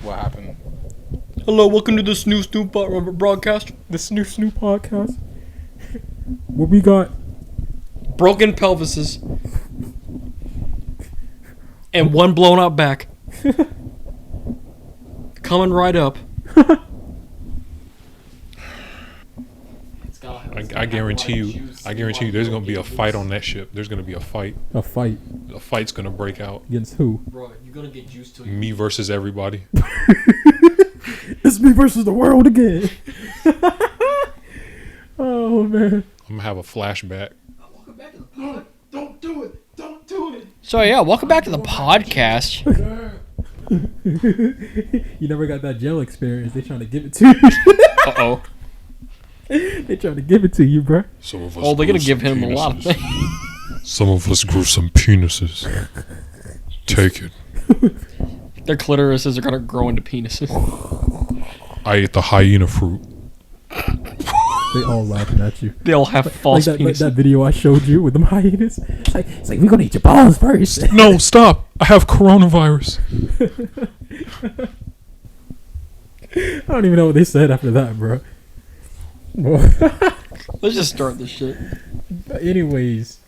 What happened? Hello, welcome to the Snoo broadcast. The Snoo podcast. What we got? Broken pelvises. And one blown out back. Coming right up. I guarantee you there's going to be a fight on that ship. There's going to be a fight. A fight. A fight's going to break out. Against who? Bro, you're going to get juiced to it. Me versus everybody. It's me versus the world again. Oh, man. I'm going to have a flashback. Welcome back to the podcast. Don't do it. Don't do it. So, yeah, welcome back to the podcast. You never got that jail experience. They trying to give it to you. Uh-oh. They trying to give it to you, bro. Some of us Oh, they're going to give him penises. a lot of things. Some of us grew some penises. Take it. Their clitorises are going to grow into penises. I ate the hyena fruit. They all laughing at you. They all have false like penises. that video I showed you with them hyenas. It's like we're gonna eat your balls first. No, stop. I have coronavirus. I don't even know what they said after that, bro. Let's just start this shit. Anyways,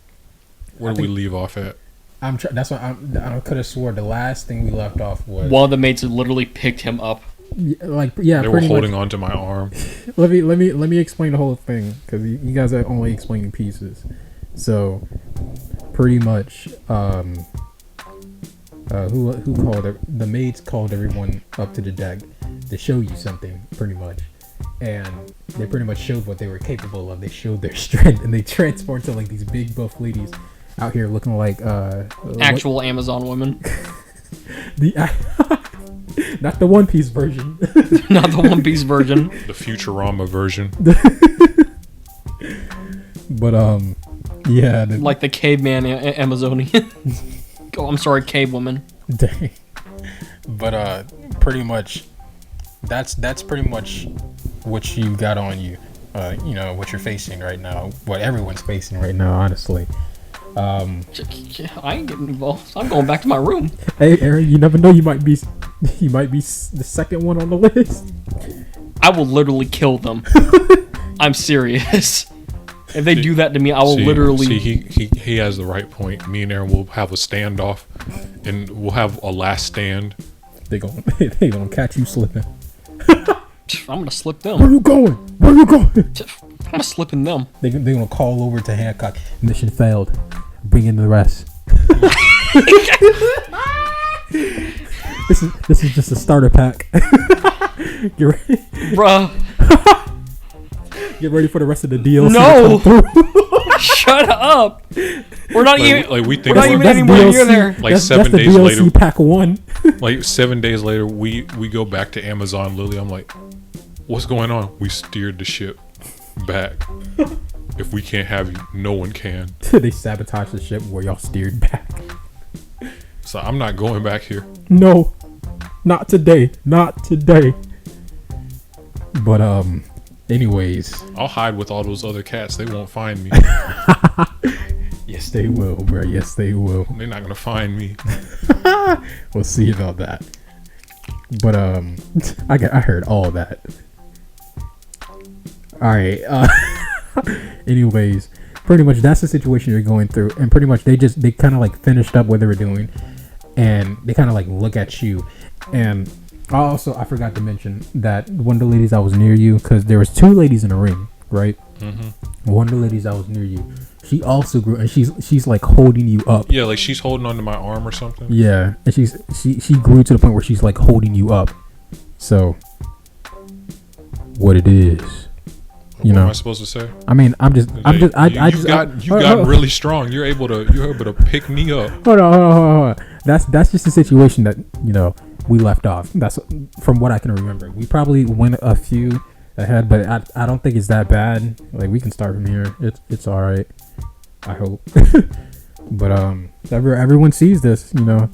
Where do we leave off at? that's what I could have swore the last thing we left off was One of the mates literally picked him up. They were pretty holding much. onto my arm. Let me explain the whole thing because you guys are only explaining pieces. So, pretty much, who called it? The maids called everyone up to the deck to show you something, pretty much, and they pretty much showed what they were capable of. They showed their strength, and they transformed to like these big buff ladies out here looking like Actual Amazon women. Not the One Piece version. Not the One Piece version. The Futurama version. But yeah. Like the caveman Amazonian. Oh, I'm sorry, cave woman. Dang. But pretty much, that's pretty much what you got on you. You know what you're facing right now. What everyone's facing right now, honestly. I ain't getting involved. I'm going back to my room. Hey, Aaron, you never know. You might be the second one on the list. I will literally kill them. I'm serious. If they do that to me, I will literally. See, he has the right point. Me and Aaron will have a standoff, and we'll have a last stand. They gonna catch you slipping. I'm gonna slip them. Where you going? Where you going? I'm gonna slip in them. They gonna call over to Hancock. Mission failed. Bring in the rest. This is just a starter pack. Get ready. Bruh. Get ready for the rest of the DLC. No. Shut up. We're not even. Like we think We're not even anywhere near there. Like that's 7 the days DLC later. pack 1. Like 7 days later, we go back to Amazon Lily. I'm like, what's going on? We steered the ship back. If we can't have you, no one can. They sabotaged the ship where y'all steered back. So I'm not going back here. No, not today. Not today. But anyways, I'll hide with all those other cats. They won't find me. yes they will, bro. Yes they will. They're not gonna find me. We'll see about that. But I heard all that. All right. Anyways, pretty much that's the situation you're going through, and pretty much they kind of like finished up what they were doing, and they kind of like look at you. And also, I forgot to mention that one of the ladies that was near you, because there was 2 ladies in the ring, right? Mm-hmm. One of the ladies that was near you, she also grew, and she's like holding you up. Yeah, like she's holding onto my arm or something. Yeah, and she grew to the point where she's like holding you up. So, what it is, you What know? am I supposed to say? I mean, you got really strong. You're able to pick me up. Hold on. That's just a situation that, you know, we left off. That's from what I can remember. We probably went a few ahead, but I don't think it's that bad. Like, we can start from here. It's all right. I hope. But everyone sees this, you know.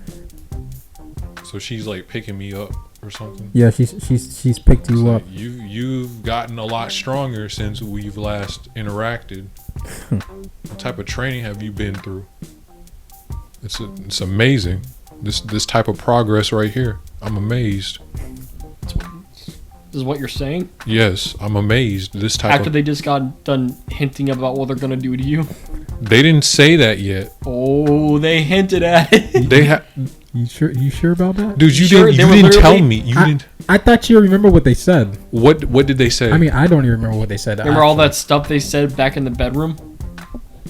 So she's like picking me up or something. Yeah, she's picked you up. You've gotten a lot stronger since we've last interacted. What type of training have you been through? It's amazing. This type of progress right here. I'm amazed. Is what you're saying? Yes, I'm amazed. This type After of... they just got done hinting about what they're gonna do to you. They didn't say that yet. Oh, they hinted at it. They have... You sure about that? Dude, you Sure, didn't, they you were didn't tell literally- me. You I, didn't... I thought you remember what they said. What did they say? I mean, I don't even remember what they said. Remember all actually. that stuff they said back in the bedroom?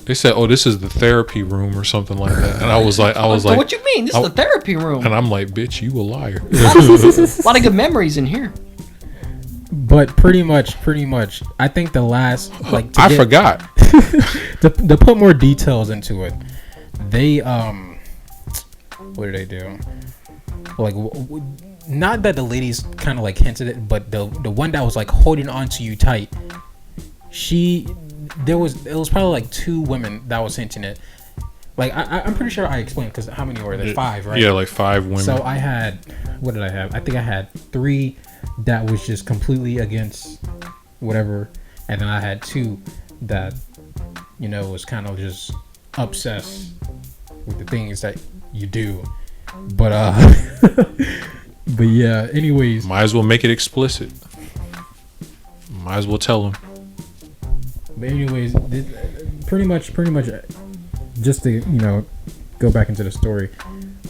They said, "Oh, this is the therapy room or something like that." And I was like, What you mean? This is the therapy room. and I'm like, "Bitch, you a liar." A lot of good memories in here. But pretty much, I think the last like I forgot. to put more details into it, they what did they do? Like, not that the ladies kind of like hinted it, but the one that was like holding on to you tight, it was probably like 2 women that was hinting it. Like I'm pretty sure I explained, because how many were there? 5, right? Yeah, like 5 women. So I had, what did I have? I think I had 3 that was just completely against whatever, and then I had 2 that, you know, was kind of just obsessed with the things that you do. But but yeah. Anyways, Might as well make it explicit. Might as well tell them. But anyways, pretty much, just to, you know, go back into the story.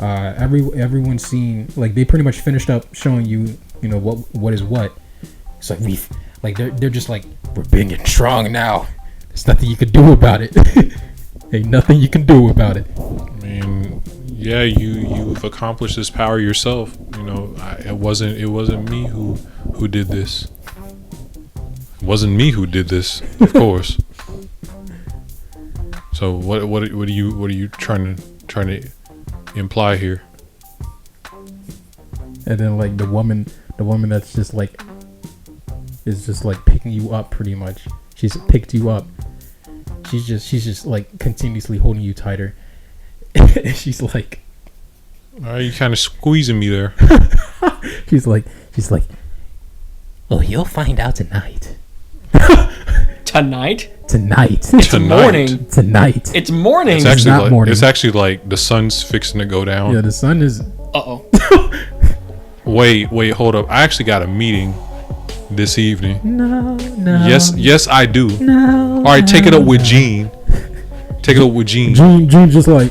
Everyone's seen, like, they pretty much finished up showing you, you know, what is what. It's like they're just like, we're big and strong now. There's nothing you can do about it. Ain't nothing you can do about it. I mean, yeah, you've accomplished this power yourself. You know, it wasn't me who did this. It wasn't me who did this, of course. So what are you trying to imply here? And then like the woman that's just like, is just like picking you up pretty much. She's picked you up. She's just like continuously holding you tighter. And she's like, Are you kind of squeezing me there? she's like, well, you'll find out tonight. Tonight? Tonight. It's Tonight. morning. Tonight. It's morning. It's actually like the sun's fixing to go down. Yeah, the sun is. Uh-oh. Wait, hold up. I actually got a meeting this evening. No. Yes, I do. No. All right, take it up with Gene. Take it up with Gene. June just like,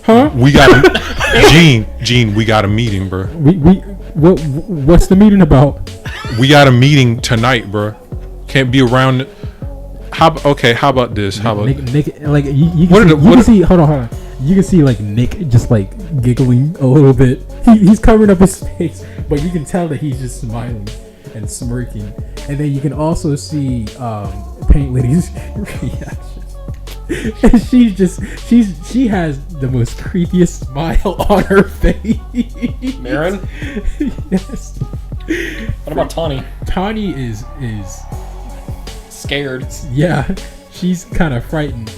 huh? We got Gene. We got a meeting, bro. What's the meeting about? We got a meeting tonight, bro. Can't be around. How about this? How about Nick like you can see. Hold on. You can see like Nick just like giggling a little bit. He's covering up his face, but you can tell that he's just smiling and smirking. And then you can also see Paint Lady's reaction. And she has the most creepiest smile on her face. Marianne? Yes. What about Tawny? Tawny is Scared. yeah, she's kind of frightened.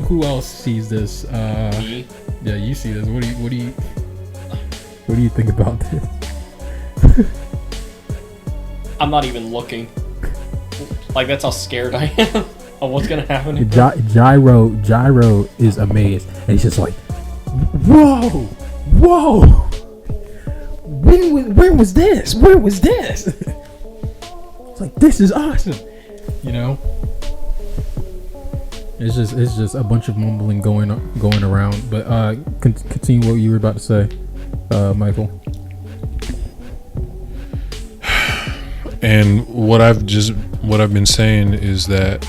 Who else sees this? Me? Yeah, you see this. What do you think about this? I'm not even looking. Like, that's how scared I am of what's gonna happen here. Gyro is amazed, and he's just like, whoa. Where was this? It's like, this is awesome. You know, it's just a bunch of mumbling going around. But continue what you were about to say, Michael. And what I've been saying is that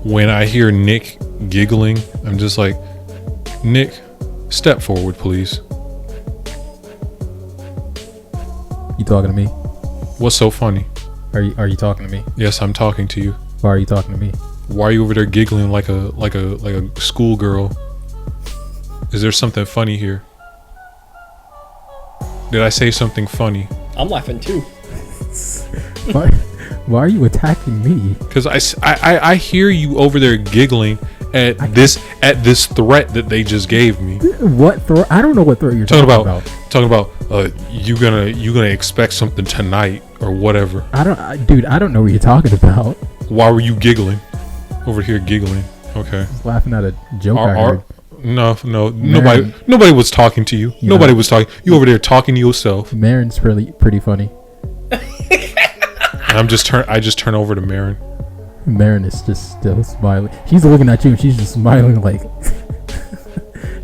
when I hear Nick giggling, I'm just like, Nick, step forward, please. You talking to me? What's so funny? Are you talking to me? Yes, I'm talking to you. Why are you talking to me? Why are you over there giggling like a schoolgirl? Is there something funny here? Did I say something funny? I'm laughing too. Why are you attacking me? Because I hear you over there giggling at this threat that they just gave me. What threat? I don't know what threat you're talking about. Talking about you gonna expect something tonight or whatever. I don't know what you're talking about. Why were you giggling? Over here giggling. Okay. Laughing at a joke I heard. No, nobody was talking to you. Nobody was talking. You over there talking to yourself. Marianne's pretty funny. I just turn over to Marianne. Marianne is just still smiling. She's looking at you and she's just smiling like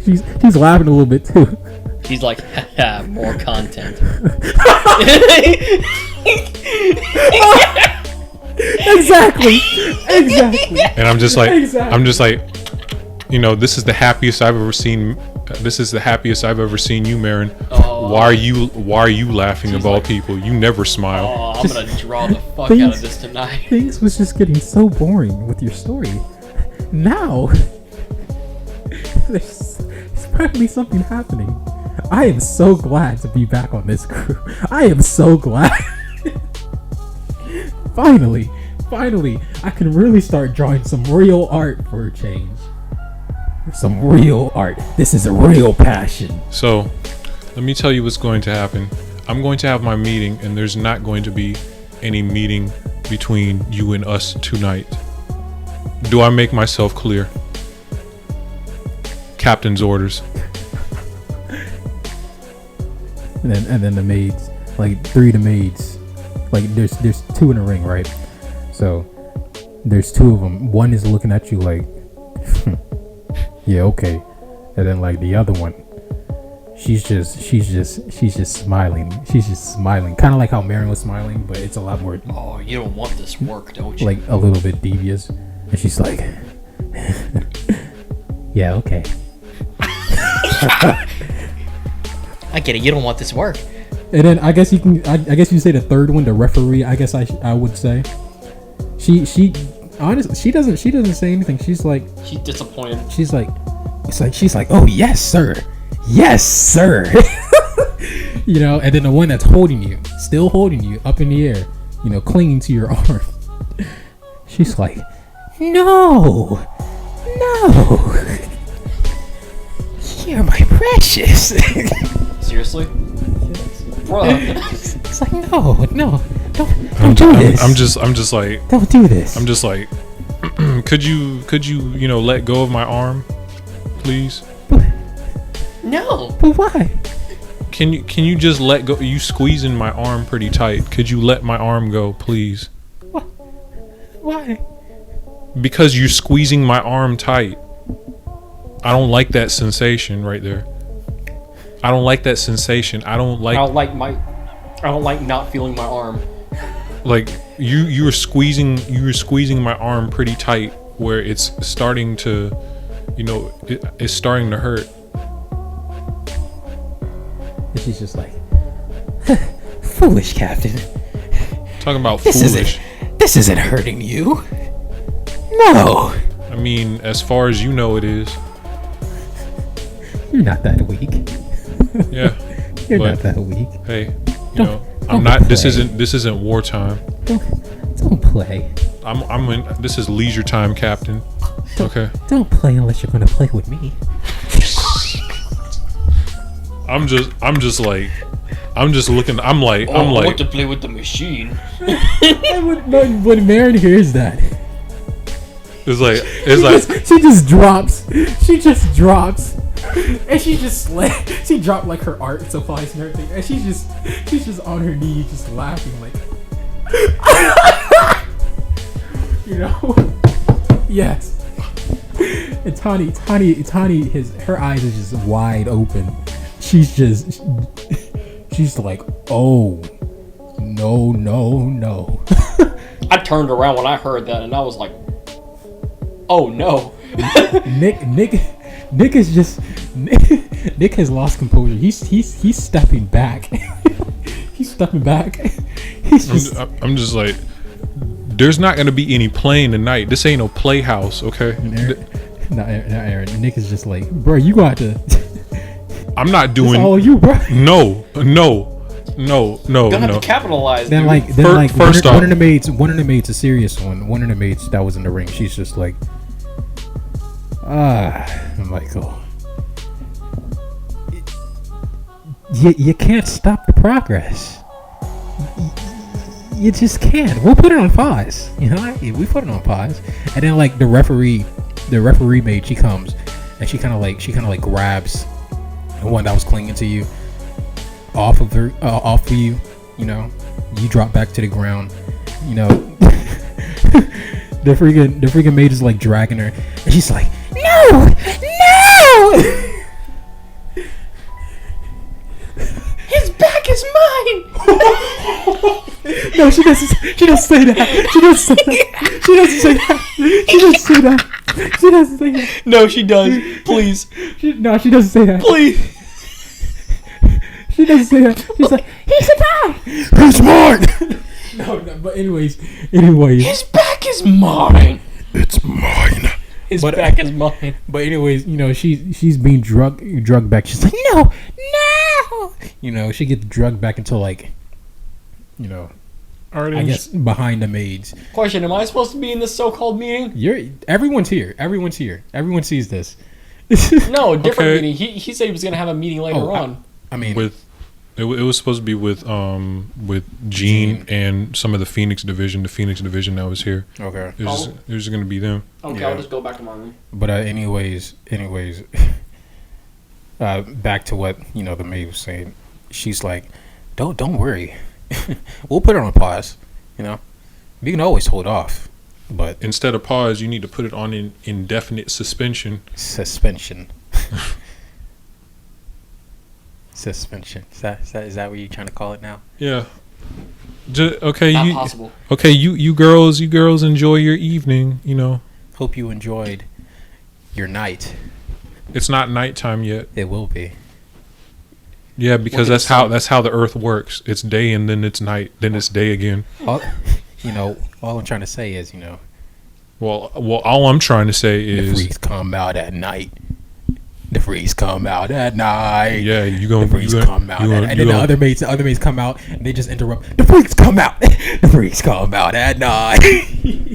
she's laughing a little bit too. He's like, haha, more content. Exactly. And I'm just like, you know, this is the happiest I've ever seen. This is the happiest I've ever seen you, Marianne. Oh. Why are you laughing of all people? You never smile. Oh, I'm gonna draw the fuck out of this tonight. Things was just getting so boring with your story. Now there's finally something happening. I am so glad to be back on this crew. I am so glad. Finally, I can really start drawing some real art for a change. Some real art. This is a real passion. So, let me tell you what's going to happen. I'm going to have my meeting, and there's not going to be any meeting between you and us tonight. Do I make myself clear? Captain's orders. And then the maids, like 3 of the maids, like there's 2 in a ring, right? So there's 2 of them. One is looking at you like, yeah, okay. And then like the other one, she's just smiling. She's just smiling, kind of like how Marianne was smiling, but it's a lot more. Oh, you don't want this work, don't you? Like a little bit devious, and she's like, yeah, okay. I get it. You don't want this work. And then I guess you can. I guess you say the third one, the referee. I guess I would say. She honestly she doesn't say anything. She's disappointed. She's like, oh yes sir, you know. And then the one that's still holding you up in the air, you know, clinging to your arm. She's like, no, you're my precious. Seriously? Bruh. It's like, no, don't do this. I'm just like, don't do this. I'm just like, could you let go of my arm, please? No. But why? Can you just let go? You squeezing my arm pretty tight. Could you let my arm go, please? What? Why? Because you're squeezing my arm tight. I don't like that sensation right there. I don't like that sensation. I don't like not feeling my arm. Like you were squeezing my arm pretty tight where it's starting to, it's starting to hurt. And she's just like, foolish captain. Talking about foolish. This isn't hurting you. No. I mean, as far as you know, it is. You're not that weak. Yeah. You're not that weak. Hey, I'm not. This isn't wartime. Don't play. I'm in. This is leisure time, Captain. Okay. Don't play unless you're gonna play with me. I'm just looking. I'm like. I want to play with the machine. When Marianne hears that, it's like she just drops. And she dropped like her art supplies and everything, and she's just on her knee, just laughing like, yes. And Tawny, her eyes are just wide open. She's like, oh, no. I turned around when I heard that, and I was like, oh no. Nick has lost composure. He's stepping back. He's stepping back. I'm just like, there's not gonna be any playing tonight. This ain't no playhouse, okay? Aaron. Nick is just like, bro, you got to. I'm not doing. It's all you, bro. No. Gonna have to capitalize. Then dude. First off, one of the maids, a serious one. One of the maids that was in the ring. She's just like, Michael, you can't stop the progress. You just can't. We'll put it on pause. We put it on pause. And then like the referee maid, she comes and she kind of like grabs the one that was clinging to you off of you. You know, you drop back to the ground. You know, the freaking maid is like dragging her, and she's like, no. His back is mine. No, she doesn't say that. She doesn't say that. She doesn't say that. No, she does. Please. She doesn't say that. Please. She doesn't say that. She's like, he's mine. No, but anyways. His back is mine. It's mine. His back is mine. But anyways, you know, she's being drugged back. She's like, no. You know, she gets drugged back into like, you know, I guess behind the maids. Question: am I supposed to be in this so-called meeting? Everyone's here. Everyone sees this. No, different Okay. meeting. He said he was gonna have a meeting later on. I mean, it was supposed to be with Jean and some of the Phoenix division that was here. okay. It was going to be them. Okay, Yeah. I'll just go back to my room. But anyways, back to what, you know, the maid was saying. She's like, don't worry, we'll put it on pause. You know, we can always hold off, but Instead of pause, you need to put it on an indefinite suspension. suspension. Suspension. Is that what you're trying to call it now? Yeah. Okay, Not possible. Okay, you girls enjoy your evening. You know, Hope you enjoyed your night. it's not nighttime yet. It will be. Yeah, because Look at that's how the Earth works. It's day and then it's night, then it's day again. All I'm trying to say is, you know, Well, all I'm trying to say the is, freaks come out at night. The freaks come out at night. yeah, The freaks come out, and then you the other mates come out, and they just interrupt. The freaks come out. The freaks come out at night.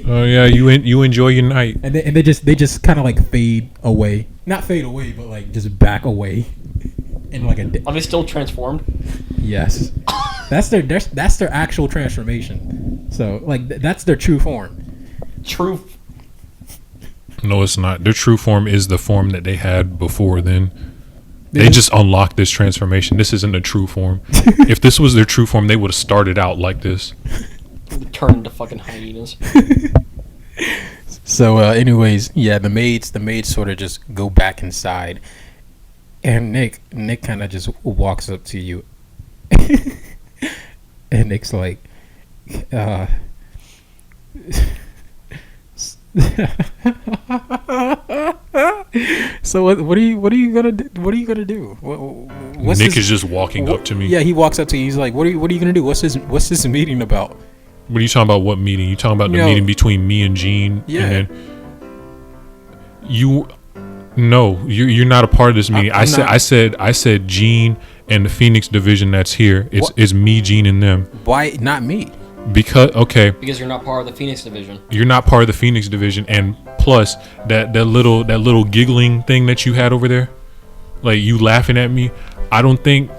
Oh yeah, you enjoy your night. And they just kind of like fade away. Not fade away, but like just back away. In like Are they still transformed? yes, that's their actual transformation. So like that's their true form. True. No, it's not. Their true form is the form that they had before then. They just unlocked this transformation. This isn't a true form. If this was their true form, they would have started out like this. Turn into fucking hyenas. So anyways, yeah, the maids sort of just go back inside. And Nick kind of just walks up to you. And Nick's like, so what are you gonna do? What's Nick this- is just walking up to me. Yeah, he walks up to you. He's like, what are you gonna do? What's this meeting about? What are you talking about? What meeting? You talking about the No. meeting between me and Jean? Yeah. And you're not a part of this meeting. I'm not. I said Jean and the Phoenix division that's here. It's me, Jean, and them. Why not me? Because Because you're not part of the Phoenix division. you're not part of the Phoenix division, and plus that little giggling thing that you had over there, like you laughing at me. I don't think.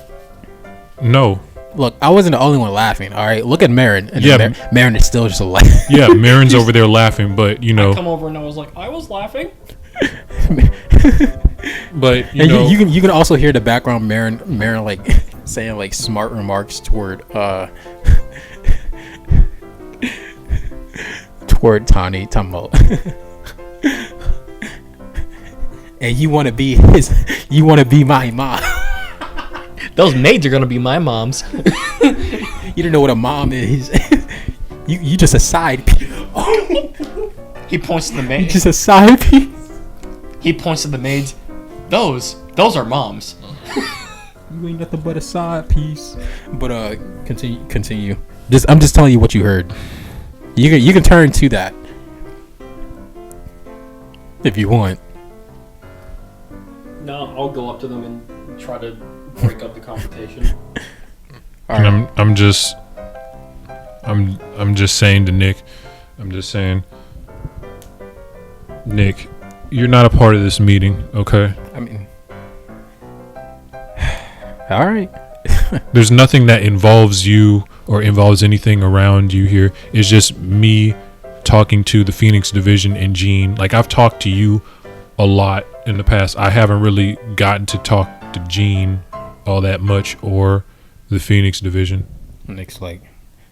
No. Look, I wasn't the only one laughing. All right, look at Marianne. And Yeah. Marianne is still just laughing. Yeah, Marin's over there laughing, but you know. Come over and I was like, I was laughing. But you And know, you can also hear the background Marianne like saying like smart remarks toward Tawny Tumble. And you want to be my mom. Those maids are gonna be my moms. You don't know what a mom is. You just a side piece. He points to the You maids. just a side piece. He points to the maids. Those are moms. You ain't nothing but a side piece. But continue. I'm just telling you what you heard. You can turn to that if you want. No, I'll go up to them and try to break up the confrontation. All and right. I'm just saying to Nick, I'm just saying, Nick, you're not a part of this meeting, okay? I mean, all right. There's nothing that involves you or involves anything around you here. It's just me talking to the Phoenix division and Jean. Like I've talked to you a lot in the past. I haven't really gotten to talk to Gene all that much, or the Phoenix division. Nick's like,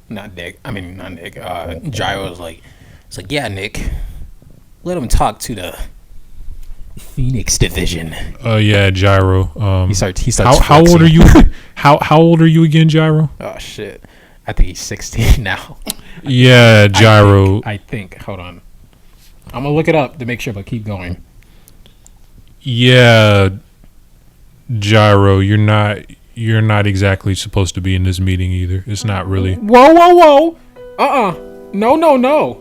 not Nick. Gyro's like, it's like, yeah, Nick, let him talk to the Phoenix division. Yeah, Gyro. He starts. How old are you? How old are you again, Gyro? Oh shit! I think he's 16 now. Yeah, Gyro. I think. Hold on. I'm gonna look it up to make sure, but keep going. Yeah, Gyro. You're not exactly supposed to be in this meeting either. It's not really. Whoa! No.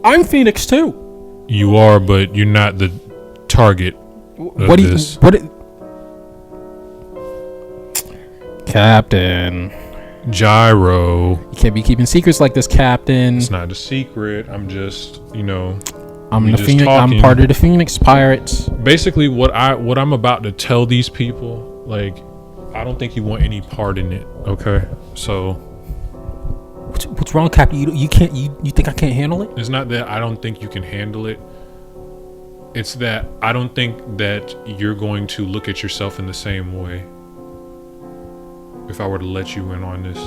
I'm Phoenix too. You are, but you're not the target of this. Captain. Gyro. You can't be keeping secrets like this, Captain. It's not a secret. I'm just, I'm we the just Phoenix. talking. I'm part of the Phoenix Pirates. Basically, what I'm about to tell these people, like, I don't think you want any part in it. Okay, so What's wrong, Captain? You can't. You think I can't handle it? it's not that I don't think you can handle it. It's that I don't think that you're going to look at yourself in the same way if I were to let you in on this.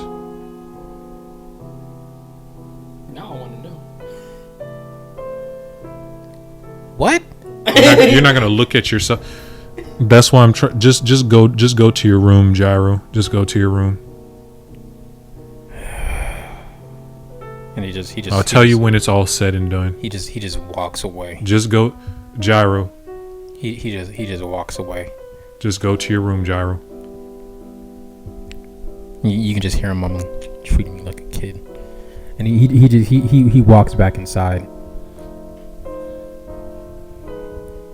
Now I want to know. What? You're not gonna look at yourself. That's why I'm trying. Just go to your room, Gyro. Just go to your room. And he just. I'll tell you when it's all said and done. He just walks away. Just go, Gyro. He just walks away. Just go to your room, Gyro. You can just hear him mumbling, treating me like a kid. And he walks back inside.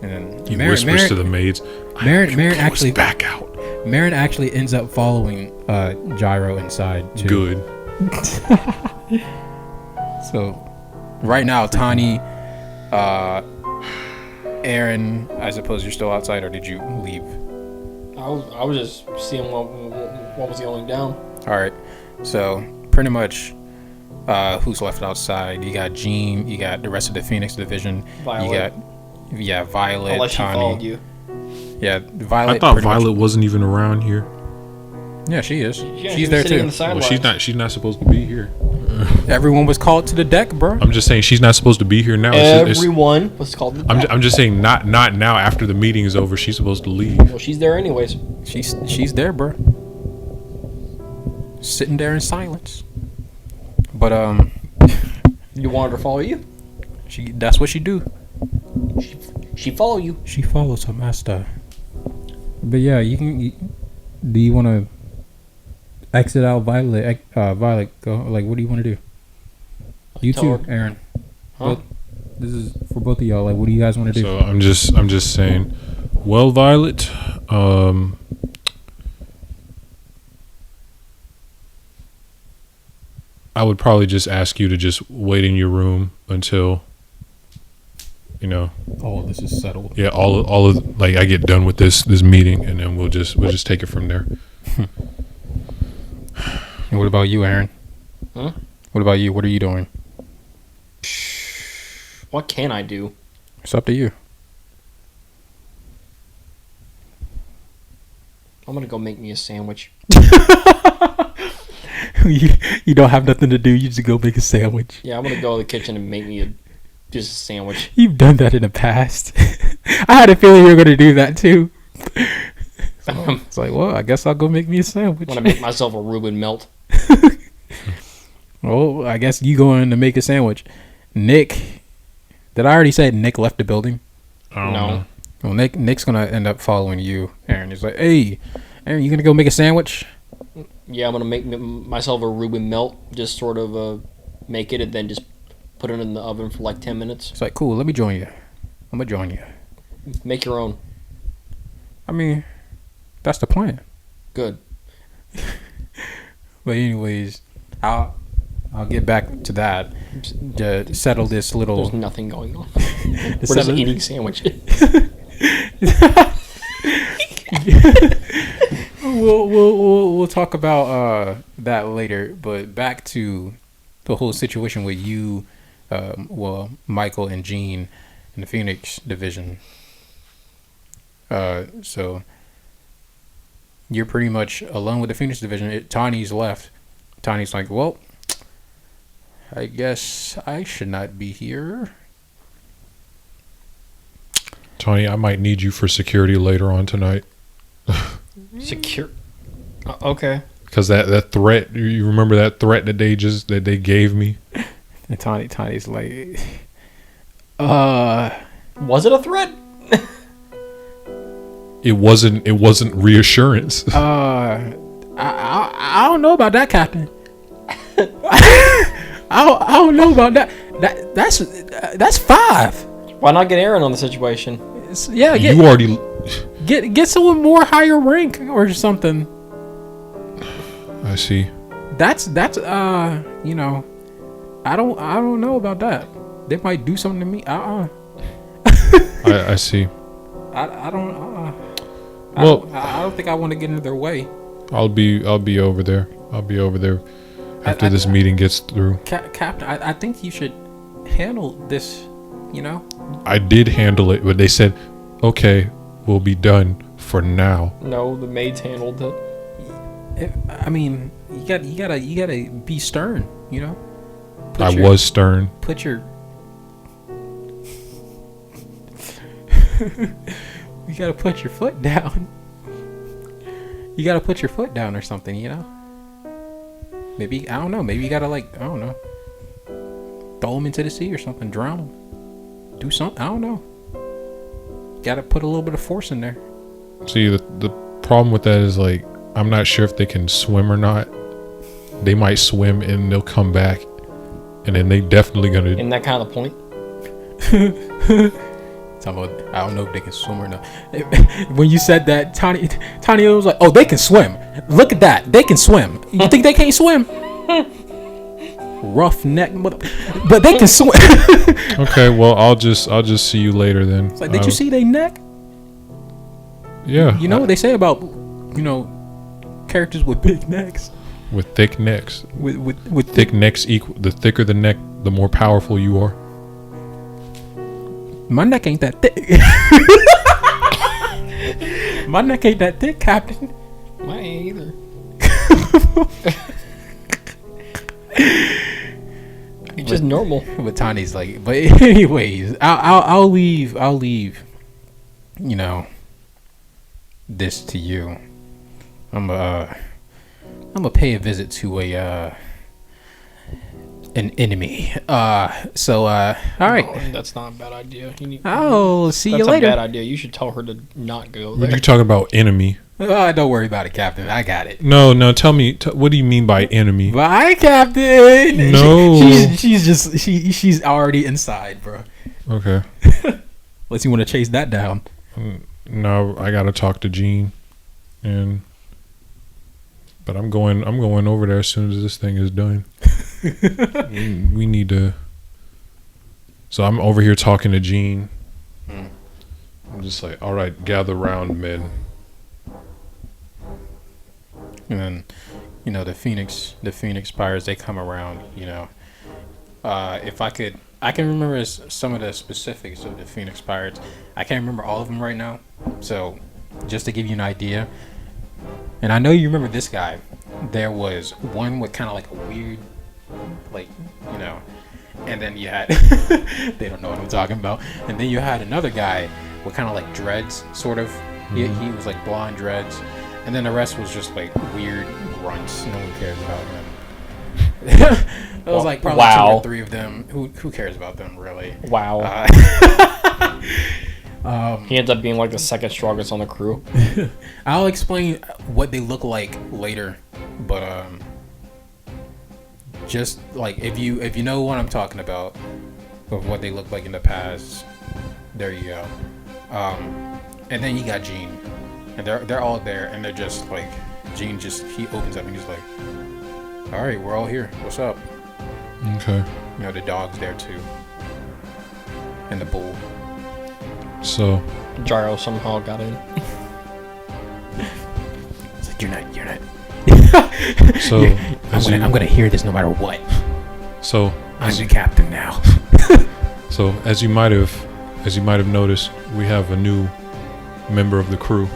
And then He whispers to the maids. Marianne actually back out. Marianne actually ends up following Gyro inside too. Good. So right now, Tawny, Aaron, I suppose you're still outside, or did you leave? I was just seeing what was going down. All right. So pretty much, who's left outside? You got Gene. You got the rest of the Phoenix division. Violet. You got Violet. Unless she followed Tawny. you. Yeah, Violet. I thought pretty much- Violet wasn't even around here. Yeah, she is. Yeah, She's she there was sitting too. in the sidelines. Well, she's not supposed to be here. Everyone was called to the deck, bro. I'm just saying she's not supposed to be here now. Everyone was called to the deck. I'm just saying not now. After the meeting is over, she's supposed to leave. Well, she's there anyways. She's there, bro. Sitting there in silence. But You wanted her to follow you? that's what she do. She follow you. She follows her master. But yeah, do you want to exit out Violet? Violet, go. Like, what do you want to do? You tell too, her. Aaron. Huh? This is for both of y'all. Like, what do you guys want to do? So I'm just saying. Well, Violet, I would probably just ask you to just wait in your room until, Oh, this is settled. yeah, all of like I get done with this meeting, and then we'll just take it from there. And what about you, Aaron? Huh? What about you? What are you doing? What can I do? It's up to you. I'm gonna go make me a sandwich. you don't have nothing to do. You just go make a sandwich. Yeah, I'm gonna go to the kitchen and make me just a sandwich. You've done that in the past. I had a feeling you were gonna do that too. So it's like, well, I guess I'll go make me a sandwich. I'm gonna make myself a Reuben melt. Well, I guess you going to make a sandwich. Nick, did I already say Nick left the building? I don't No. know. Well, Nick's gonna end up following you, Aaron. He's like, hey, Aaron, you gonna go make a sandwich? Yeah, I'm gonna make myself a Reuben melt. Just sort of make it and then just put it in the oven for like 10 minutes. It's like, cool, let me join you. I'm gonna join you. Make your own. I mean, that's the plan. Good. But anyways, I'll get back to that to settle this little. There's nothing going on. to We're just settle- eating sandwiches. We'll talk about that later. But back to the whole situation with you, Michael and Gene, in the Phoenix division. So you're pretty much alone with the Phoenix division. Tawny's left. Tawny's like, well, I guess I should not be here. Tawny, I might need you for security later on tonight. Secure. Okay. Because that threat, you remember that threat that they gave me? And Tawny's like, Was it a threat? It wasn't reassurance. I don't know about that, Captain. I don't know about that. That's 5. Why not get Aaron on the situation? Yeah, You already. get someone more higher rank or something. I see. That's you know, I don't know about that. They might do something to me. I see. I don't. Well, I don't think I want to get into their way. I'll be over there. I'll be over there after this meeting gets through. Captain, I think you should handle this. You know. I did handle it, but they said, "Okay, we'll be done for now." No, the maids handled it. I mean, you gotta be stern. You know. I was stern. Put your. You gotta put your foot down. You gotta put your foot down or something, you know? Maybe, I don't know. Maybe you gotta, like, I don't know. Throw them into the sea or something. Drown them. Do something. I don't know. Gotta put a little bit of force in there. See, the problem with that is, like, I'm not sure if they can swim or not. They might swim and they'll come back. And then they definitely gonna... Isn't that kind of the point? I don't know if they can swim or not. When you said that, Tawny was like, "Oh, they can swim. Look at that. They can swim. You think they can't swim?" Rough neck, but they can swim. Okay, well, I'll just see you later then. It's like, did you see their neck? Yeah. You know what they say about, you know, characters with big necks. With thick necks. With Thick necks equal. The thicker the neck, the more powerful you are. My neck ain't that thick. My neck ain't that thick, Captain. Mine ain't either. It's just normal. But Tawny's like, but anyways, I'll leave. You know, this to you. I'm gonna pay a visit to an enemy. All right. Oh, that's not a bad idea. I'll see you That's later. a bad idea. You should tell her to not go What there. are you talking about, enemy? Don't worry about it, Captain. I got it. No, tell me, what do you mean by enemy? Bye, Captain. No. She's already inside, bro. Okay. Unless you want to chase that down. No, I gotta talk to Gene, but I'm going over there as soon as this thing is done. we need to. So I'm over here talking to Gene. I'm just like, all right, gather round, men. And then, you know, the Phoenix Pirates, they come around, you know. If I can remember some of the specifics of the Phoenix Pirates. I can't remember all of them right now. So, just to give you an idea. And I know you remember this guy. There was one with kind of like a weird, like, you know. And then you had, they don't know what I'm talking about. And then you had another guy with kind of like dreads, sort of. He was like blonde dreads. And then the rest was just like weird grunts. No one cares about him. It was like probably 2 or 3 of them. Who cares about them, really? Wow. He ends up being like the second strongest on the crew. I'll explain what they look like later, but just like if you know what I'm talking about, of what they look like in the past, there you go. And then you got Gene, and they're all there, and they're just like, Gene he opens up and he's like, all right, we're all here. What's up? Okay. You know, the dog's there too, and the bull. So Gyro somehow got in. It's like, you're not. So I'm gonna hear this no matter what. So I'm the captain now. So as you might have as you might have noticed, we have a new member of the crew,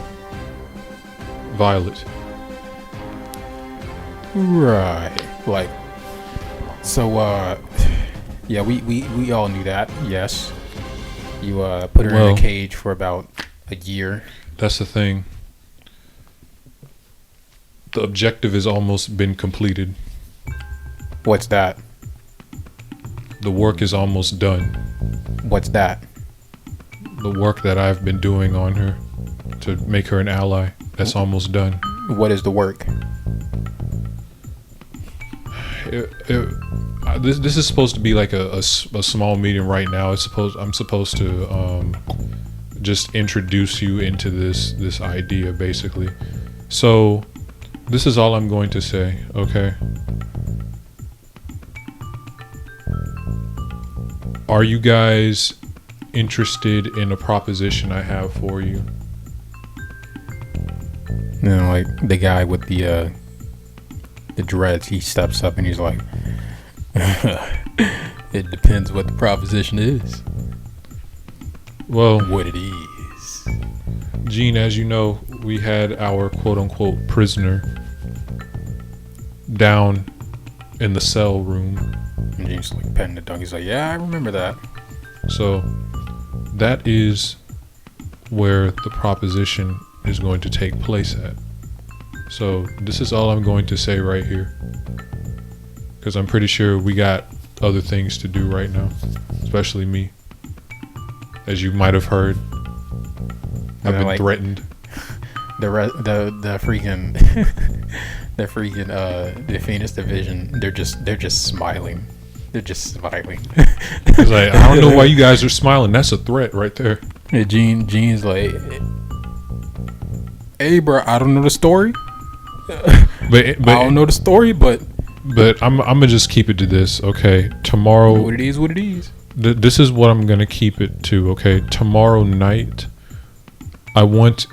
Violet. Right. Like, so, yeah, we all knew that, yes. You, put her in a cage for about a year. That's the thing. The objective has almost been completed. What's that? The work is almost done. What's that? The work that I've been doing on her to make her an ally, that's almost done. What is the work? This is supposed to be like a small meeting right now. I'm supposed to just introduce you into this idea, basically. So this is all I'm going to say, okay? Are you guys interested in a proposition I have for you? You know, like the guy with the dreads, he steps up and he's like, it depends what the proposition is. Well, what it is. Gene, as you know, we had our quote-unquote prisoner down in the cell room. And Gene's like petting the dog. He's like, yeah, I remember that. So that is where the proposition is going to take place at. So this is all I'm going to say right here, because I'm pretty sure we got other things to do right now, especially me. As you might have heard, I've been like, threatened. The freaking the Phoenix division, they're just smiling. They're just smiling. It's like, I don't know why you guys are smiling. That's a threat right there. Yeah, Gene's like, hey, bro, I don't know the story. But I don't know the story, but I'm gonna just keep it to this, okay? Tomorrow, what it is. This is what I'm gonna keep it to, okay? Tomorrow night, I want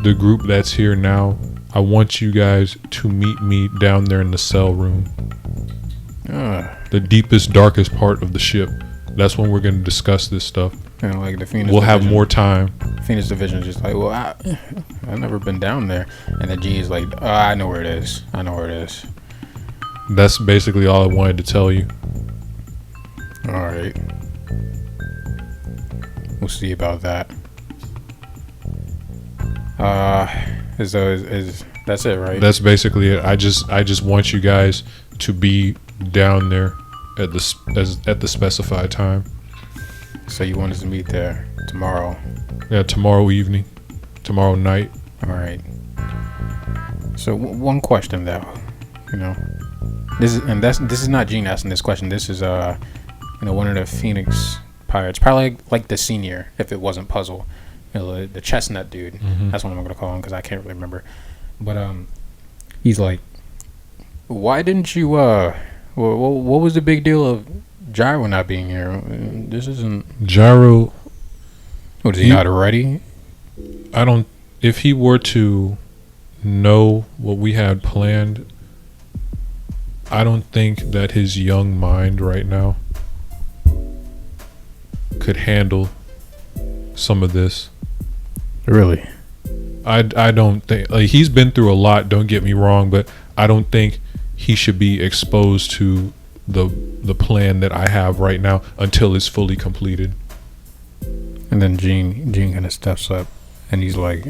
the group that's here now. I want you guys to meet me down there in the cell room. The deepest, darkest part of the ship. That's when we're gonna discuss this stuff. And like the Phoenix we'll division, have more time. Phoenix division is just like, well, I've never been down there. And then Gene's like, oh, I know where it is. That's basically all I wanted to tell you. All right. We'll see about that. Is that's it, right? That's basically it. I just want you guys to be down there at the specified time. So you want us to meet there tomorrow? Yeah, tomorrow evening, tomorrow night. All right. So one question though, you know, this is not Gene asking this question. This is one of the Phoenix pirates, probably like the senior, if it wasn't Puzzle, the chestnut dude. Mm-hmm. That's what I'm gonna call him because I can't really remember. But he's like, why didn't you what was the big deal of Gyro not being here? This isn't Gyro. What, is he not ready? I don't. If he were to know what we had planned, I don't think that his young mind right now could handle some of this. Really? I don't think, like, he's been through a lot, don't get me wrong, but I don't think he should be exposed to the plan that I have right now until it's fully completed. And then Gene kind of steps up and he's like,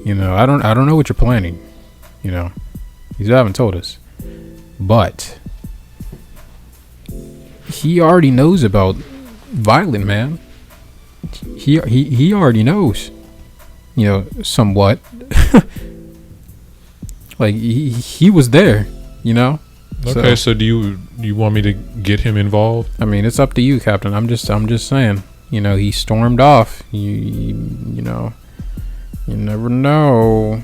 you know, I don't know what you're planning, you know. You haven't told us. But he already knows about Violet, man. He already knows, you know, somewhat. Like he was there, you know. Okay, so do you want me to get him involved? I mean, it's up to you, Captain. I'm just saying. You know, he stormed off. You know, you never know.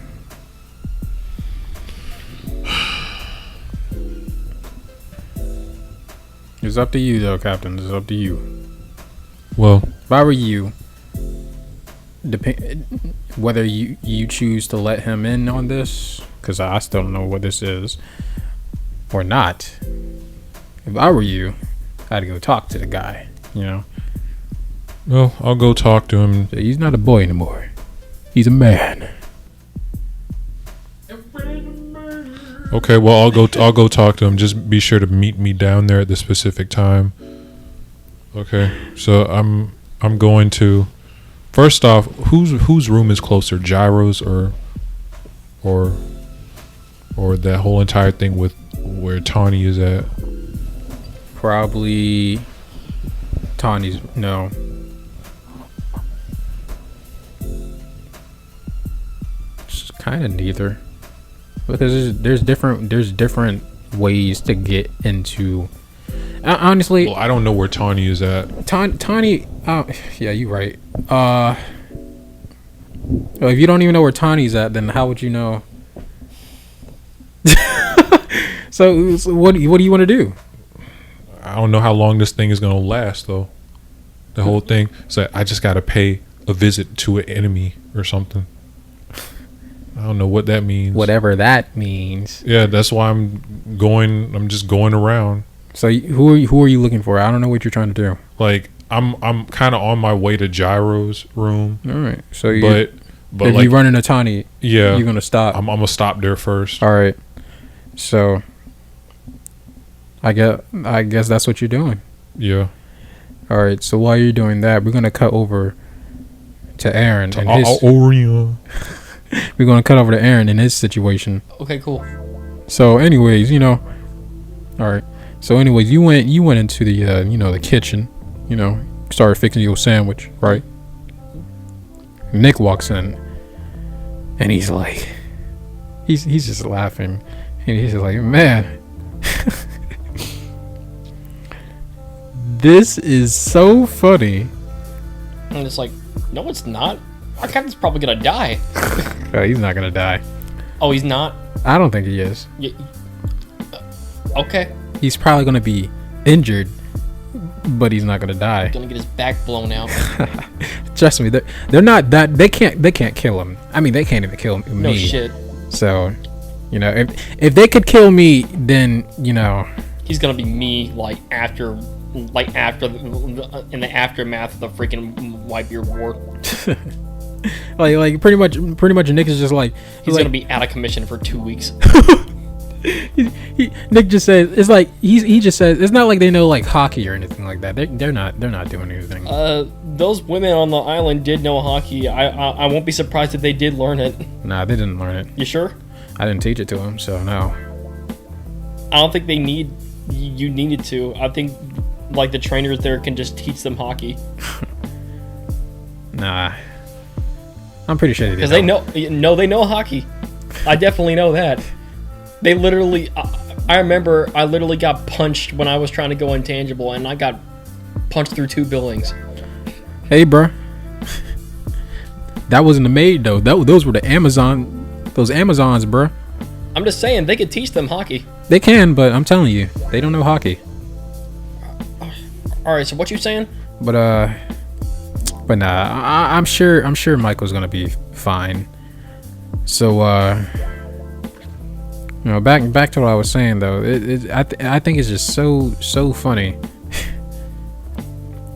It's up to you, though, Captain. It's up to you. Well, if I were you, whether you choose to let him in on this, because I still don't know what this is, or not. If I were you, I had to go talk to the guy. You know, Well, I'll go talk to him. so he's not a boy anymore. He's a man. Okay, well, I'll go talk to him. Just be sure to meet me down there at the specific time. Okay, so I'm going to. First off, whose room is closer, Gyro's or that whole entire thing with where Tawny is at? Probably Tawny's. No. It's kind of neither, because there's different ways to get into. Honestly, Well, I don't know where Tawny is at. Tawny. Yeah, you're right. Well, if you don't even know where Tawny's at, then how would you know? So what do you want to do? I don't know how long this thing is gonna last, though. The whole thing. So I just gotta pay a visit to an enemy or something. I don't know what that means. Whatever that means. Yeah, that's why I'm going. I'm just going around. So who are you looking for? I don't know what you're trying to do. Like I'm kind of on my way to Gyro's room, All right. So but if like you run into Tawny, yeah, you're gonna stop. I'm gonna stop there first. All right. So I guess that's what you're doing. Yeah. All right. So while you're doing that, we're gonna cut over to Aaron and his. Orion. We're gonna cut over to Aaron in his situation. Okay, cool. So, anyways, all right. So, anyways, you went into the the kitchen, started fixing your sandwich, right? Nick walks in, and he's like, he's just laughing, and he's just like, man, this is so funny. And it's like, no, it's not. Our captain's probably gonna die. He's not gonna die. Oh, he's not. I don't think he is. Okay. He's probably gonna be injured, but he's not gonna die. Gonna get his back blown out. Trust me, they're not that. They can't kill him. I mean, they can't even kill me. No shit. So, if they could kill me, then He's gonna be me after in the aftermath of the freaking Whitebeard War. like pretty much Nick is just like He's gonna be out of commission for 2 weeks. Nick just says it's like he just says it's not like they know hockey or anything like that. They're not doing anything. Those women on the island did know hockey. I won't be surprised if they did learn it. Nah, they didn't learn it. You sure? I didn't teach it to them, so no. I don't think you needed to. I think the trainers there can just teach them hockey. Nah, I'm pretty sure they did. Because they know hockey. I definitely know that. They literally, I remember I literally got punched when I was trying to go intangible, and I got punched through 2 buildings. Hey, bro. That wasn't the maid though. Those were the those Amazons, bro. I'm just saying they could teach them hockey. They can, but I'm telling you, they don't know hockey. All right, so what you saying? But nah, I'm sure Michael's gonna be fine. So back to what I was saying though. I think it's just so funny.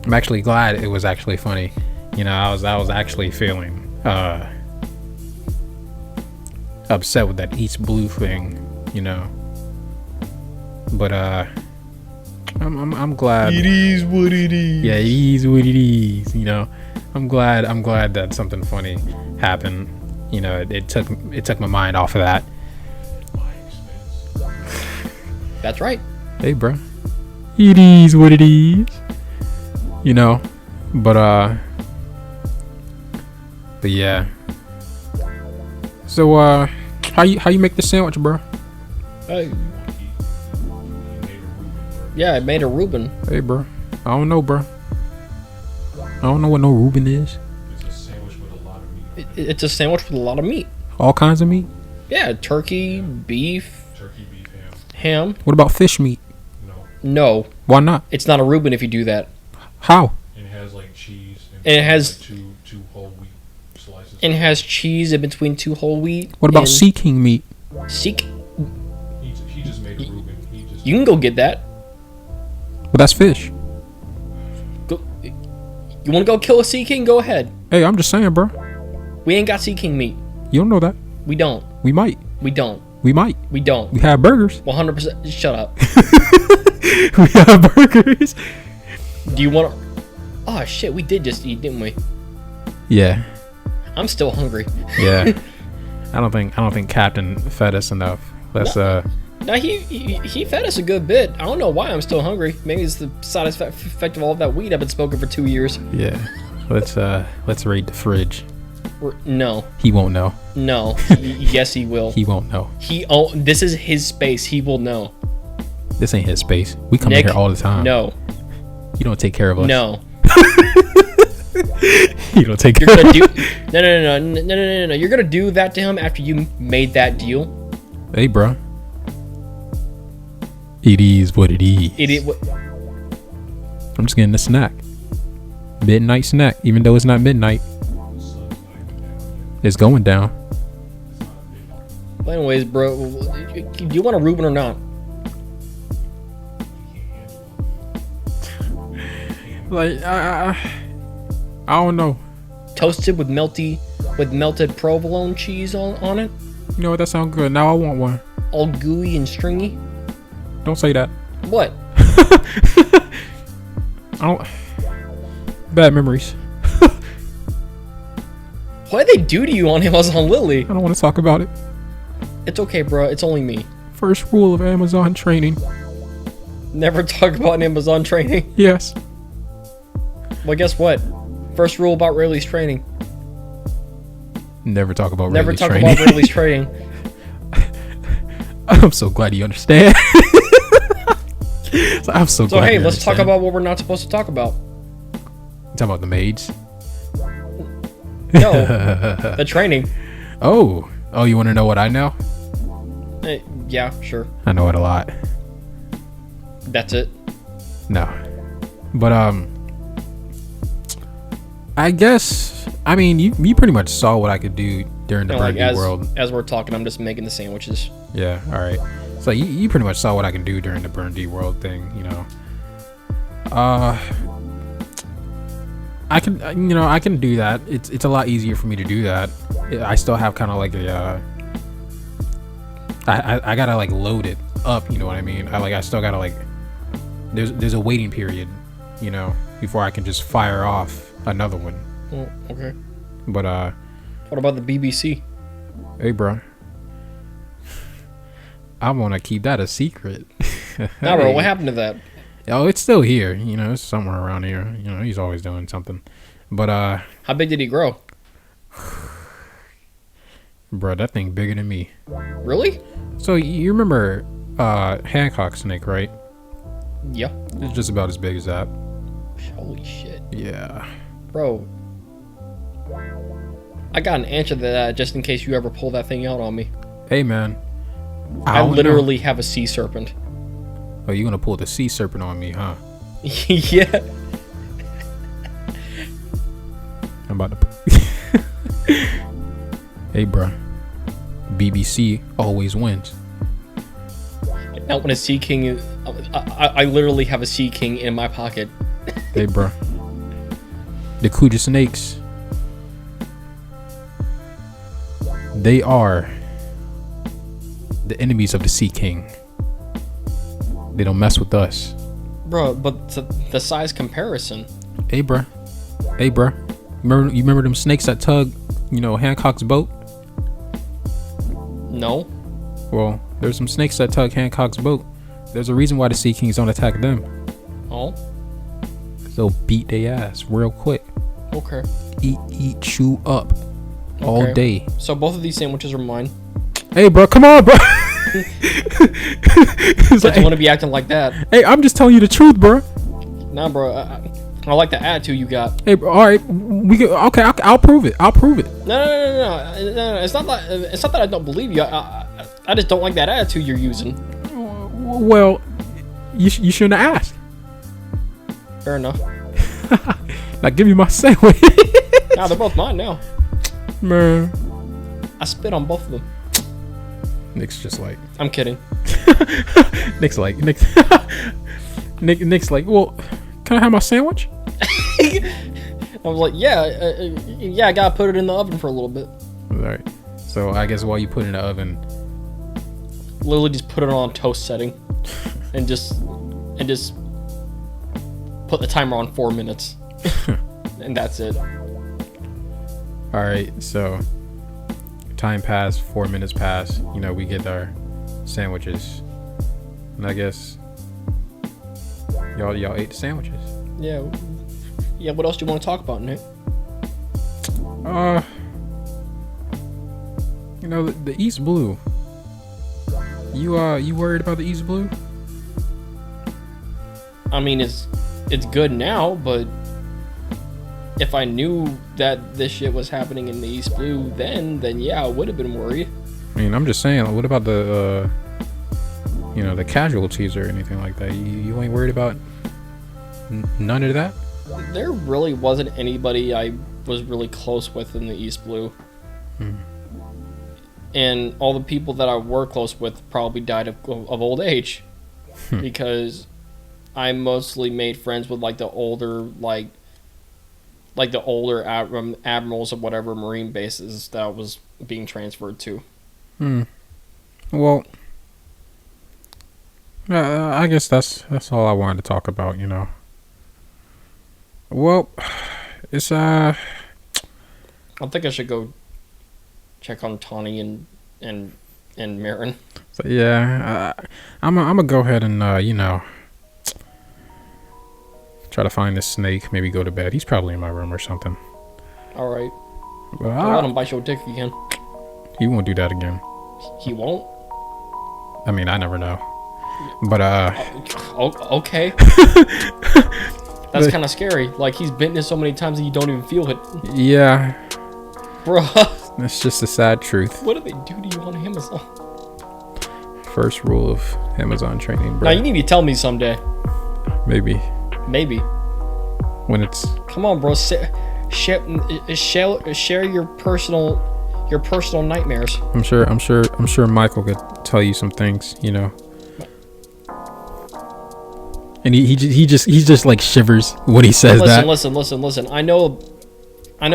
I'm actually glad it was actually funny. I was actually feeling upset with that East Blue thing. But I'm glad. It is what it is. Yeah, it is what it is. I'm glad that something funny happened. It took my mind off of that. That's right. Hey, bro. It is what it is. But yeah. So how you make the sandwich, bro? Yeah, I made a Reuben. Hey, bro. I don't know, bro. I don't know what no Reuben is. It's a sandwich with a lot of meat. It's a sandwich with a lot of meat. All kinds of meat. Yeah, turkey, beef, ham. What about fish meat? No, Why not? it's not a Reuben if you do that. How? And it has cheese. And it has two whole wheat slices. And it has cheese in between 2 whole wheat. What about and Sea King meat? Seek? He just made a Reuben. You can go get that. But that's fish. Go, you want to go kill a sea king? Go ahead. Hey, I'm just saying, bro. We ain't got sea king meat. You don't know that. We don't. We might. We don't. We might. We don't. We have burgers. 100%. Shut up. We have burgers. Do you want to... Oh, shit. We did just eat, didn't we? Yeah. I'm still hungry. Yeah. I don't think Captain fed us enough. Let's Now, he fed us a good bit. I don't know why I'm still hungry. Maybe it's the side effect of all of that weed I've been smoking for 2 years. Yeah. Let's raid the fridge. No. He won't know. No. Yes, he will. He won't know. This is his space. He will know. This ain't his space. We come Nick, in here all the time. No. You don't take care of us. No. You don't take care You're gonna of do... us. No. You're gonna do that to him after you made that deal? Hey, bro. It is what it is. I'm just getting a snack. Midnight snack, even though it's not midnight. It's going down. Well, anyways, bro, do you want a Reuben or not? Like, I don't know. Toasted with melted provolone cheese on it? You know what? That sounds good. Now I want one. All gooey and stringy? Don't say that. What? I don't. Bad memories. What did they do to you on Amazon Lily? I don't want to talk about it. It's okay, bro. It's only me. First rule of Amazon training. Never talk about Amazon training. Yes. Well, guess what? First rule about Rayleigh's training. Never talk about Never Rayleigh's talk training. about Rayleigh's training. I'm so glad you understand. I'm so glad. So hey, you let's talk understand. about what we're not supposed to talk about. You talking about the maids? No, the training. Oh, you want to know what I know? Yeah, sure. I know it a lot. That's it. No, but I guess you pretty much saw what I could do during the Like Birdie world. as we're talking, I'm just making the sandwiches. Yeah, all right. So you pretty much saw what I can do during the Burn-D world thing, you know. I can do that. It's a lot easier for me to do that. I still have kind of like a I gotta like load it up, you know what I mean? I still gotta like there's a waiting period, you know, before I can just fire off another one. Oh, okay. But What about the BBC? hey, bro. I want to keep that a secret. Nah, bro, what happened to that? Oh, it's still here. You know, it's somewhere around here. You know, he's always doing something. But, How big did he grow? bro, that thing bigger than me. Really? So, you remember Hancock snake, right? Yeah. It's just about as big as that. Holy shit. Yeah. Bro. I got an answer to that just in case you ever pull that thing out on me. Hey, man. I don't literally have a sea serpent. know. Oh, you gonna pull the sea serpent on me, huh? Yeah. I'm about to... Hey, bro. BBC always wins. Now when a sea king is... I literally have a sea king in my pocket. Hey, bro. The Kuja snakes. They are the enemies of the Sea King. They don't mess with us. Bro, but the size comparison. Hey, bro. Hey, bro. You remember them snakes that tug, you know, Hancock's boat? No. Well, there's some snakes that tug Hancock's boat. There's a reason why the Sea Kings don't attack them. Oh. They'll beat their ass real quick. Okay. Eat, chew up all Okay. day. So both of these sandwiches are mine. Hey, bro, come on, bro. It's Don't like, you want to be acting like that? hey, I'm just telling you the truth, bro. Nah, bro. I like the attitude you got. Hey, bro, all right, okay. I'll prove it. I'll prove it. No. It's not that I don't believe you. I just don't like that attitude you're using. Well, you shouldn't have asked. Fair enough. Now give me my sandwich. Nah, they're both mine now. Man, I spit on both of them. Nick's just like I'm kidding. Nick's like Nick's like, well, can I have my sandwich? I was like, yeah, I gotta put it in the oven for a little bit. All right. So I guess while you put it in the oven, Literally just put it on toast setting, and just put the timer on 4 minutes, and that's it. all right. So time passed, 4 minutes passed. You know, we get our sandwiches, and I guess y'all ate the sandwiches. Yeah. What else do you want to talk about, Nick? You know, the East Blue. You worried about the East Blue? I mean, it's good now, but if I knew that this shit was happening in the East Blue then yeah, I would have been worried. I mean, I'm just saying. What about the the casualties or anything like that? You ain't worried about none of that? There really wasn't anybody I was really close with in the East Blue. And all the people that I were close with probably died of old age. Because I mostly made friends with like the older admirals of whatever Marine bases that I was being transferred to. Well, I guess that's all I wanted to talk about, Well, it's I think I should go check on Tawny and Marianne. So yeah, I'm gonna go ahead and try to find this snake. Maybe go to bed. He's probably in my room or something. All right. But I'll let him bite your dick again. He won't do that again. He won't? I mean, I never know. But okay. That's kind of scary. Like, he's bitten it so many times that you don't even feel it. Yeah. Bruh. That's just the sad truth. What do they do to you on Amazon? First rule of Amazon training, bro. Now, you need to tell me someday. Maybe. When it's... Come on, bro. Share your personal nightmares. I'm sure Michael could tell you some things, And he just like shivers when he says that. Listen. I know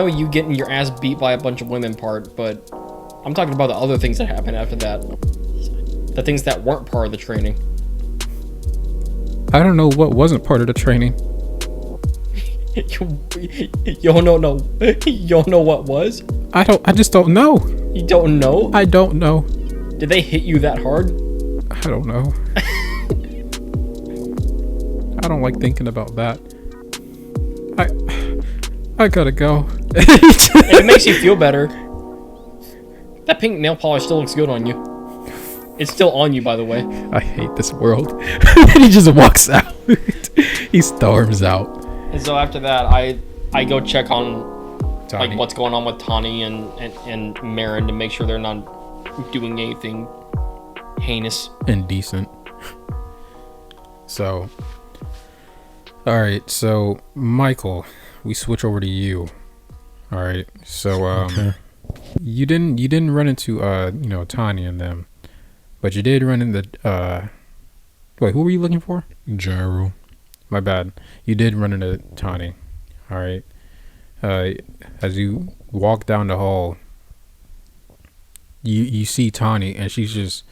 you getting your ass beat by a bunch of women part, but I'm talking about the other things that happened after that. The things that weren't part of the training. I don't know what wasn't part of the training. You don't know what was? I just don't know. You don't know? I don't know. Did they hit you that hard? I don't know. I don't like thinking about that. I gotta go. If it makes you feel better, that pink nail polish still looks good on you. It's still on you, by the way. I hate this world. And he just walks out. He storms out. And so after that, I go check on Tawny. like what's going on with Tawny and Marianne to make sure they're not doing anything heinous. Indecent. So, all right. So, Michael, we switch over to you. All right. So, Okay. you didn't run into Tawny and them, but you did run into wait, who were you looking for? Gyro. My bad. You did run into Tawny. All right. As you walk down the hall, you see Tawny, and she's just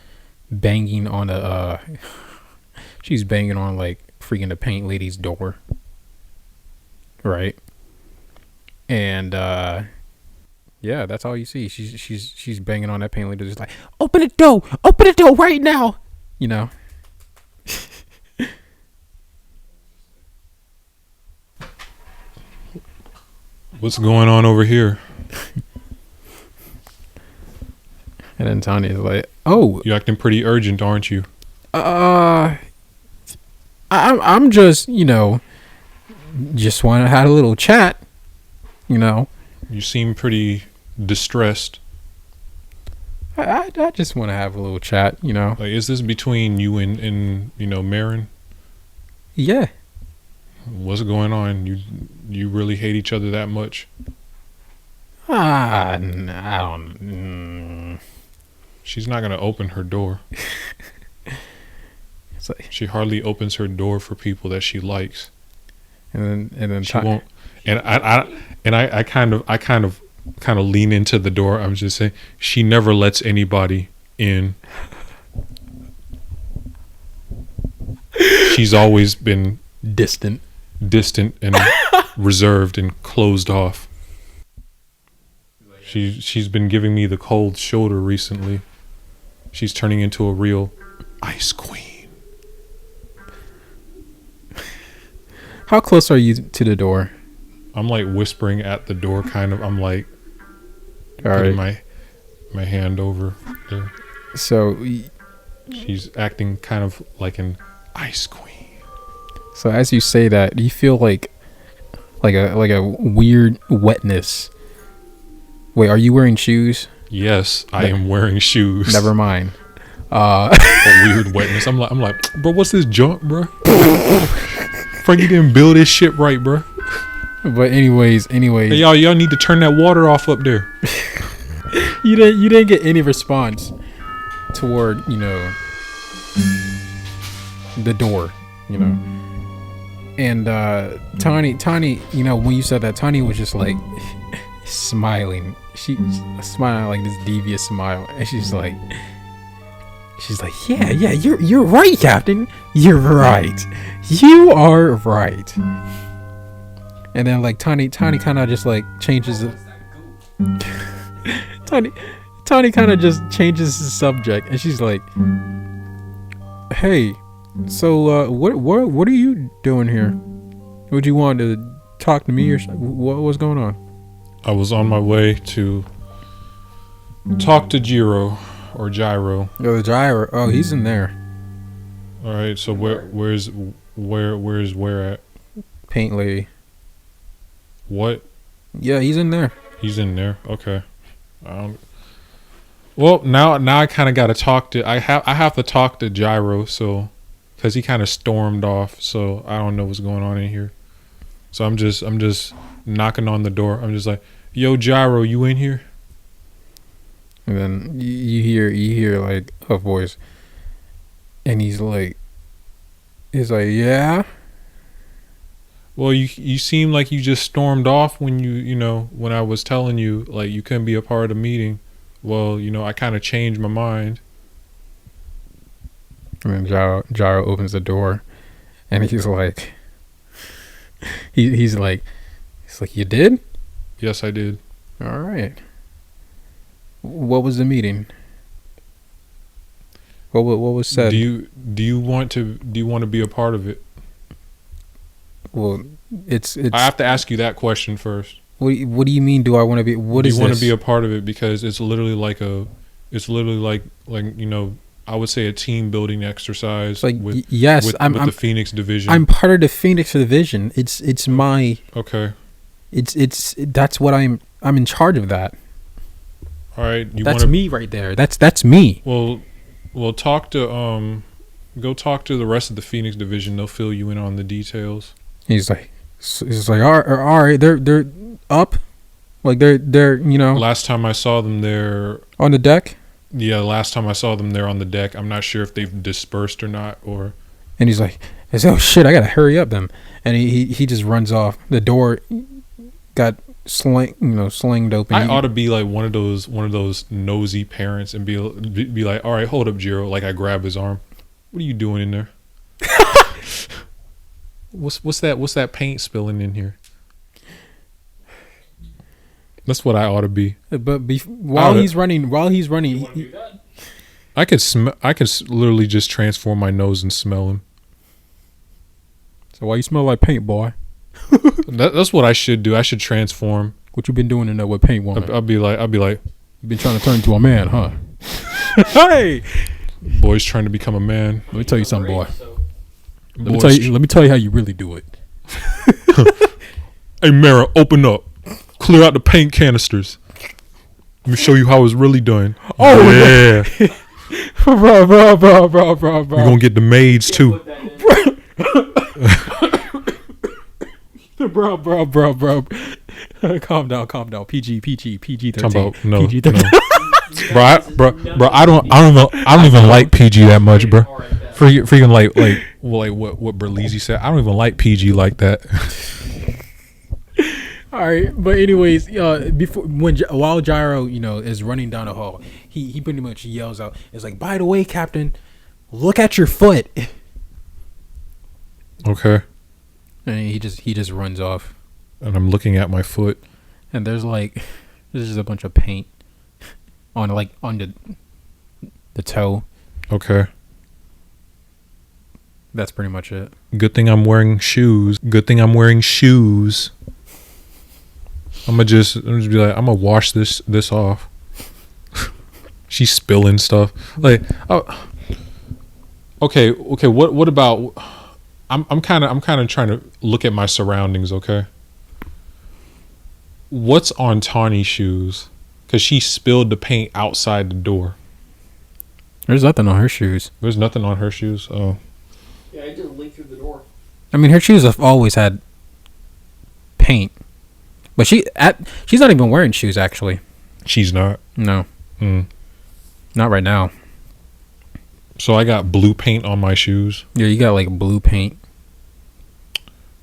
banging on she's banging on like freaking the paint lady's door. Right. And yeah, that's all you see. She's banging on that paint lady, just like, open the door right now. What's going on over here? And then Tanya's like, oh, You're acting pretty urgent, aren't you? I'm just, just want to have a little chat, You seem pretty distressed. I just want to have a little chat, Like, is this between you and Marianne? Yeah. What's going on? You really hate each other that much? I don't. She's not gonna open her door. So, She hardly opens her door for people that she likes. and then She won't. And I kind of lean into the door. I'm just saying she never lets anybody in. She's always been distant. and reserved and closed off. She's been giving me the cold shoulder recently. She's turning into a real ice queen. How close are you to the door? I'm like whispering at the door, kind of. I'm like All putting right. my hand over there. So She's acting kind of like an ice queen. So as you say that, do you feel like a weird wetness? Wait, are you wearing shoes? Yes, I am wearing shoes. Never mind. A weird wetness. I'm like, bro, what's this junk, bro? Frankie didn't build this shit right, bro. But anyways, Hey, y'all need to turn that water off up there. you didn't get any response toward the door, and Tawny, when you said that, Tawny was just like smiling. She's smiling like this devious smile, and she's like, yeah, you're right, Captain. You're right. You are right. And then like Tawny kind of just like changes it. Tawny kind of just changes the subject, and she's like, "Hey, so what are you doing here? Would you want to talk to me or what was going on?" I was on my way to talk to Jiro or Gyro. Oh, the gyro. Oh, he's in there. All right, so where's where at? Paint lady. What? Yeah, he's in there. He's in there. Okay. Well, now I kind of got to talk to. I have to talk to Gyro, so because he kind of stormed off. So I don't know what's going on in here. So I'm just knocking on the door. I'm just like, "Yo, Gyro, you in here?" And then you hear like a voice, and he's like, "Yeah." Well, you seem like you just stormed off when when I was telling you like you couldn't be a part of the meeting. Well, I kind of changed my mind. And then Gyro opens the door, and he's like, he's like, "You did?" Yes, I did. All right. What was the meeting? What was said? Do you want to be a part of it? Well, it's. I have to ask you that question first. What do you mean? Do I want to be? What is this? Do you want to be a part of it? Because it's literally like I would say a team building exercise. Like with the Phoenix division. I'm part of the Phoenix division. It's my. Okay. It's that's what I'm in charge of that. All right. That's me right there. That's me. Well, go talk to the rest of the Phoenix division. They'll fill you in on the details. He's like, all right, they're up, like they're Last time I saw them, they're on the deck. Yeah, last time I saw them, they're on the deck. I'm not sure if they've dispersed or not, or. And he's like, "Oh shit, I gotta hurry up then," and he just runs off. The door got slinged open. I ought to be like one of those nosy parents and be like, "All right, hold up, Jiro." Like I grab his arm. What are you doing in there? What's that paint spilling in here? That's what I ought to be. But while he's running, I could literally just transform my nose and smell him. So why you smell like paint, boy? That's what I should do. I should transform. What you been doing in there with paint, woman? I'll be like, you been trying to turn into a man, huh? Hey, boy's trying to become a man. Let me tell you something, boy. Let me tell you how you really do it. Hey, Mara, open up. Clear out the paint canisters. Let me show you how it's really done. Oh yeah. bro. We're gonna get the maids too. bro. Calm down. PG 13. No, PG-13. no. Bro, I don't even like PG that much, bro. Freaking like what Berlizzi said. I don't even like PG like that. All right, but anyways, while Gyro, is running down the hall, he pretty much yells out, "It's like, by the way, Captain, look at your foot." Okay. And he just runs off. And I'm looking at my foot. And there's just a bunch of paint on the toe. Okay. That's pretty much it. Good thing I'm wearing shoes. I'm gonna just be like, I'm gonna wash this off. She's spilling stuff. Like, oh, okay. What about? I'm kind of trying to look at my surroundings. Okay. What's on Tawny's shoes? Because she spilled the paint outside the door. There's nothing on her shoes. There's nothing on her shoes. Oh. Yeah, it just leaked through the door. I mean, her shoes have always had paint, but she's not even wearing shoes actually. She's not. No. Not right now. So I got blue paint on my shoes. Yeah, you got like blue paint.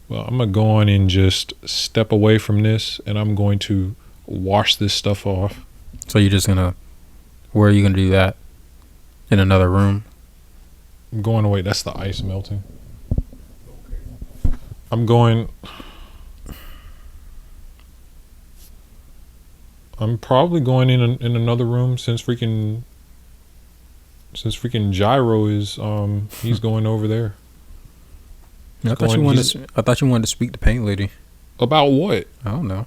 Well, I'm going to go on and just step away from this, and I'm going to wash this stuff off. So you're just going to... Where are you going to do that? In another room? I'm going away. That's the ice melting. I'm going... I'm probably going in another room since freaking Gyro is... he's going over there. I thought you wanted to speak to Paint Lady. About what? I don't know.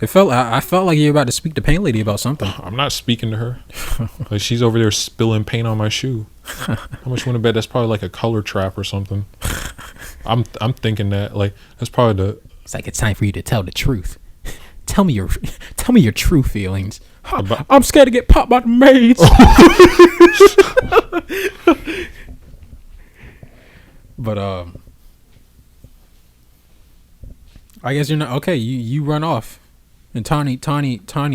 I felt like you were about to speak to Paint Lady about something. I'm not speaking to her. Like, she's over there spilling paint on my shoe. How much you want to bet? That's probably like a color trap or something. I'm thinking that like that's probably the. It's like it's time for you to tell the truth. Tell me your true feelings. I'm scared to get popped by the maids. But I guess you're not okay. You run off, and Tawny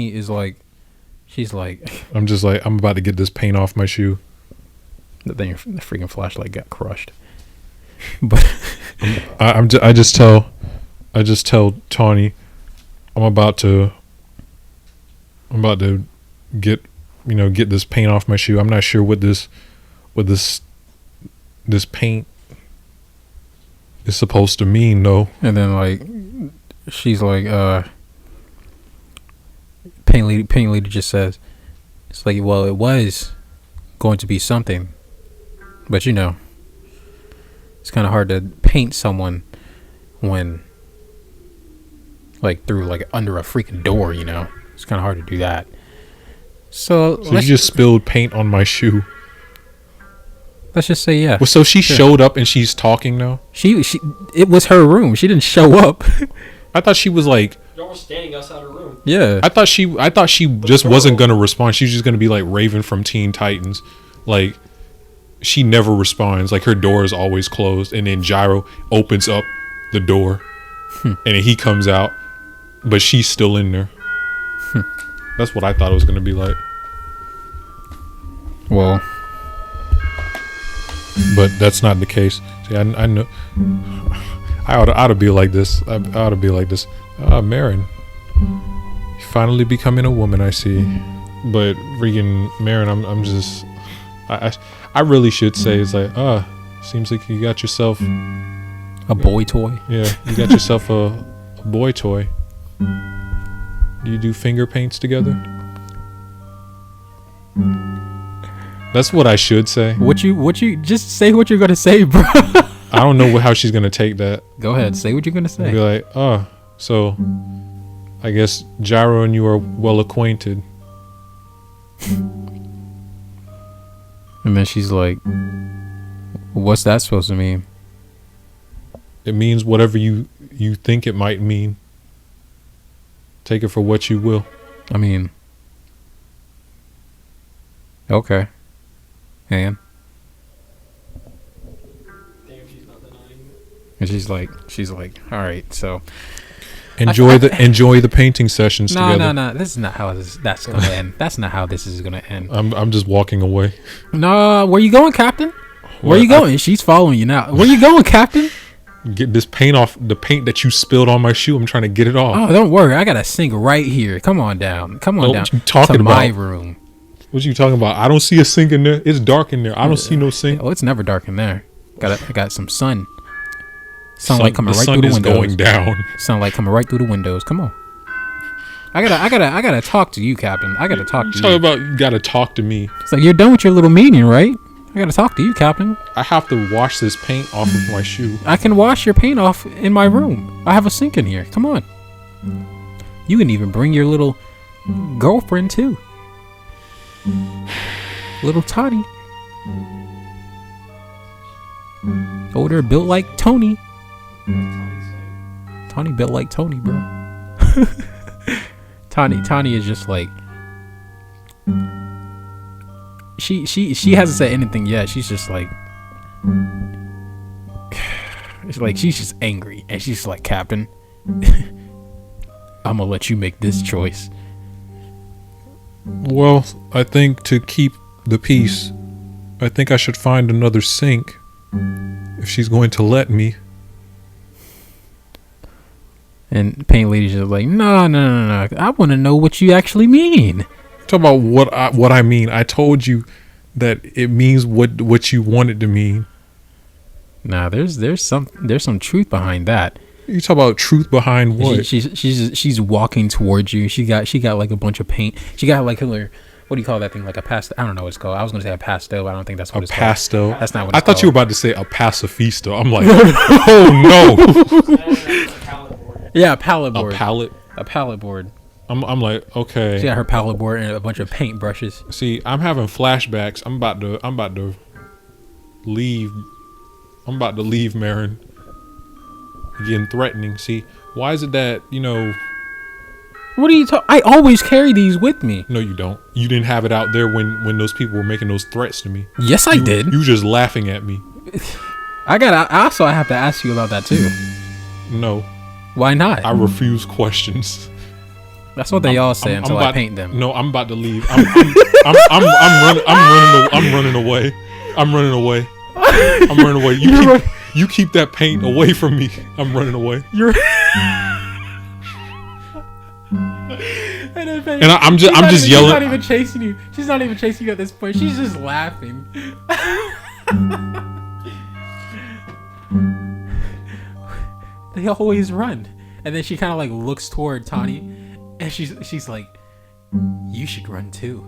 is like, she's like, I'm just like, I'm about to get this paint off my shoe. Then the freaking flashlight got crushed. But I just tell Tawny, I'm about to get this paint off my shoe. I'm not sure what this paint is supposed to mean though. And then like she's like Paint Lady just says, it's like, well, it was going to be something, but it's kind of hard to paint someone when like through like under a freaking door, it's kind of hard to do that. So you just spilled paint on my shoe. Let's just say yeah. Well, so she showed up and she's talking now. It was her room. She didn't show up. I thought she was like. Y'all were standing outside her room. Yeah. I thought she just wasn't gonna respond. She was just gonna be like Raven from Teen Titans. Like she never responds. Like her door is always closed, and then Gyro opens up the door, and then he comes out, but she's still in there. That's what I thought it was gonna be like. Well. But that's not the case. See, I know. I ought to be like this. I ought to be like this. Marianne, you're finally becoming a woman. I see. But freaking Marianne, I'm just. I really should say it's like, seems like you got yourself a boy toy. Yeah, you got yourself a boy toy. Do you do finger paints together? That's what I should say. What you just say what you're gonna say, bro. I don't know how she's gonna take that. Go ahead, say what you're gonna say. Be like, so I guess Gyro and you are well acquainted. And then she's like, what's that supposed to mean? It means whatever you think it might mean. Take it for what you will. I mean, okay. And Damn, she's not denying it. and she's like, all right, so enjoy the painting sessions together. No, this is not how that's gonna end. That's not how this is gonna end. I'm just walking away. No, where you going, Captain? Where you going? She's following you now. Where you going, Captain? Get this paint off, the paint that you spilled on my shoe. I'm trying to get it off. Oh, don't worry. I got a sink right here. Come on down. Come on down. What you talking to my about? room. What you talking about? I don't see a sink in there. It's dark in there. I don't see no sink. Oh, it's never dark in there. I got some sun. Sunlight coming right sun through the is windows. going down. Sunlight coming right through the windows. Come on. I gotta talk to you, Captain. I gotta talk to Talk you. about you gotta talk to me. It's like you're done with your little meeting, right? I gotta talk to you, Captain. I have to wash this paint off of my shoe. I can wash your paint off in my room. I have a sink in here. Come on. You can even bring your little girlfriend too. Little Tawny. Older, built like Tony. Tawny built like Tony, bro. Tawny is just like she hasn't said anything yet. She's just like it's like she's just angry and she's like, Captain, I'm gonna let you make this choice. Well, I think to keep the peace, I think I should find another sink if she's going to let me. And Paint Lady's just like, no. I want to know what you actually mean. Talk about what I mean. I told you that it means what you want it to mean. Nah, there's some truth behind that. You talk about truth behind what? She's walking towards you. She got like a bunch of paint. She got like her, what do you call that thing? Like a pastel? I don't know what it's called. I was gonna say a pastel, but I don't think that's what it's pastel. called. That's not what I it's thought called. you were about to say a pacifista. I'm like, oh no. Yeah, a palette board. A palette board. I'm like, okay. She got her palette board and a bunch of paint brushes. See, I'm having flashbacks. I'm about to leave. I'm about to leave Marianne. Getting threatening. See, why is it that, What are you talking? I always carry these with me. No, you don't. You didn't have it out there when those people were making those threats to me. Yes, I did. You were just laughing at me. I have to ask you about that too. No. Why not? I refuse questions. That's what they all say until I paint them. No, I'm about to leave. I'm running away. I'm running away. You keep that paint away from me. I'm running away. And I'm just yelling. She's not even chasing you. She's not even chasing you at this point. She's just laughing. They always run, and then she kind of like looks toward Tawny, and she's like, "You should run too."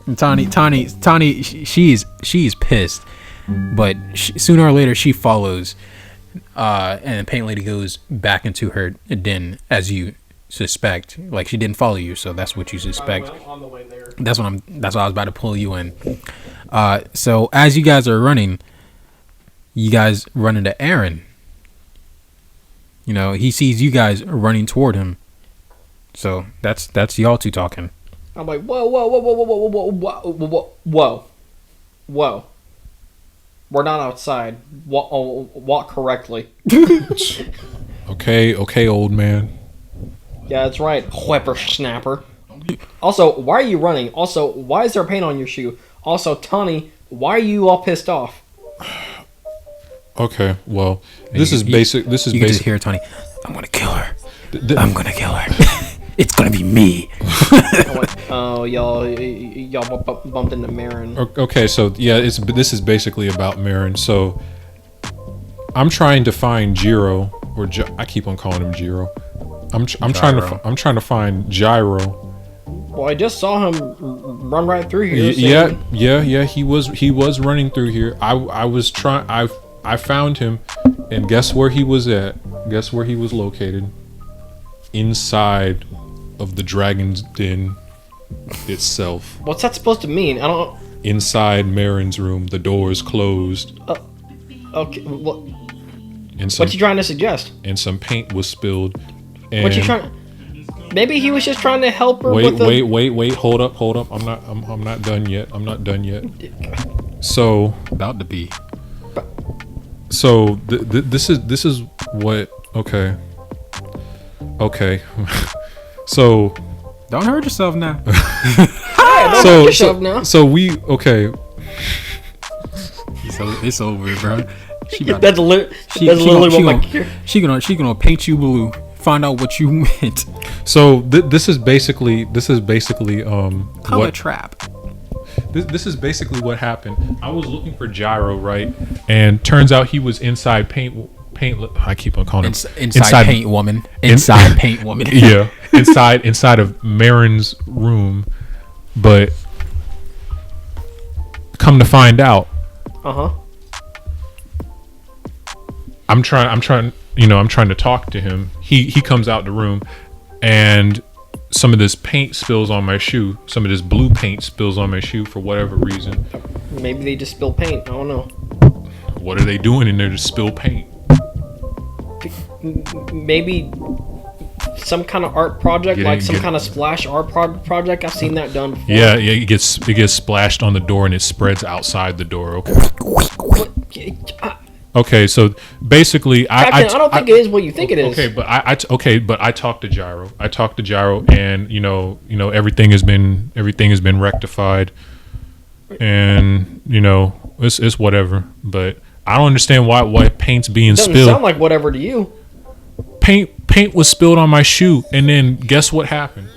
And Tawny, she's pissed, but sooner or later she follows, and Paint Lady goes back into her den as you suspect. Like, she didn't follow you, so that's what you suspect. On the way there. That's why I was about to pull you in. So as you guys are running, you guys run into Aaron. He sees you guys running toward him. So that's y'all two talking. I'm like, whoa. We're not outside. Walk correctly. Okay, old man. Yeah, that's right, whippersnapper. Also, why are you running? Also, why is there paint on your shoe? Also, Tawny, why are you all pissed off? Okay, well, this is basic. This is you can basic. just hear Tawny. I'm gonna kill her. I'm gonna kill her. It's gonna be me. Oh, y'all bumped into Marianne. Okay, so yeah, this is basically about Marianne. So I'm trying to find Jiro, or I keep on calling him Jiro. I'm trying to find Gyro. Well, I just saw him run right through here. Yeah. He was running through here. I found him, and guess where he was at? Guess where he was located? Inside of the dragon's den itself. What's that supposed to mean? I don't. Inside Marianne's room, the door is closed. Okay. What you trying to suggest? And some paint was spilled. And what you trying? Maybe he was just trying to help her. Wait. Hold up. I'm not done yet. So About to be. So this is what. Okay. So Don't hurt yourself now. Yeah, don't get shoved now. So we okay. It's over, bro. That's literally what my she gonna paint you blue. Find out what you meant. So this is basically Color trap. This is basically what happened. I was looking for Gyro, right? And turns out he was inside paint. I keep on calling him Inside paint woman. Inside paint woman. Yeah, inside of Marianne's room, but come to find out, I'm trying to talk to him. He comes out the room, and some of this paint spills on my shoe. Some of this blue paint spills on my shoe for whatever reason. Maybe they just spill paint. I don't know. What are they doing in there to spill paint? Maybe some kind of art project, kind of splash art project. I've seen that done before. Yeah, it gets splashed on the door and it spreads outside the door. Okay. Okay, so basically, Captain, I don't think it is what you think it is. Okay, but I talked to Gyro. And everything has been rectified, and it's whatever. But I don't understand why paint's being Doesn't spilled. Sound like whatever to you. Paint was spilled on my shoe, and then guess what happened?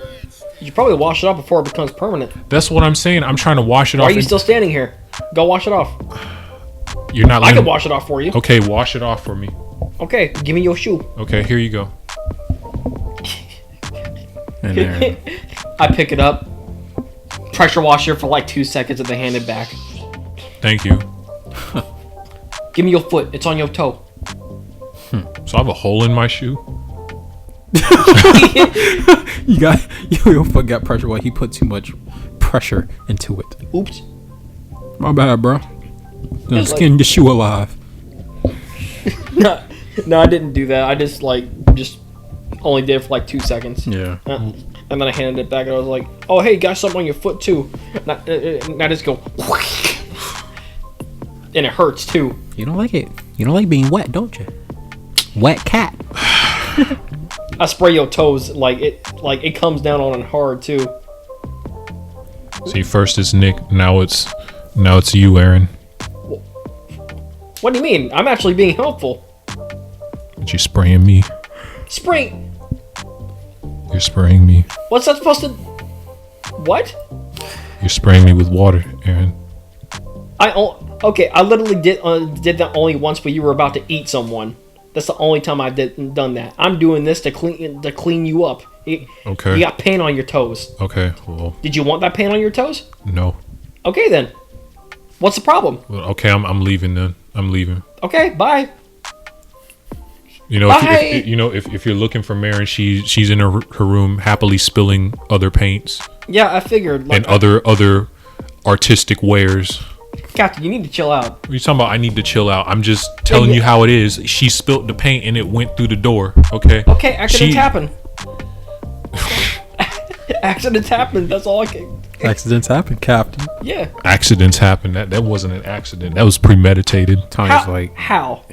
You should probably wash it off before it becomes permanent. That's what I'm saying. I'm trying to wash it off. Why are you still standing here? Go wash it off. You're not. I can wash it off for you. Okay, wash it off for me. Okay, give me your shoe. Okay, here you go. And there. I pick it up, pressure wash it for like 2 seconds, and then hand it back. Thank you. Give me your foot. It's on your toe. So I have a hole in my shoe. Your foot got pressure while he put too much pressure into it. Oops. My bad, bro. Gonna skin your shoe alive. No, I didn't do that. I just only did it for like 2 seconds. Yeah. And then I handed it back and I was like, oh, hey, got something on your foot too. And I just go, and it hurts too. You don't like it. You don't like being wet, don't you? Wet cat. I spray your toes like it comes down on it hard too. See, first it's Nick, now it's you, Aaron. What do you mean? I'm actually being helpful. But you spraying me. Spray. You're spraying me. What's that supposed to? What? You're spraying me with water, Aaron. Okay. I literally did that only once, but you were about to eat someone. That's the only time I've done that. I'm doing this to clean you up. Okay. You got paint on your toes. Okay. Well. Did you want that paint on your toes? No. Okay then. What's the problem? Well, okay, I'm leaving then. I'm leaving. Okay. Bye. If you're looking for Marianne, she's in her room happily spilling other paints. Yeah, I figured. And other artistic wares. Captain, you need to chill out. What are you talking about? I need to chill out. I'm just telling you how it is. She spilt the paint and it went through the door. Okay. Okay, accidents happen. Accidents happen. That's all I can. Accidents happen, Captain. Yeah. Accidents happen. That wasn't an accident. That was premeditated. Tony's How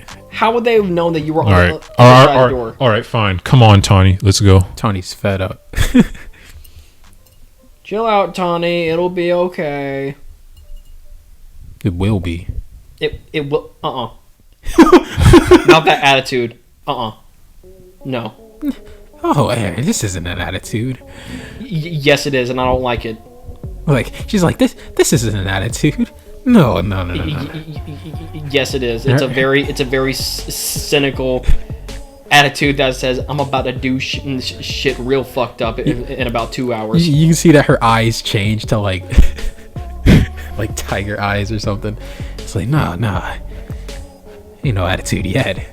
would they have known that you were on the other side of the door? All right, fine. Come on, Tawny. Let's go. Tony's fed up. Chill out, Tawny. It'll be okay. It will be. It will. Not that attitude. No. Oh, Aaron, this isn't an attitude. Yes, it is, and I don't like it. Like, she's like, this isn't an attitude. No. Yes, it is. It's a very cynical attitude that says I'm about to do shit real fucked up in about 2 hours. You can see that her eyes change to like tiger eyes or something. It's like, nah. Ain't no attitude yet.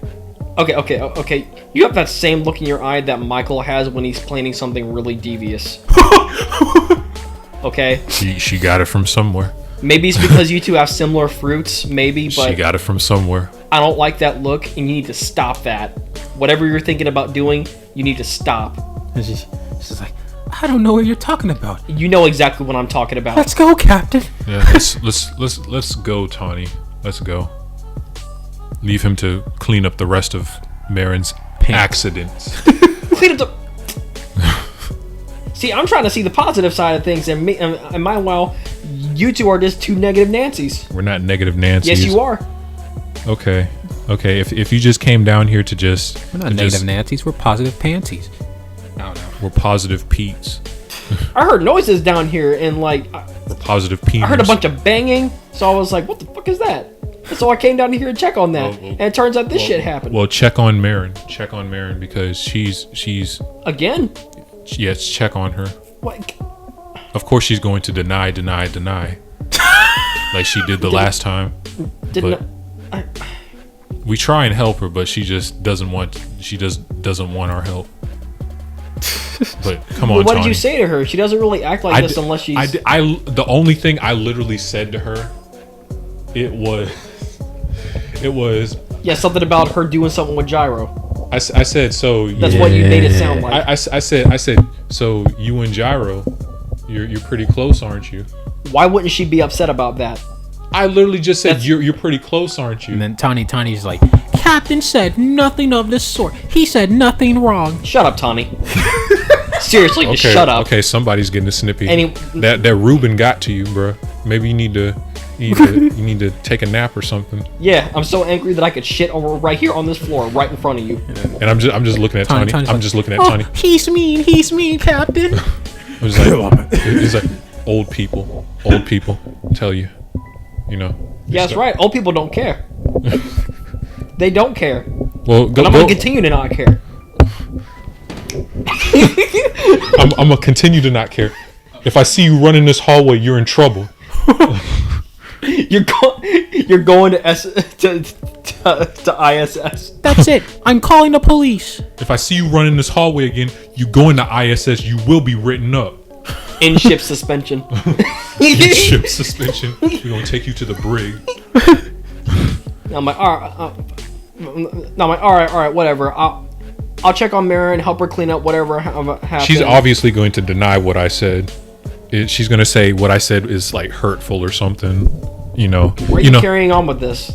Okay. You have that same look in your eye that Michael has when he's planning something really devious. Okay? She got it from somewhere. Maybe it's because you two have similar fruits, maybe, but she got it from somewhere. I don't like that look, and you need to stop that. Whatever you're thinking about doing, you need to stop. And she's like, I don't know what you're talking about. You know exactly what I'm talking about. Let's go, Captain. Yeah, let's go, Tawny. Let's go. Leave him to clean up the rest of Marianne's accidents. Clean up the... See, I'm trying to see the positive side of things, and meanwhile, you two are just two negative Nancys. We're not negative Nancy's. Yes, you are. Okay. If you just came down here to just, We're not negative Nancy's. We're positive panties. I don't know. we're positive Pete's. I heard noises down here, and like, We're positive Pete's. I heard a bunch of banging, so I was like, "What the fuck is that?" So I came down here to check on that, and it turns out this shit happened. Well, check on Marianne. Check on Marianne because she's Again? yes. Check on her. What? Of course, she's going to deny, like she did the last time. Didn't We try and help her, but she just doesn't want. She just doesn't want our help. But come on, Well, what Tawny. did you say to her? She doesn't really act like this unless she's. The only thing I literally said to her, it was Yeah, something about her doing something with Gyro. I said so. That's what you made it sound like. I said so. You and Gyro, you're pretty close, aren't you? Why wouldn't she be upset about that? I literally just said you're pretty close, aren't you? And then Tawny's like, Captain said nothing of the sort. He said nothing wrong. Shut up, Tawny. Seriously, just shut up. Okay, somebody's getting a snippy. Any- that Ruben got to you, bro. Maybe you need to take a nap or something. Yeah, I'm so angry that I could shit over right here on this floor, right in front of you. And I'm just looking at Tawny. Tawny's I'm like, just looking at oh, Tawny. He's mean, Captain. I was like, he's like, old people tell you, you know. Yeah, that's right. Old people don't care. They don't care. Well, But I'm gonna continue to not care. I'm gonna continue to not care. If I see you running this hallway, you're in trouble. You're going to ISS. That's it. I'm calling the police. If I see you running this hallway again, you go into ISS. You will be written up. In ship suspension. Ship suspension. We're gonna take you to the brig. I'm like, all right, whatever. I'll check on Marianne, help her clean up whatever happened. She's obviously going to deny what I said. She's gonna say what I said is like hurtful or something. You know. Where are you carrying on with this?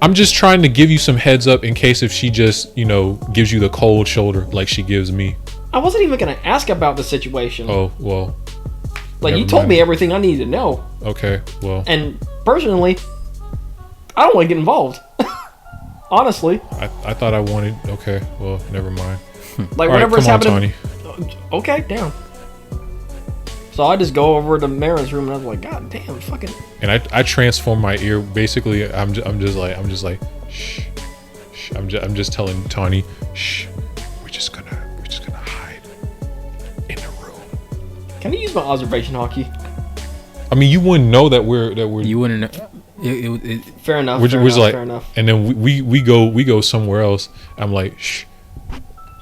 I'm just trying to give you some heads up in case if she just, gives you the cold shoulder like she gives me. I wasn't even gonna ask about the situation. Oh, well. Like, you never told mind. me everything I needed to know. Okay, well. And personally, I don't want to get involved. Honestly. I thought I wanted. Okay, well, never mind. Like, All right, whatever's come on, happening. Tawny. Okay, down. So I just go over to Marianne's room and I was like, God damn, fucking. And I transform my ear. Basically, I'm just like, shh. I'm just telling Tawny, shh. We're just gonna hide in the room. Can I use my observation hockey? I mean, you wouldn't know that we're. You wouldn't know. Fair enough. We're like, fair enough. And then we go somewhere else. I'm like, shh,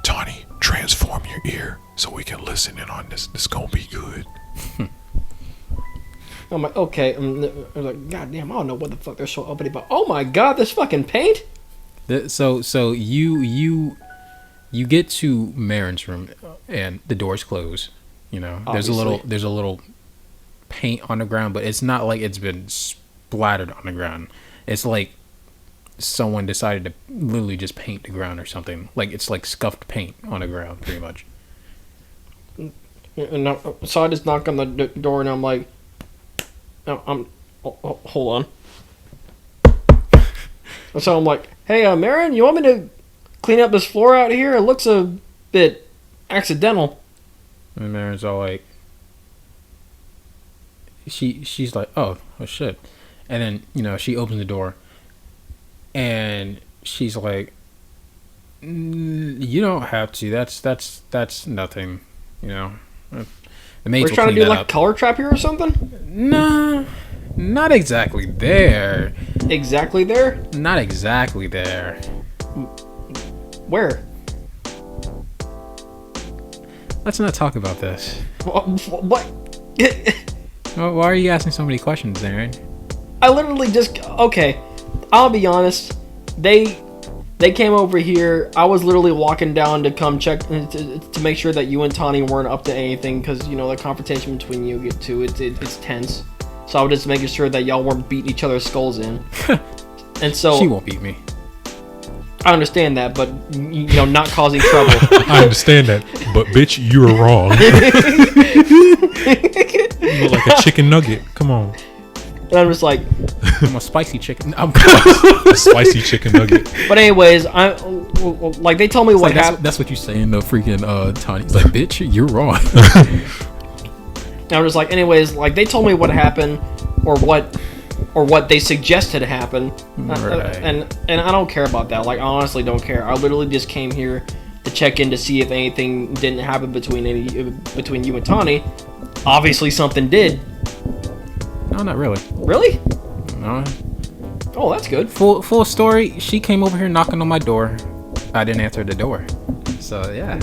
Tawny, transform your ear so we can listen in on this. This gonna be good. I'm like, okay. I'm like, God damn, I don't know what the fuck they're so uppity about. Oh my God, this fucking paint. So you get to Marianne's room and the doors close. There's Obviously. a little paint on the ground, but it's not like it's been splattered on the ground. It's like someone decided to literally just paint the ground or something. Like it's like scuffed paint on the ground, pretty much. So I just knock on the door and I'm like, hold on. So I'm like, hey, Marianne, you want me to clean up this floor out here? It looks a bit accidental. And Marianne's all like, she's like, oh shit. And then, she opens the door and she's like, you don't have to. That's nothing, The maids We're will trying to clean do that like up. a color trap here or something? Nah, not exactly there. Exactly there? Not exactly there. Where? Let's not talk about this. What? Why are you asking so many questions, Aaron? I literally just, okay, I'll be honest. They came over here. I was literally walking down to come check to make sure that you and Tawny weren't up to anything because the confrontation between you two it's tense. So I was just making sure that y'all weren't beating each other's skulls in. And so She won't beat me. I understand that, but not causing trouble. I understand that, but bitch, you're wrong. You look like a chicken nugget. Come on. And I'm just like, I'm a spicy chicken. I'm A spicy chicken nugget. but anyways, they told me what like, happened. that's what you say in the freaking Tawny. It's like, bitch, you're wrong. And I'm just like, anyways, like they told me what happened, or what they suggested happened, Right. and I don't care about that. Like, I honestly don't care. I literally just came here to check in to see if anything didn't happen between you and Tawny. Obviously, something did. No, not really. Really? No. Oh, that's good. Full story. She came over here knocking on my door. I didn't answer the door. So yeah.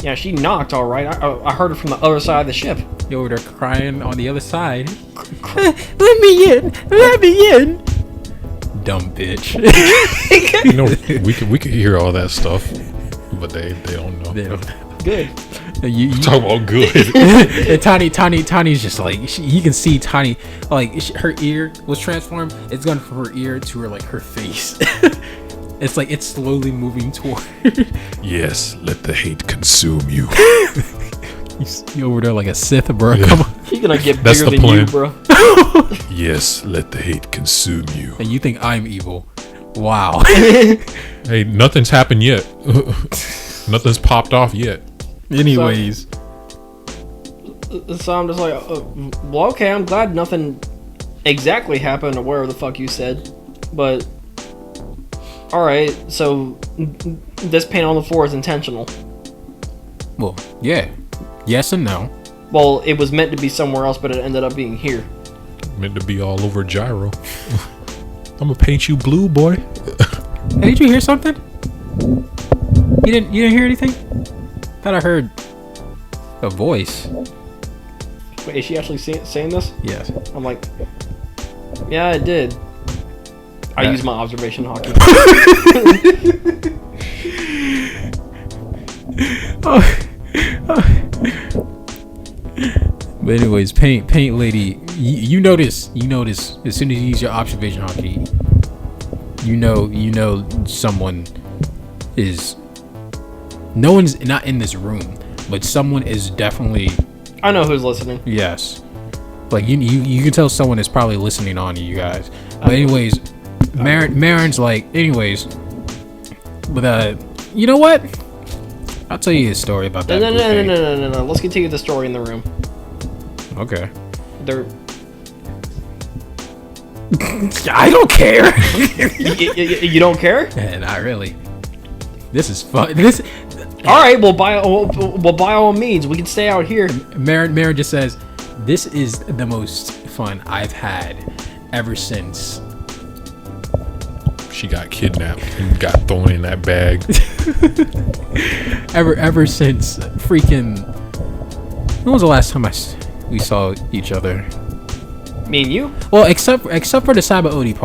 Yeah, she knocked. All right. I heard her from the other side of the ship. You over there crying on the other side. Let me in. Let me in. Dumb bitch. You know, we could hear all that stuff, but they don't know. They don't. Good. You Talk about good. and Tawny's just like you can see Tawny like her ear was transformed. It's gone from her ear to her face. It's like it's slowly moving toward. Yes, let the hate consume you. You over there like a Sith, bro. Yeah. Come on. He's gonna get That's bigger the than you, plan. bro. Yes, let the hate consume you. And you think I'm evil? Wow. Hey, nothing's happened yet. Nothing's popped off yet. Anyways, So I'm just like, well, okay. I'm glad nothing exactly happened or whatever the fuck you said, but all right. So this paint on the floor is intentional. well, yeah, yes and no. Well, it was meant to be somewhere else, but it ended up being here. Meant to be all over gyro. I'm gonna paint you blue, boy. Hey, did you hear something? You didn't hear anything? Thought I heard a voice. Wait, is she actually saying this? Yes. I'm like, yeah, I did. I Yeah. use my observation hockey. But anyways, paint lady, you notice as soon as you use your observation hockey, you know someone is. No one's not in this room, but someone is definitely. I know who's listening. Yes. Like you can tell someone is probably listening on to you guys. But anyways, Marianne's like, anyways, but you know what? I'll tell you a story about that. No. Let's continue the story in the room. Okay. They're. I don't care. You don't care? Yeah, not really. This is fun. This All right, we'll buy all meads. We can stay out here. Marianne just says, "This is the most fun I've had ever since." She got kidnapped and got thrown in that bag. Ever since freaking. When was the last time we saw each other? Me and you. Well, except for the Sabaody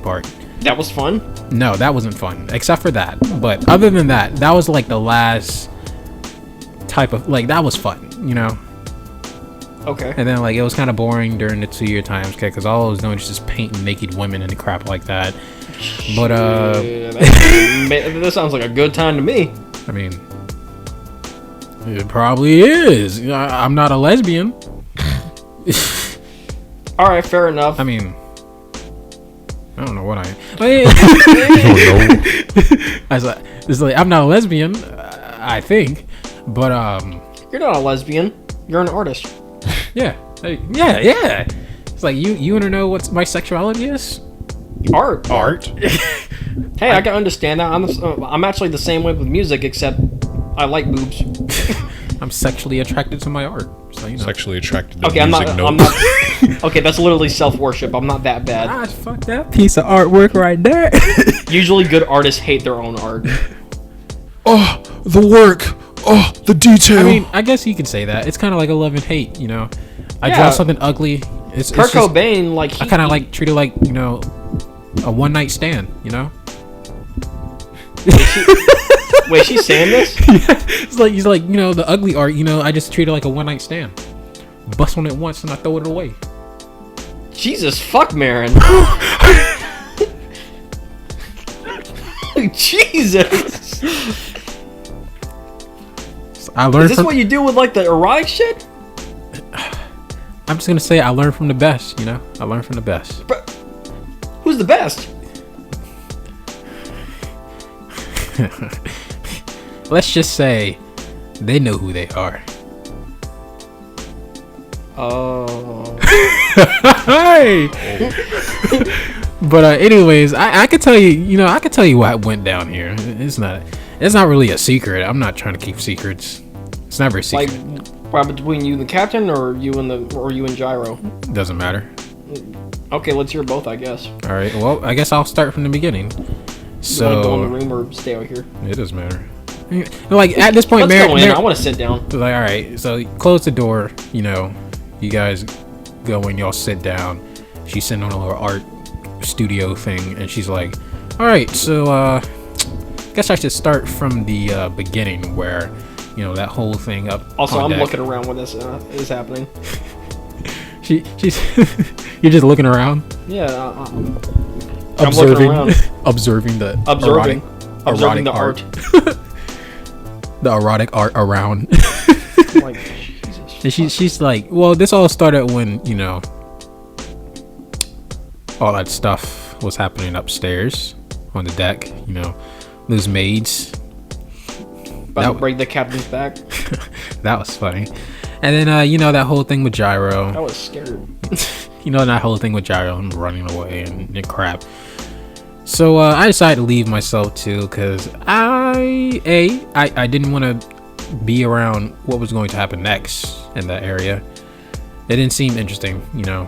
part. That was fun. No, that wasn't fun. Except for that. But other than that, that was like the last type of that was fun, you know. Okay. And then it was kind of boring during the 2-year times, okay, because all I was doing was just painting naked women and crap like that. But This sounds like a good time to me. I mean, it probably is. I'm not a lesbian. All right, fair enough. I mean, I don't know what I am. It's like I'm not a lesbian, I think, but You're not a lesbian. You're an artist. yeah. It's like you want to know what my sexuality is? Art. Hey, I can understand that. I'm actually the same way with music, except I like boobs. I'm sexually attracted to my art. So, you know. Sexually attracted to Okay, music. I'm not. Okay, that's literally self-worship. I'm not that bad. Ah, fuck that piece of artwork right there. Usually, good artists hate their own art. Oh, the work. Oh, the detail. I mean, I guess you could say that. It's kind of like a love and hate, you know. I draw Yeah. something ugly. It's Kurt just, Cobain, I kind of treat it like, you know, a one night stand, you know. Wait, she's saying this? It's like he's like, you know, the ugly art, you know, I just treat it like a one night stand. Bust on it once and I throw it away. Jesus fuck, Marianne. Jesus. I learned Is this from. what you do with like the erotic shit? I'm just gonna say I learned from the best. You know, I learned from the best. But who's the best? Let's just say they know who they are. Oh. Hey. But anyways, I could tell you. You know, I could tell you what went down here. It's not really a secret. I'm not trying to keep secrets. It's never a Like, secret. what, between you and the captain, or you and Gyro? Doesn't matter. Okay, let's hear both, I guess. All right. Well, I guess I'll start from the beginning. You want to So go in the room or stay out here? it doesn't matter. Like at this point, Let's go in. I want to sit down. like, all right. So you close the door. You know, you guys go and y'all sit down. She's sitting on a little art studio thing, and she's like, "All right, so guess I should start from the beginning where, you know, that whole thing up." Also, on I'm deck." looking around when this is happening. She's you're just looking around, Yeah, I'm looking around. observing the Observing erotic the art. the erotic art around. I'm like, Jesus. And she's like, well, this all started when, you know, all that stuff was happening upstairs on the deck. You know, those maids. About to break the captain's back. That was funny. And then, you know, that whole thing with I Gyro. was scared. You know, that whole thing with Gyro and running away and crap. So I decided to leave myself too, because I didn't want to be around what was going to happen next in that area. It didn't seem interesting, you know.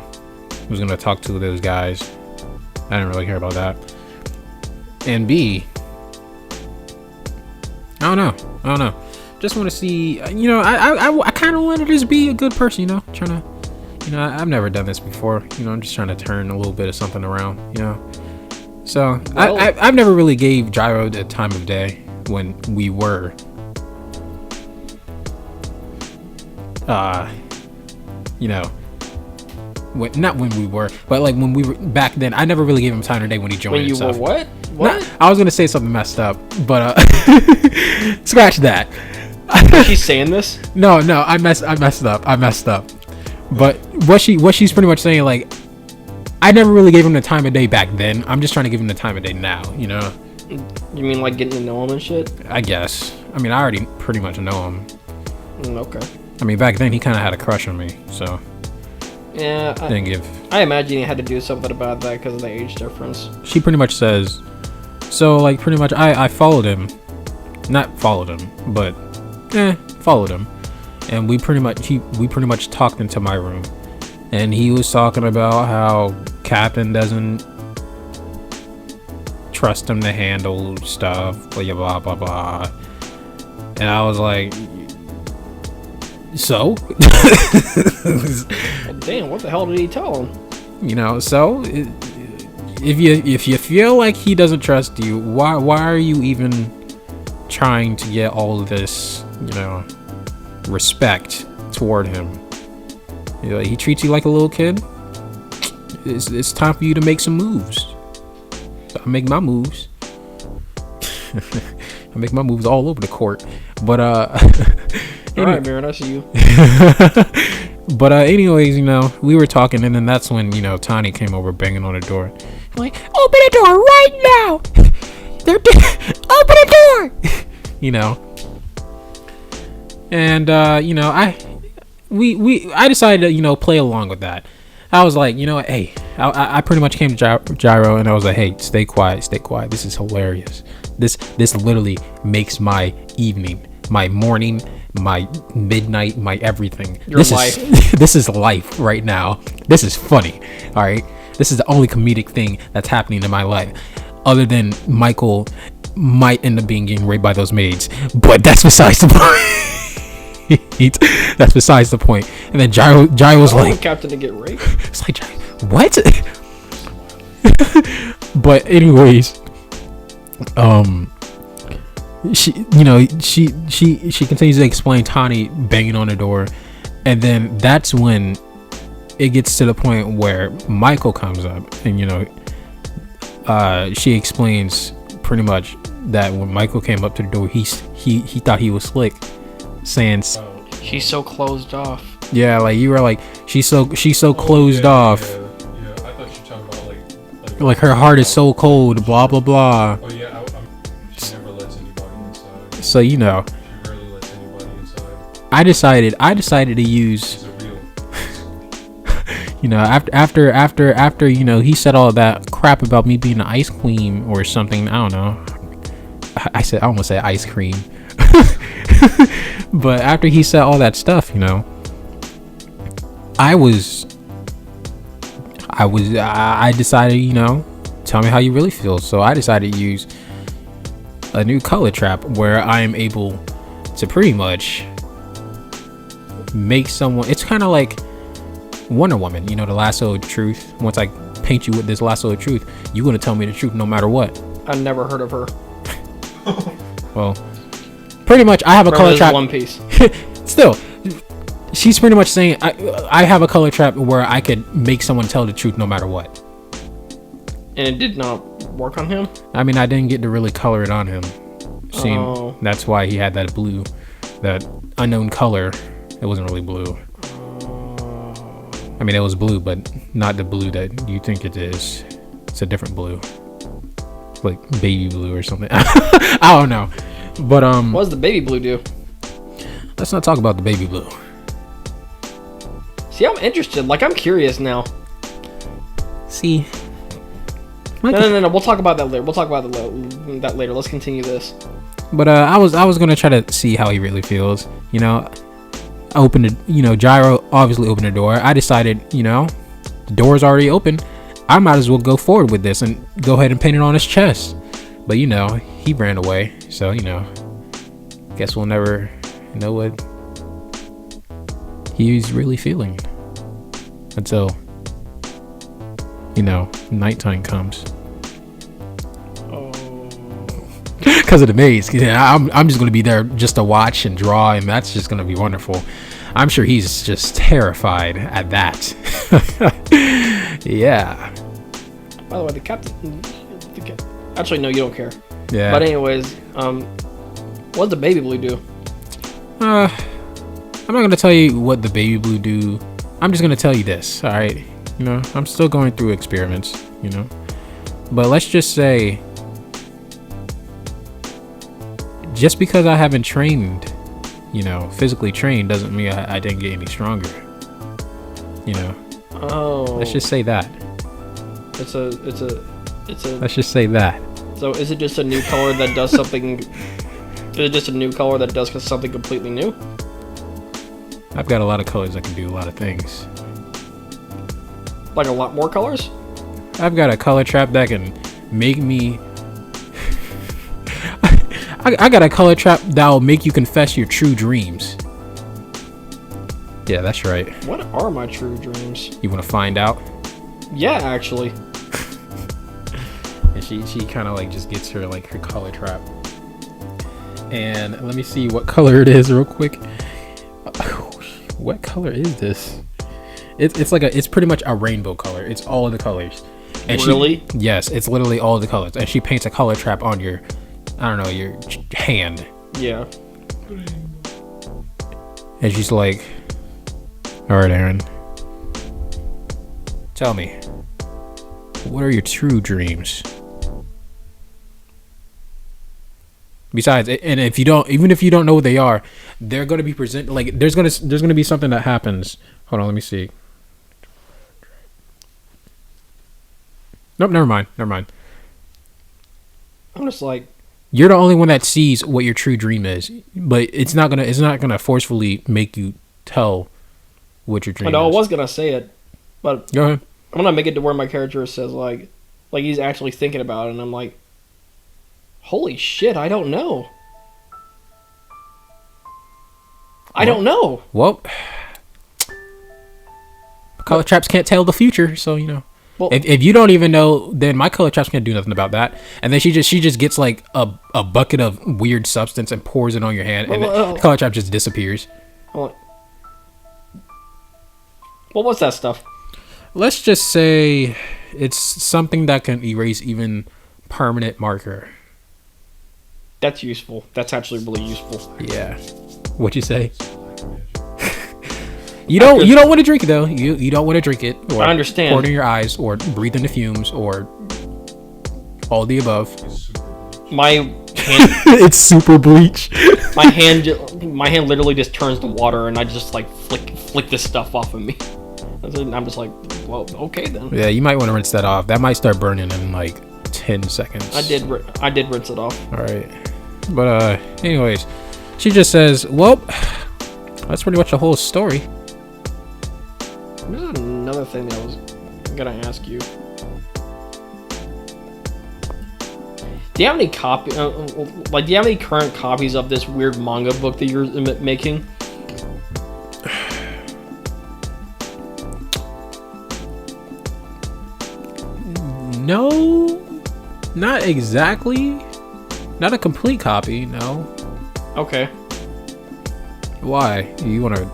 I was going to talk to those guys. I didn't really care about that. And B, I don't know. Just want to see, you know, I kind of want to just be a good person, you know, trying to, you know, I've never done this before, you know, I'm just trying to turn a little bit of something around, you know. So Well, I've never really gave Gyro the time of day when we were you know, not when we were, but like when we were back then. I never really gave him time of day when he joined. When you were stuff. what? Nah, I was gonna say something messed up, but scratch that. She's saying this? No, I messed up. But what she's pretty much saying, like, I never really gave him the time of day back then. I'm just trying to give him the time of day now, you know? You mean like getting to know him and shit? I guess. I mean, I already pretty much know him. Okay. I mean, back then he kind of had a crush on me, so Yeah, didn't give. I imagine he had to do something about that because of the age difference. She pretty much says, so like pretty much I followed him, not followed him, but followed him, and we pretty much talked into my room, and he was talking about how Captain doesn't trust him to handle stuff, blah blah blah blah, and I was like, so Well, damn, what the hell did he tell him? you know, so if you feel like he doesn't trust you, why are you even trying to get all of this, you know, respect toward him? You know, he treats you like a little kid. It's time for you to make some moves. So I make my moves. I make my moves all over the court, but All right, Marianne, I see you. But anyways, you know, we were talking, and then that's when, you know, Tawny came over banging on the door. I'm like, open the door right now. Open the door. You know. And you know, I decided to, you know, play along with that. I was like, you know what, hey, I pretty much came to Gyro and I was like, hey, stay quiet. This is hilarious. This literally makes my evening, my morning, my midnight, my everything. Your life. This is life right now. This is funny. All right. This is the only comedic thing that's happening in my life, other than Michael might end up getting raped by those maids. But that's besides the point. That's besides the point. And then Gyro was I don't like, want Captain to get raped. it's like, what? But anyways, she continues to explain Tawny banging on the door, and then that's when it gets to the point where Michael comes up, and you know, she explains pretty much that when Michael came up to the door, he thought he was slick, saying, She's so closed off. yeah, like you were like, she's so closed off. Yeah. I thought you were talking about Like her heart is so cold, blah blah blah. Oh yeah, she never lets anybody inside. So She rarely lets anybody inside. I decided to use, She's a real. after he said all that crap about me being an ice queen or something. I don't know. I almost said ice cream. But after he said all that stuff, I decided, tell me how you really feel. So I decided to use a new color trap where I am able to pretty much make someone, it's kind of like Wonder Woman, the lasso of truth. Once I paint you with this lasso of truth, you're going to tell me the truth no matter what. I never heard of her. Well, pretty much I have a color trap. One Piece. Still, she's pretty much saying I have a color trap where I could make someone tell the truth no matter what. And it did not work on him? I mean, I didn't get to really color it on him. Oh. That's why he had that blue, that unknown color. It wasn't really blue. I mean, it was blue, but not the blue that you think it is. It's a different blue, like baby blue or something. I don't know, but What does the baby blue do? let's not talk about the baby blue. See, I'm interested. Like, I'm curious now. See, No. We'll talk about that later. That later. Let's continue this. but I was gonna try to see how he really feels. I opened it. Gyro obviously opened the door. I decided, the door's already open. I might as well go forward with this and go ahead and paint it on his chest. But he ran away. So guess we'll never know what he's really feeling until nighttime comes. Because of the maze. I'm just going to be there just to watch and draw, and that's just going to be wonderful. I'm sure he's just terrified at that. Yeah. By the way, the captain. Actually, no, you don't care. Yeah. But anyways, what does the baby blue do? I'm not going to tell you what the baby blue do. I'm just going to tell you this, all right? I'm still going through experiments, But let's just say, just because I haven't trained, physically trained, doesn't mean I didn't get any stronger. Oh. Let's just say that. It's a. Let's just say that. So is it just a new color that does something? Is it just a new color that does something completely new? I've got a lot of colors that can do a lot of things. Like a lot more colors? I've got a color trap that can make me. I got a color trap that'll make you confess your true dreams. Yeah, that's right. What are my true dreams? You want to find out? Yeah, actually. And she kind of just gets her her color trap. And let me see what color it is real quick. What color is this? It's pretty much a rainbow color. It's all of the colors. And really? Yes, it's literally all of the colors. And she paints a color trap on your, I don't know, your hand. Yeah. And she's like, all right, Aaron, tell me, what are your true dreams? Besides, and if you don't, even if you don't know what they are, they're going to be presented, there's going to be something that happens. Hold on, let me see. Nope, never mind. I'm just like, you're the only one that sees what your true dream is, but it's not gonna forcefully make you tell what your dream is. I was gonna say it, but go ahead. I'm gonna make it to where my character says like he's actually thinking about it, and I'm like, holy shit, I don't know. I don't know. Well, color traps can't tell the future, so Well, if you don't even know, then my color traps can't do nothing about that. And then she just gets a bucket of weird substance and pours it on your hand, and the color trap just disappears. Well, what's that stuff? Let's just say it's something that can erase even permanent marker. That's useful. That's actually really useful. Yeah. What you say? You don't want to drink it though. You don't want to drink it. Or I understand. Pour it in your eyes, or breathe in the fumes, or all the above. My hand, It's super bleach. my hand literally just turns to water, and I just like flick this stuff off of me. And I'm just like, well, okay then. Yeah, you might want to rinse that off. That might start burning in like 10 seconds. I did rinse it off. All right. But anyways, she just says, well, that's pretty much the whole story. There's another thing that I was gonna ask you. Do you have any do you have any current copies of this weird manga book that you're making? No, not exactly. Not a complete copy, no. Okay. Why? Do you wanna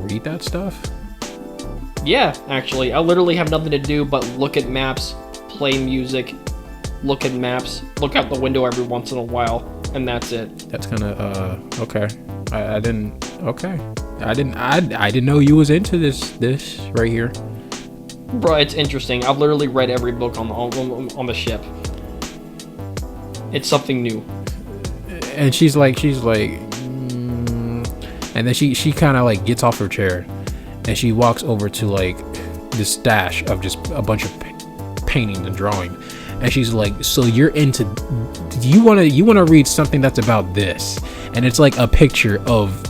read that stuff? Yeah, actually, I literally have nothing to do but look at maps, play music, look at maps, look out the window every once in a while, and that's it. That's kind of okay. I didn't know you was into this right here. Bro, it's interesting. I've literally read every book on the ship. It's something new. And she's like, and then she kind of like gets off her chair, and she walks over to like this stash of just a bunch of painting and drawing, and she's like, so you're into, you want to read something that's about this, and it's like a picture of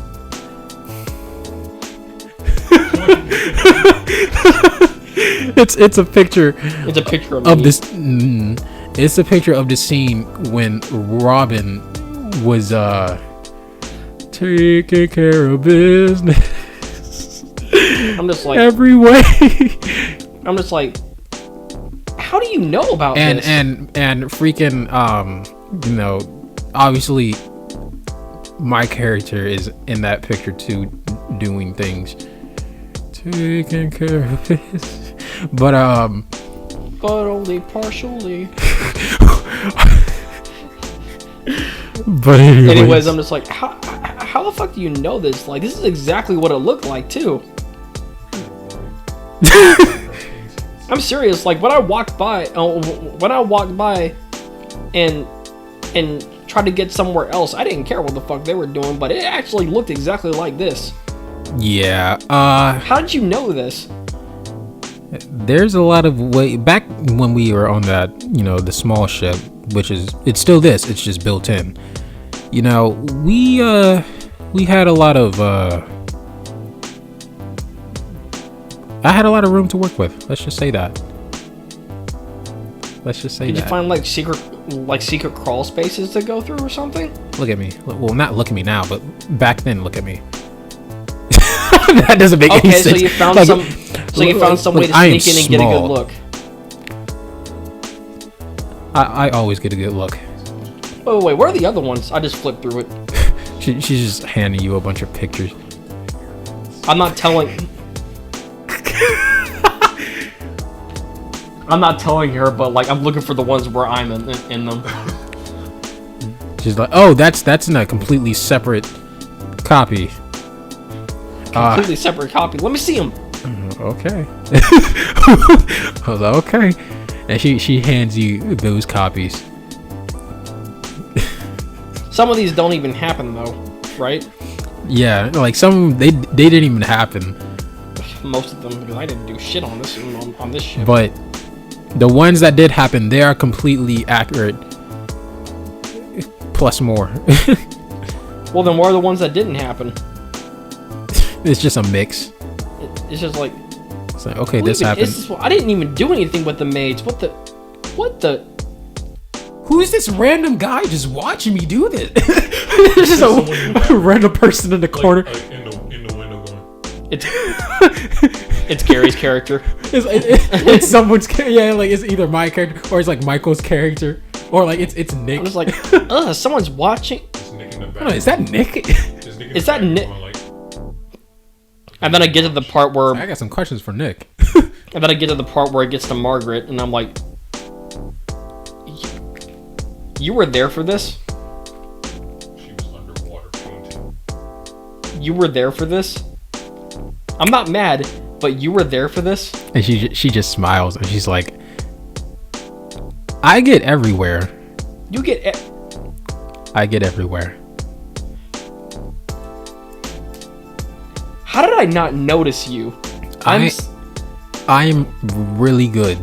it's a picture of this it's a picture of the scene when Robin was taking care of business. I'm just like every way. I'm just like, how do you know about this? And freaking obviously my character is in that picture too, doing things, taking care of business, but only partially. But anyways, I'm just like, how the fuck do you know this? Like, this is exactly what it looked like too. I'm serious. Like when I walked by and tried to get somewhere else, I didn't care what the fuck they were doing, but it actually looked exactly like this. Yeah. How did you know this? There's a lot of way back when we were on that, the small ship, which it's still this, it's just built in. We had a lot of I had a lot of room to work with. Let's just say that. Did you find like secret crawl spaces to go through or something? Look at me. Well, not look at me now, but back then, look at me. That doesn't make any sense. So you found some way to sneak in and get a good look. I always get a good look. Wait, where are the other ones? I just flipped through it. She's just handing you a bunch of pictures. I'm not telling her, but like I'm looking for the ones where I'm in them. She's like, oh, that's in a completely separate copy. Completely separate copy. Let me see them. Okay. I was like, okay. And she hands you those copies. Some of these don't even happen though, right? Yeah, like some they didn't even happen. Most of them, because I didn't do shit on this ship. But the ones that did happen, they are completely accurate. Plus more. Well, then what are the ones that didn't happen? It's just a mix. It's just like, it's like, okay, this happened. I didn't even do anything with the maids. What the? Who's this random guy just watching me do this? There's just a random person in the corner. Like in the window going. It's Gary's character. It's someone's yeah, like it's either my character or it's like Michael's character or like it's Nick. I'm just like, someone's watching. It's Nick in the back. Oh, is that Nick? Is that Nick? And then I get to the part where I got some questions for Nick. And then I get to the part where it gets to Margaret, and I'm like, you were there for this? you were there for this? I'm not mad, but you were there for this? And she just smiles and she's like, I get everywhere. You get... I get everywhere. How did I not notice you? I am really good.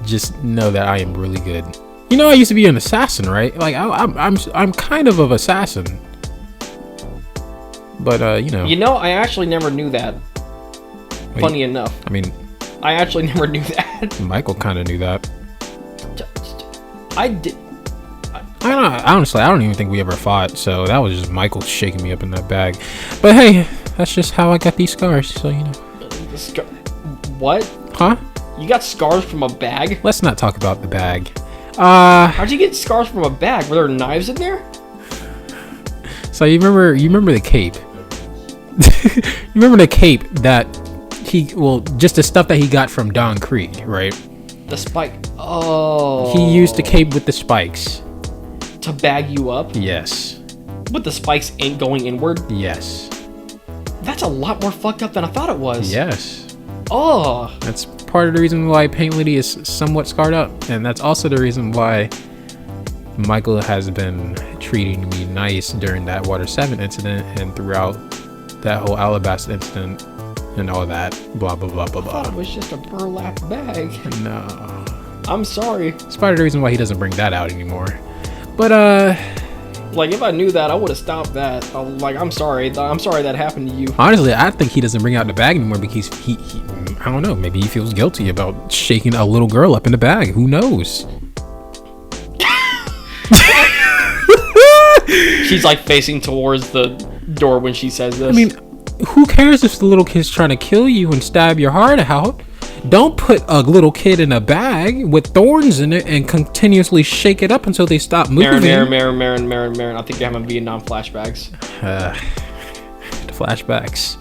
Just know that I am really good. You know, I used to be an assassin, right? Like I'm kind of assassin. But you know. You know, I actually never knew that. Wait, Funny enough. I mean, I actually never knew that. Michael kind of knew that. I did. I don't know. Honestly, I don't even think we ever fought. So that was just Michael shaking me up in that bag. But hey, that's just how I got these scars. So you know. What? Huh? You got scars from a bag? Let's not talk about the bag. How'd you get scars from a bag? Were there knives in there? So you remember the cape? You remember the cape that just the stuff that he got from Don Creed, right? The spike. Oh. He used the cape with the spikes. To bag you up? Yes. With the spikes ain't going inward? Yes. That's a lot more fucked up than I thought it was. Yes. Oh. That's part of the reason why Paint Lady is somewhat scarred up, and that's also the reason why Michael has been treating me nice during that Water 7 incident and throughout that whole Alabasta incident and all that. Blah blah blah blah I thought blah. it was just a burlap bag. No. I'm sorry. It's part of the reason why he doesn't bring that out anymore. But like if I knew that, I would have stopped that. I'm sorry. I'm sorry that happened to you. honestly, I think he doesn't bring out the bag anymore because he I don't know, maybe he feels guilty about shaking a little girl up in the bag. Who knows? She's like facing towards the door when she says this. I mean, who cares if the little kid's trying to kill you and stab your heart out? Don't put a little kid in a bag with thorns in it and continuously shake it up until they stop moving. Marin. I think you're having Vietnam flashbacks. The flashbacks.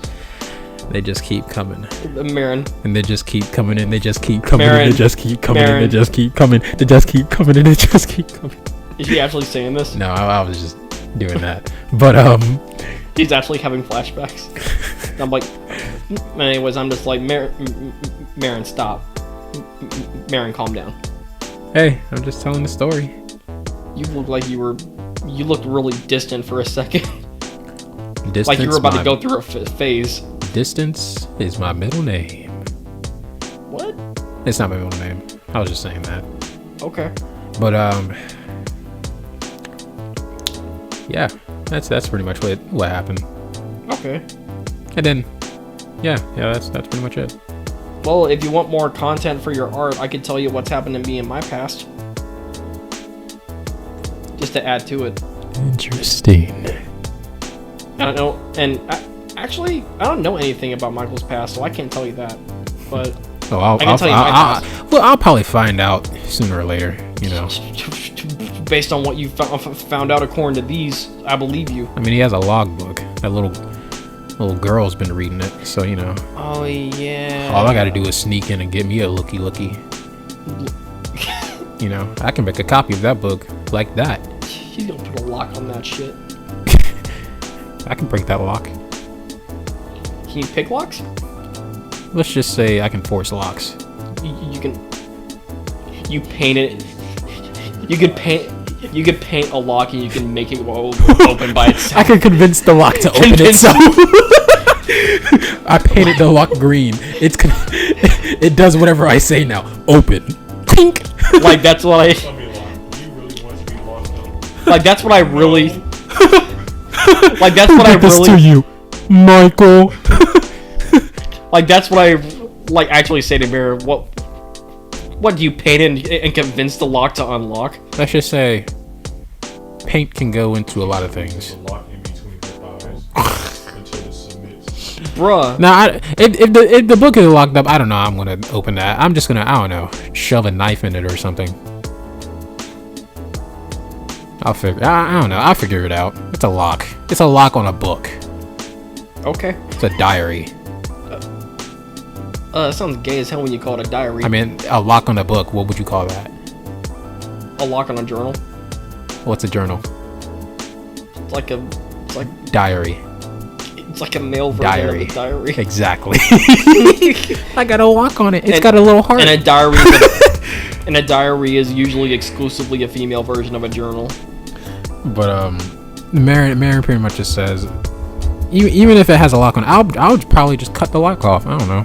They just keep coming. Marin. And they just keep coming and they just keep coming Marin. and they just keep coming Marin. and they just keep coming. They just keep coming and they just keep coming. Is she actually saying this? No, I was just doing that. But She's actually having flashbacks. I'm like, anyways, I'm just like, Marin, stop. Marin, calm down. hey, I'm just telling the story. You looked like you looked really distant for a second. Distance, Like you were about to go through a phase. Distance is my middle name. What? It's not my middle name. I was just saying that. Okay. But yeah, that's pretty much what happened. Okay. And then yeah, that's pretty much it. Well, if you want more content for your art, I could tell you what's happened to me in my past. Just to add to it. Interesting. I don't know, and actually, I don't know anything about Michael's past, so I can't tell you that. But Oh, I can tell you my past. I'll probably find out sooner or later. You know. Based on what you found out according to these, I believe you. I mean, he has a logbook. That little girl's been reading it, so you know. Oh yeah. All I gotta do is sneak in and get me a looky. You know, I can make a copy of that book like that. He's gonna put a lock on that shit. I can break that lock. Can you pick locks? Let's just say I can force locks. You can. You paint it. You could paint a lock and you can make it open by itself. I can convince the lock to open itself. I painted the lock green. It does whatever I say now. Open. Clink. Like that's what I. Like that's what I really. Like that's what I really. to you, Michael. Like that's what I like actually say to Mirror. What do you paint and convince the lock to unlock? Let's just say, paint can go into a lot of things. Bruh. Now, if the book is locked up, I don't know. I'm gonna open that. I'm just gonna, I don't know, shove a knife in it or something. I don't know. I'll figure it out. It's a lock. It's a lock on a book. Okay. It's a diary. It sounds gay as hell when you call it a diary. I mean, a lock on a book. What would you call that? A lock on a journal. What's a journal? It's like Diary. It's like a male version of a diary. Exactly. I got a lock on it. It's got a little heart. And a diary is usually exclusively a female version of a journal. But Marianne pretty much just says, even if it has a lock on, I would probably just cut the lock off. I don't know.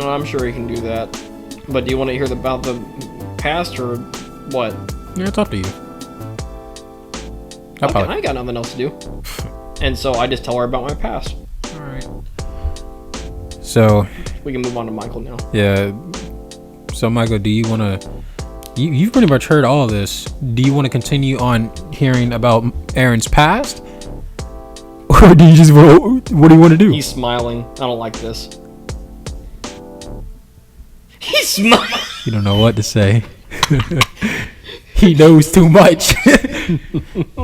No, I'm sure you can do that. But do you want to hear about the past or what? Yeah, it's up to you. Okay, I ain't got nothing else to do. And so I just tell her about my past. All right. So we can move on to Michael now. Yeah. So Michael, do you want to? You've pretty much heard all of this. Do you want to continue on hearing about Aaron's past, or do you just what do you want to do? He's smiling. I don't like this. He's smiling. You don't know what to say. He knows too much.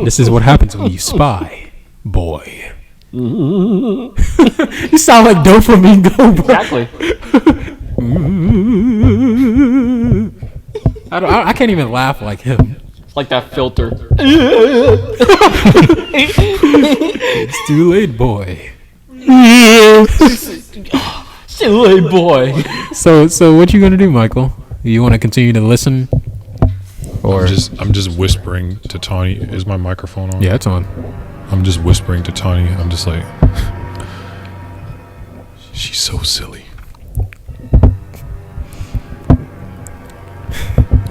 This is what happens when you spy, boy. You sound like Doflamingo, bro. Exactly. I can't even laugh like him. It's like that filter. It's too late, boy. It's too late, boy. So what you gonna do, Michael? You want to continue to listen, or I'm just whispering to Tawny. Is my microphone on? Yeah, it's on. I'm just whispering to Tawny. I'm just like, she's so silly.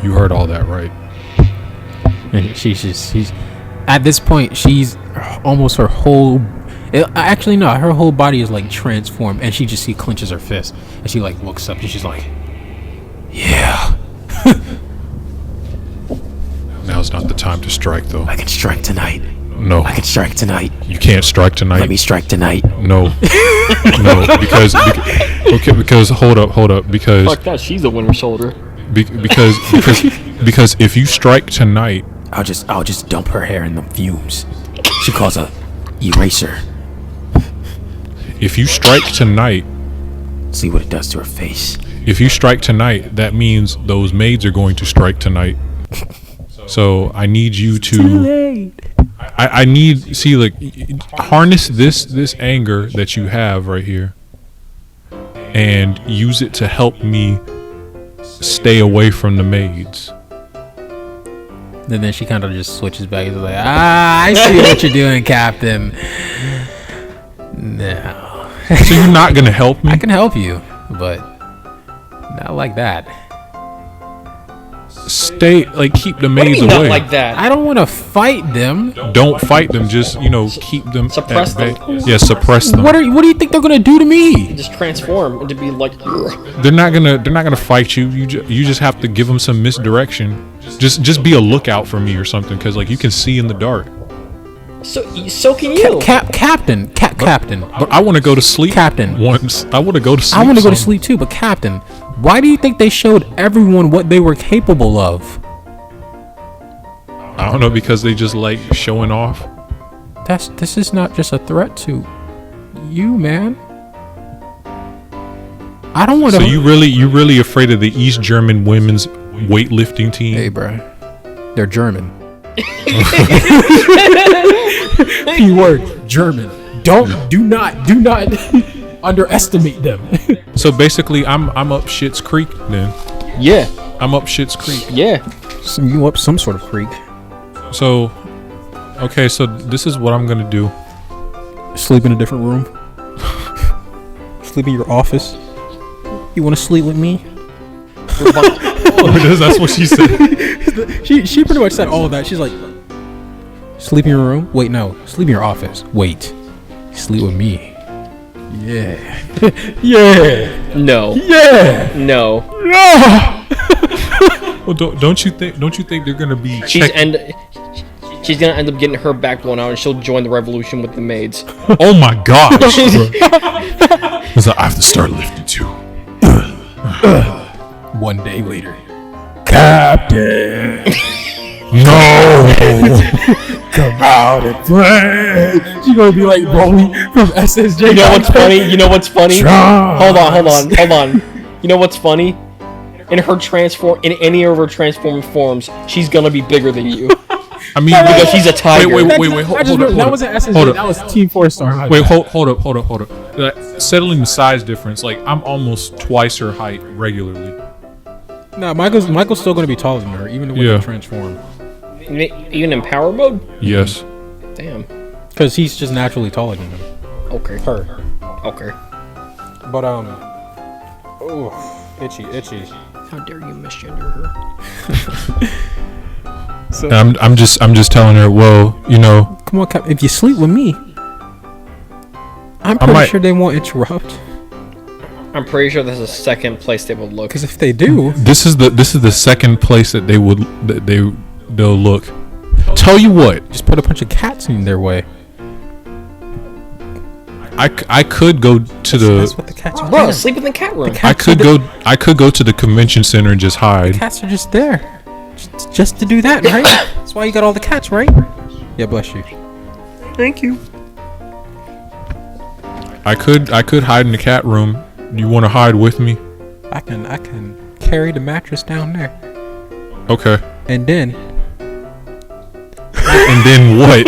You heard all that, right? And she's at this point, she's almost her whole. Actually, no, her whole body is like transformed, and she clenches her fist, and she like looks up, and she's like, "Yeah." Now's not the time to strike, though. I can strike tonight. No. I can strike tonight. You can't strike tonight. Let me strike tonight. No. No, because hold up, because Fuck that, she's a winter soldier. Because if you strike tonight, I'll just dump her hair in the fumes. She calls a eraser. If you strike tonight, see what it does to her face. If you strike tonight, that means those maids are going to strike tonight. So I need you to. I need harness this anger that you have right here, and use it to help me stay away from the maids. And then she kind of just switches back. It's like, I see what you're doing, Captain. No. So you're not gonna help me? I can help you, but not like that. Keep the maids away. Not like that. I don't want to fight them. Don't fight them. Just keep them. Suppress them. Yeah, suppress them. What do you think they're gonna do to me? Just transform and to be like. They're not gonna fight you. You just have to give them some misdirection. Just be a lookout for me or something, because you can see in the dark. So can you, Captain. But I want to go to sleep. Captain. Once I want to go to sleep. I want to go to sleep too. But Captain, why do you think they showed everyone what they were capable of? I don't know, because they just like showing off. This is not just a threat to you, man. I don't want to. So you really afraid of the East German women's weightlifting team? Hey, bro, they're German. Keyword German. Do not underestimate them. So basically, I'm up Shit's Creek then. Yeah. I'm up Shit's Creek. Yeah. So you up some sort of creek. So, okay, so this is what I'm gonna do. Sleep in a different room. Sleep in your office. You want to sleep with me? That's what she said. She pretty much said all of that. She's like, sleep in your room? Wait, no. Sleep in your office. Wait. Sleep with me. Yeah. Yeah. No. Yeah. No. No. Well, don't you think they're gonna be? She's gonna end up getting her back blown out, and she'll join the revolution with the maids. Oh my gosh! Because I have to start lifting too. One day later, Captain. No. Come out and play. She's gonna be like Broly from SSJ. You know what's funny? Hold on. You know what's funny? In any of her transformed forms, she's gonna be bigger than you. I mean, Because she's a tiger. Wait, I hold just up. remember, that wasn't SSJ. Hold up. That was Team 4-star. Wait, hold up. Settling the size difference, like I'm almost twice her height regularly. No, Michael's still going to be taller than her, even when Yeah. they transform. Even in power mode? Yes. Damn. Because he's just naturally taller than him. Okay. Her. Okay. But, oh, itchy. How dare you misgender her? So, I'm just telling her. Well, you know, come on, Cap. If you sleep with me, I'm pretty sure they won't interrupt. I'm pretty sure this is the second place they would look. Because if they do, this is the second place that they'll look. Tell you what, just put a bunch of cats in their way. I could go to That's the what the cats are. Bro, there. sleep in the cat room. I could go to the convention center and just hide. Cats are just there, just to do that, right? That's why you got all the cats, right? Yeah, bless you. Thank you. I could hide in the cat room. You want to hide with me? I can carry the mattress down there, Okay. and then And then what?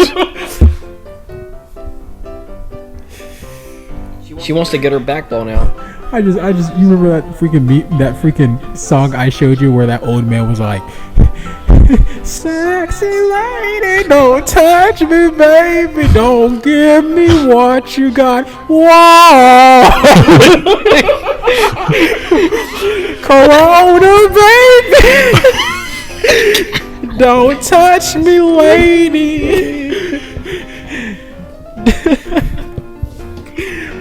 She wants to get her backbone out. I just you remember that freaking song I showed you where that old man was like, "Sexy lady, don't touch me, baby, don't give me what you got." Whoa, Corona, baby, don't touch me, lady.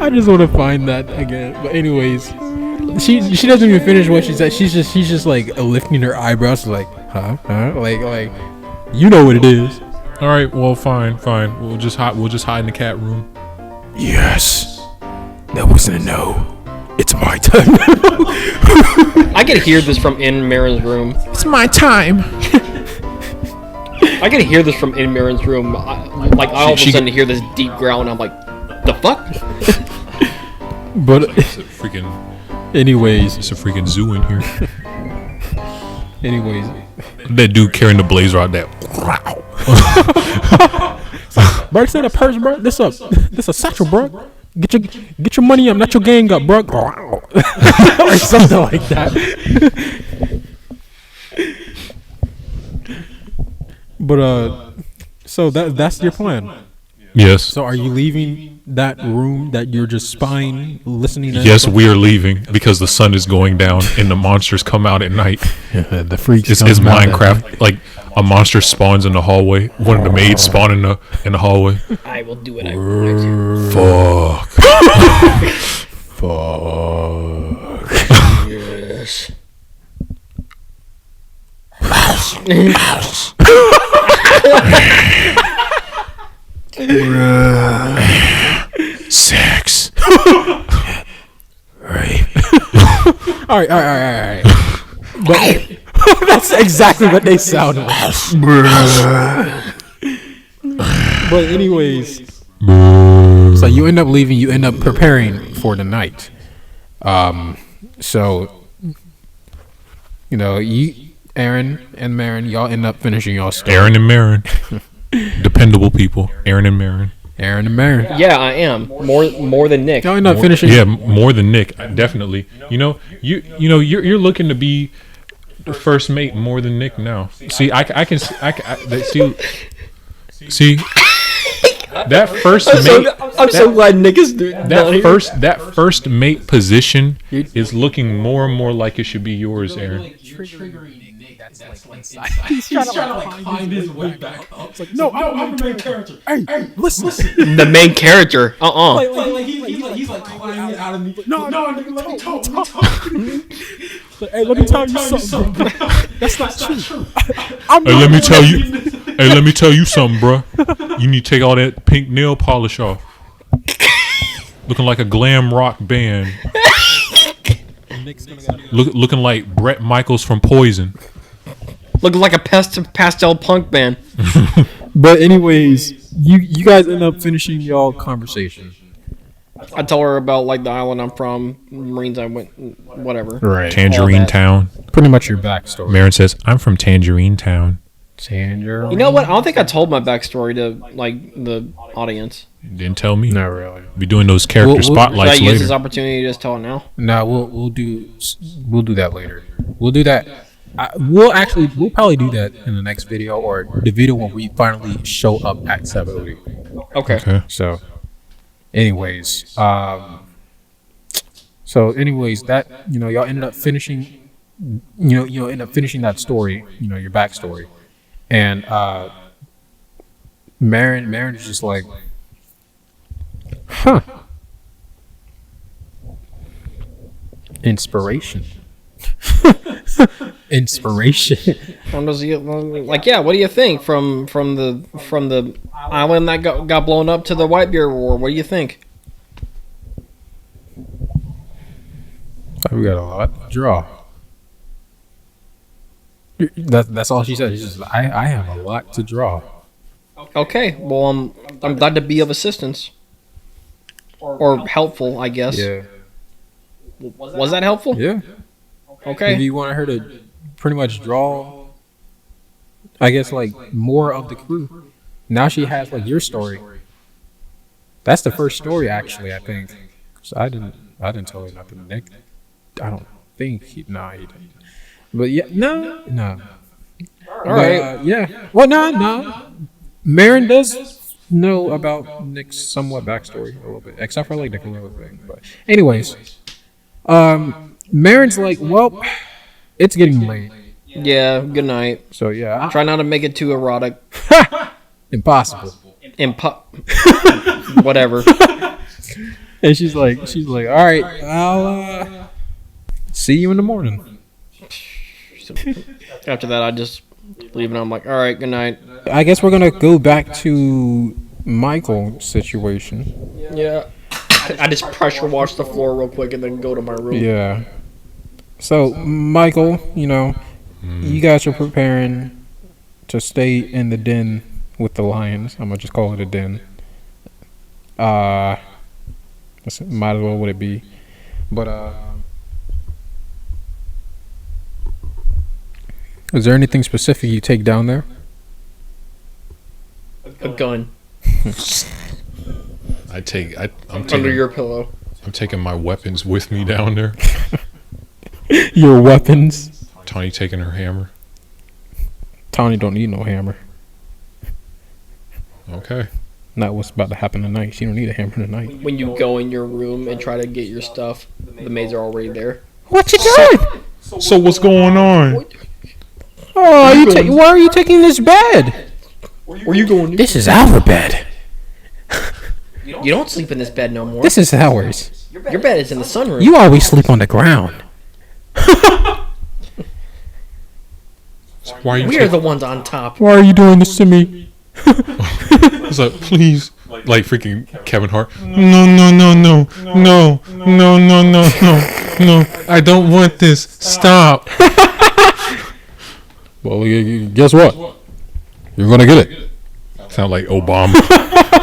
I just want to find that again. But anyways, she doesn't even finish what she said. She's just like lifting her eyebrows, like, huh, like, you know what it is. All right. Well, fine. We'll just hide in the cat room. Yes, that wasn't a no. It's my time. I can hear this from in Marin's room. It's my time. I can hear this from in Marin's room. I all of a sudden hear this deep growl, and I'm like, the fuck? But It's a freaking zoo in here. anyways, That dude carrying the blazer out there. bro, it's not a purse, bro. This a satchel, bro. Get your money up, not your gang up, bro. Or something like that. But so that's your plan. Yes. So are you leaving that room that you're just spying, listening to? Yes, we are leaving because the sun is going down and the monsters come out at night. the freaks. It's Minecraft. Like a monster spawns in the hallway. One of the maids spawn in the hallway. I will do it. Fuck. Fuck. Yes. Sex. Right. All right. But that's exactly what they sound like. But anyways, so you end up leaving. You end up preparing for the night. So you know, Aaron and Marianne, y'all end up finishing y'all story. Aaron and Marianne. Dependable people. Aaron and Marianne. Yeah, I am more than Nick. Y'all end up finishing. Yeah, more than Nick, definitely. You know, you're looking to be the first mate more than Nick now. See, I can see that first mate. I'm so glad Nick is doing That first mate position is looking more and more like it should be yours, Aaron. He's trying to find his way back up. It's like, no, I'm the main character. Hey, listen. The main character. He's like climbing out of me. No, let me talk. Hey, let me tell you something. That's not true. Hey, let me tell you something, bro. You need to take all that pink nail polish off. Looking like a glam rock band. Looking like Bret Michaels from Poison. Looking like a pastel punk band. But anyways, you guys end up finishing y'all conversation. I tell her about like the island I'm from, Marines I went, whatever. Right. Tangerine Town. Pretty much your backstory. Marianne says, I'm from Tangerine Town. Sandra. You know what? I don't think I told my backstory to like the audience. Didn't tell me. Not really. Be doing those character Should spotlights I use later. this opportunity to just tell it now? No, we'll do that later. We'll do that. We'll probably do that in the next video or the video when we finally show up at 7:30. Okay. Okay. So, anyways, that y'all ended up finishing, end up finishing that story, your backstory, and Marianne is just like, huh, inspiration. Inspiration. What do you think from the island that got blown up to the Whitebeard War? What do you think? We got a lot to draw. That's all she said. She's just, I have a lot to draw. Okay, well I'm glad to be of assistance or helpful, I guess. Yeah. Was that helpful? Yeah. Okay. Maybe you want her to pretty much draw, I guess, like more of the crew. Now she has like your story. That's the first story, actually. I think. So I didn't tell her nothing. Nick, I don't think he didn't. But yeah, no. All right. Yeah. Well, no. Marianne does know about Nick's somewhat backstory a little bit, except for like the gorilla thing. But anyways, Marianne's like, well, it's getting late. Yeah. Good night. So yeah, Try not to make it too erotic. impossible. Whatever. And she's like, all right, I'll see you in the morning. After that, I just leave and I'm like, all right, good night. I guess we're gonna go back to Michael's situation. Yeah. I just pressure wash the floor real quick and then go to my room. Yeah. So Michael, you guys are preparing to stay in the den with the lions. I'm gonna just call it a den. Might as well would it be, but is there anything specific you take down there? A gun I'm under taking your pillow. I'm taking my weapons with me down there. Your weapons. Tawny taking her hammer. Tawny don't need no hammer. Okay. Not what's about to happen tonight. She don't need a hammer tonight. When you go in your room and try to get your stuff, the maids are already there. What you doing? So what's going on? Oh, why are you taking this bed? Where you going? This is our bed. You don't sleep in this bed no more. This is ours. Your bed is in the sunroom. You always sleep on the ground. So why are you We are the ones on top. Why are you doing this to me? It's like, please, like freaking Kevin Hart. No. I don't want this. Stop. Well, guess what? You're gonna get it. Sound like Obama.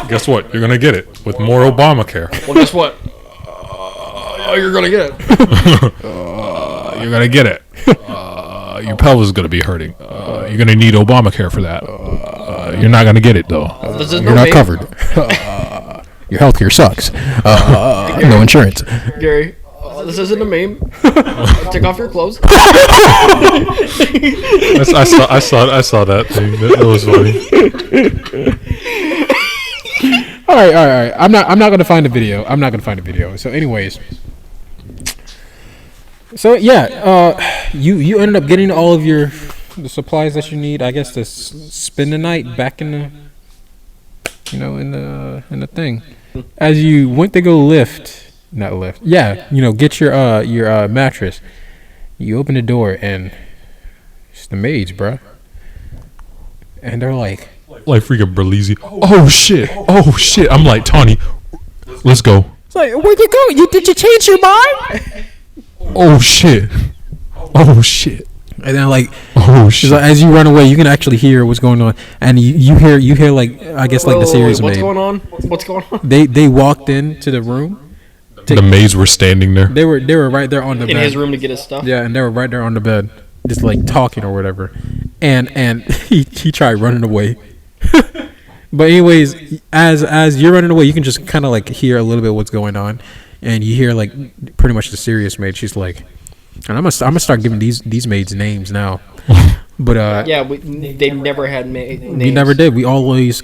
Guess what? You're gonna get it with more Obamacare. Well, guess what? You're gonna get it. You're gonna get it. Your pelvis is gonna be hurting. You're gonna need Obamacare for that. You're not gonna get it though. This is You're not meme. covered. Your healthcare sucks. No insurance. Gary, this isn't a meme. Take off your clothes. I saw that thing. That was funny. All right. I'm not gonna find a video. So, anyways. So yeah, you ended up getting all of the supplies that you need. I guess to spend the night back in the, in the thing. As you went to go get your mattress. You open the door and it's the maids, bruh. And they're like freaking Berlizzi. Oh shit. I'm like, Tawny, let's go. It's like, where'd you go? Did you change your mind? Oh shit. And then Shit. like, as you run away, you can actually hear what's going on, and you hear like, I guess, like the series What's maid. going on? What's going on? They walked into the room. The maids were standing there. They were right there on the bed. In his room to get his stuff. Yeah, and they were right there on the bed, just like talking or whatever. and he tried running away. But anyways, as you're running away, you can just kind of like hear a little bit what's going on, and you hear like pretty much the serious maid. She's like, and I'm gonna start giving these maids names now. But Yeah, they never had names. we never did. We always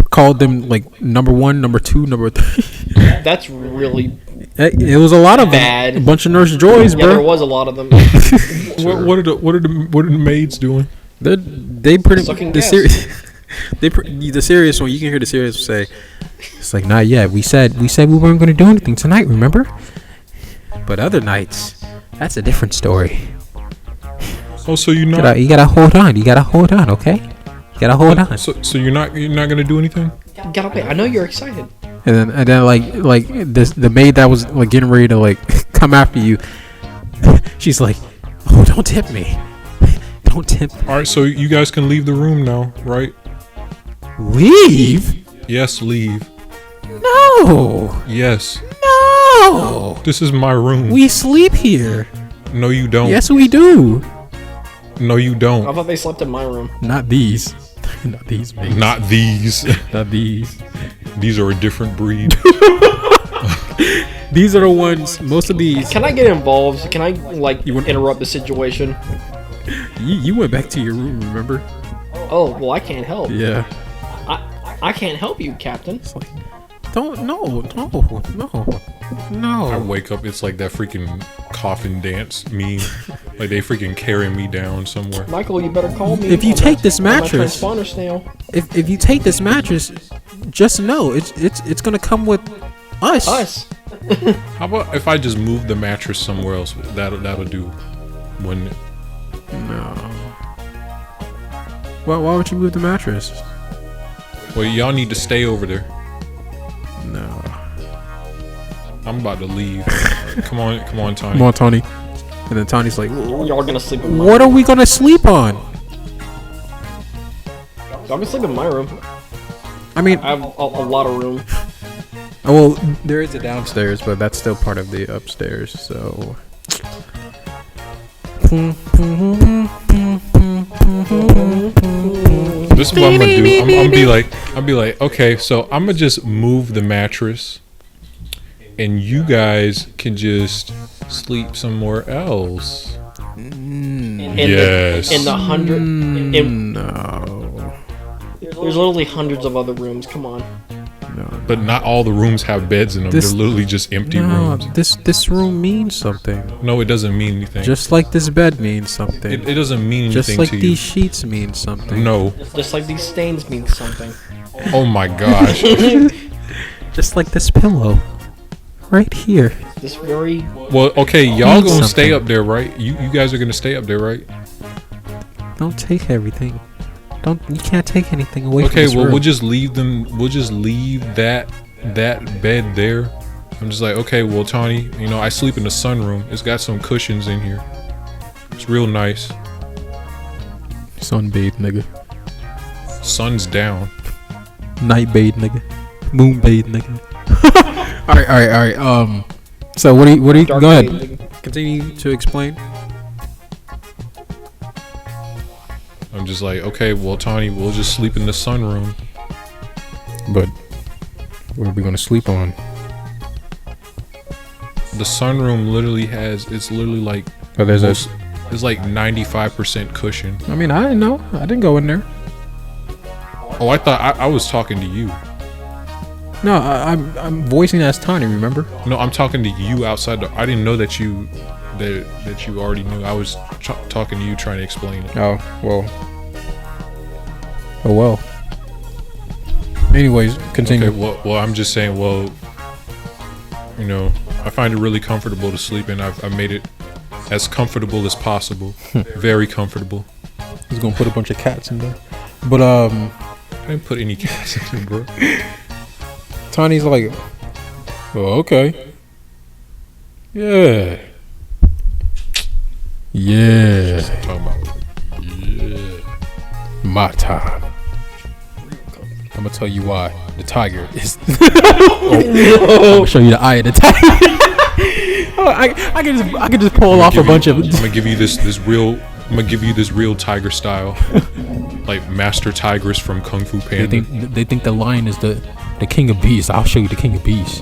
called them like number 1, number 2, number 3. That's really It was a lot of bad. them. A bunch of Nurse Joys, Yeah, there bro. was a lot of them. What are the maids doing? They pretty Sucking the gas. serious. The serious one. You can hear the serious one say, "It's like not yet. We said we weren't going to do anything tonight. Remember? But other nights, that's a different story. Oh, so you're not. You gotta hold on. You gotta hold on. Okay? You gotta hold on." So you're not gonna do anything? Gotta pay. I know you're excited. And then like this the maid that was like getting ready to like come after you. She's like, "Oh, don't tip me. Don't tip me." All right, so you guys can leave the room now, right? Leave? Yes, leave. No. Yes, No. this is my room. We sleep here. No, you don't. Yes, we do. No, you I don't. thought they slept in my room. Not these. Not these, maids. Not these. Not these. These are a different breed. These are the ones. Most of these. Can I get involved? Can I like You want- interrupt the situation? You went back to your room. Remember? Oh well, I can't help. Yeah. I can't help you, Captain. It's like, don't. No. I wake up, it's like that freaking coffin dance meme. Like they freaking carry me down somewhere. Michael, you better call me. If you on take my- this on my mattress- transponder snail. If you take this mattress, just know it's gonna come with us. Us. How about if I just move the mattress somewhere else? That'll do. When No. Why would you move the mattress? well, y'all need to stay over there. No. I'm about to leave. Come on, Tony. Come on, Tony. And then Tony's like, Y'all gonna sleep in my "What are we gonna sleep on?" Y'all gonna sleep in my room. I mean, I have a lot of room. well, there is a downstairs, but that's still part of the upstairs. So. This is what I'm gonna do. I'll be like, okay, so I'm gonna just move the mattress, and you guys can just sleep somewhere else. Yes. In the hundred. No. There's literally hundreds of other rooms. Come on. No. But not all the rooms have beds in them. This- They're literally just empty No, rooms. this room means something. No, it doesn't mean anything. Just like this bed means something. it doesn't mean anything Just like to these sheets mean something. you. No. Just like these stains mean something. Oh my gosh. Just like this pillow. Right here. This very. Well, okay, y'all Means gonna stay something. up there, right? You guys are gonna stay up there, right? Don't take everything. You can't take anything away from Okay, this well room. we'll just leave them. We'll just leave that bed there. I'm just like, okay, well, Tawny, I sleep in the sunroom. It's got some cushions in here. It's real nice. Sunbathe, nigga. Sun's down. Night bathe, nigga. Moon bathe, nigga. All right. So what do you? Dark Go ahead. bathing. Continue to explain. I'm just like, okay, well, Tawny, we'll just sleep in the sunroom. But what are we gonna sleep on? The sunroom literally it's literally like, Oh, there's it's like 95% cushion. I mean, I didn't know. I didn't go in there. Oh, I thought I was talking to you. No, I'm voicing as Tony. Remember? No, I'm talking to you outside. I didn't know that you already knew. I was talking to you, trying to explain it. Oh well. Anyways, continue. Okay, well, I'm just saying. Well, I find it really comfortable to sleep in. I've made it as comfortable as possible. Very comfortable. He's gonna put a bunch of cats in there. But I didn't put any cats in there, bro. Tony's like, oh, okay. Yeah. I'm talking about. Yeah. My time. I'm gonna tell you why. The tiger is. I'm gonna show you the eye of the tiger. I can just pull off a bunch of. I'm gonna give you this real I'm gonna give you this real tiger style, like Master Tigress from Kung Fu Panda. They think the lion is the king of beasts. I'll show you the king of beasts.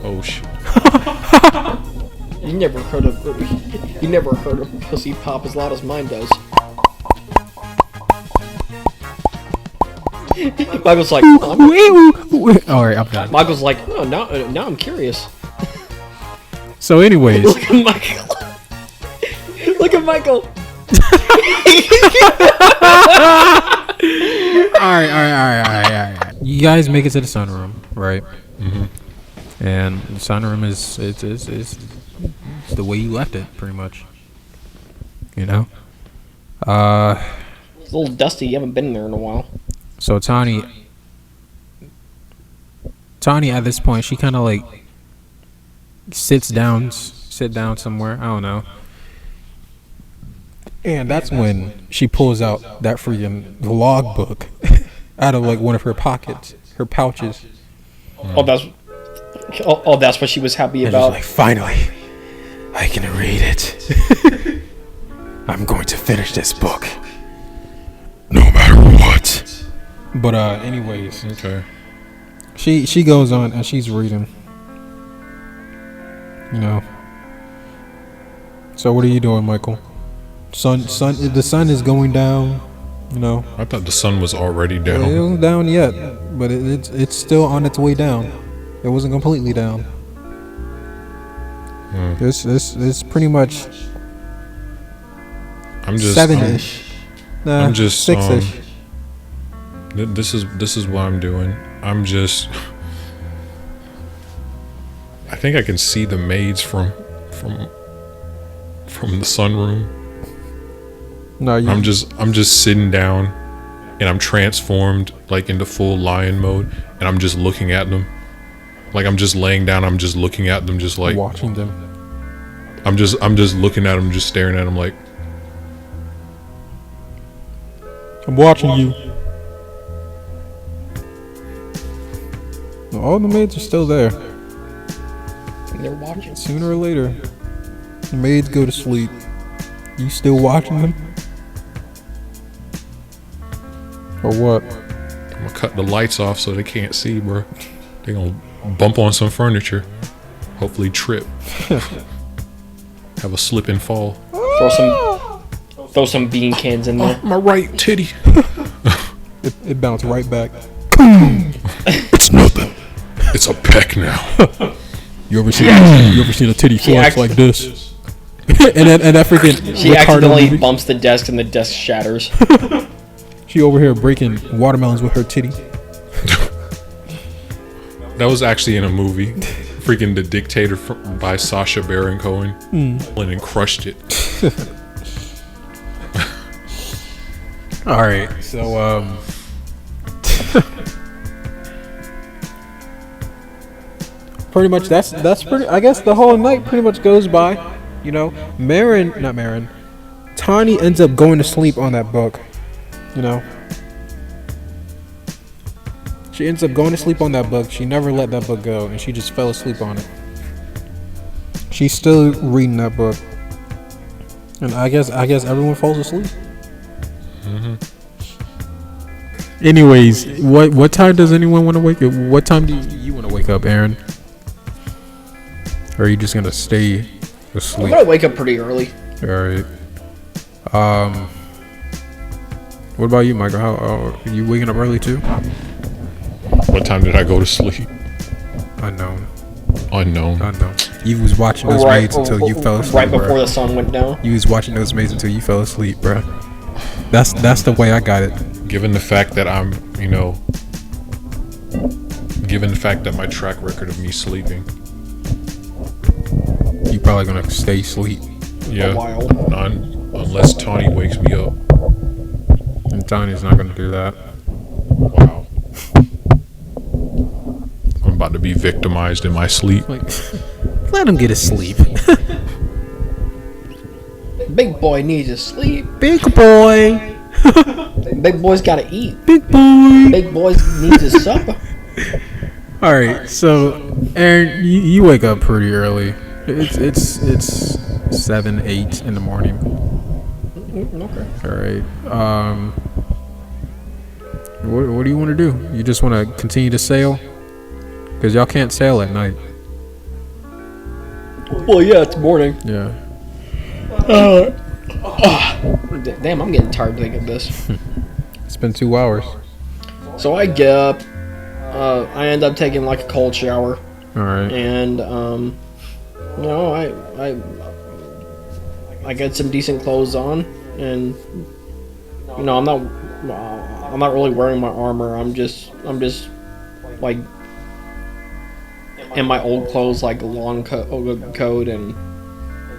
Oh shit! You never heard of pussy pop as loud as mine does. Michael's like, Alright, I'm done. Michael's like, oh, now I'm curious. So anyways, Look at Michael. Look at Michael. Alright. You guys make it to the sunroom, right? Mm-hmm. And the sunroom is it's the way you left it, pretty much. You know? It's a little dusty. You haven't been there in a while. So Tawny at this point, she kind of like sit down somewhere. I don't know. And that's when she pulls out that freaking logbook out of like one of her pouches. Oh, that's what she was happy And about. she's like, finally, I can read it. I'm going to finish this book, no matter what. But anyways, Okay. she goes on and she's reading. You know. So what are you doing, Michael? The sun is going down. You know. I thought the sun was already It down. wasn't down yet, but it's still on its way down. It wasn't completely down. It's pretty much I'm just 7-ish. I'm just 6-ish. This is what I'm doing. I'm just. I think I can see the maids from the sunroom. No, I'm just sitting down, and I'm transformed like into full lion mode, and I'm just looking at them. Like I'm just laying down. I'm just looking at them, just like watching them. I'm just looking at them, just staring at them, like I'm watching you. All the maids are still there. They're watching. Sooner or later, the maids go to sleep. You still watching them? Or what? I'm gonna cut the lights off so they can't see, bro. They gonna bump on some furniture, hopefully trip, have a slip and fall. Throw some bean cans in there. My right titty. It bounced right back. It's nothing. It's a peck now. You ever seen a titty flex like this? and that freaking She Ricardo accidentally movie. bumps the desk and the desk shatters. She over here breaking watermelons with her titty. That was actually in a movie. Freaking The Dictator by Sacha Baron Cohen. And crushed it. All right, so pretty much that's pretty. I guess the whole night pretty much goes by. You know, Tawny ends up going to sleep on that book. You know, she ends up going to sleep on that book. She never let that book go, and she just fell asleep on it. She's still reading that book, and I guess everyone falls asleep. Anyways, what time does anyone want to wake up? What time do you want to wake up, Aaron? Or are you just gonna stay I'm asleep? gonna wake up pretty early. All right. What about you, Michael? How are you waking up early too? What time did I go to sleep? Unknown. You was watching those maids until you fell asleep. Right before bruh. the sun went down. You was watching those maids until you fell asleep, bro. That's the way I got it. Given the fact that I'm, given the fact that my track record of me sleeping, You probably gonna stay asleep. yeah, A while. unless Tawny wakes me up. And Tawny's not gonna do that. Wow. I'm about to be victimized in my sleep. Like, let him get his sleep. Big boy needs to sleep. Big boy. Big boy's gotta eat. Big boy. Big boys needs his supper. All right, so Aaron, you wake up pretty early. It's 7, 8 in the morning. Okay. All right. What do you want to do? You just want to continue to sail? Because y'all can't sail at night. Well, yeah, it's morning. Yeah. Damn, I'm getting tired thinking of this. It's been 2 hours. So I get up. I end up taking like a cold shower, All right. and you know, I get some decent clothes on, and you know, I'm not really wearing my armor. I'm just like in my old clothes, like a long coat and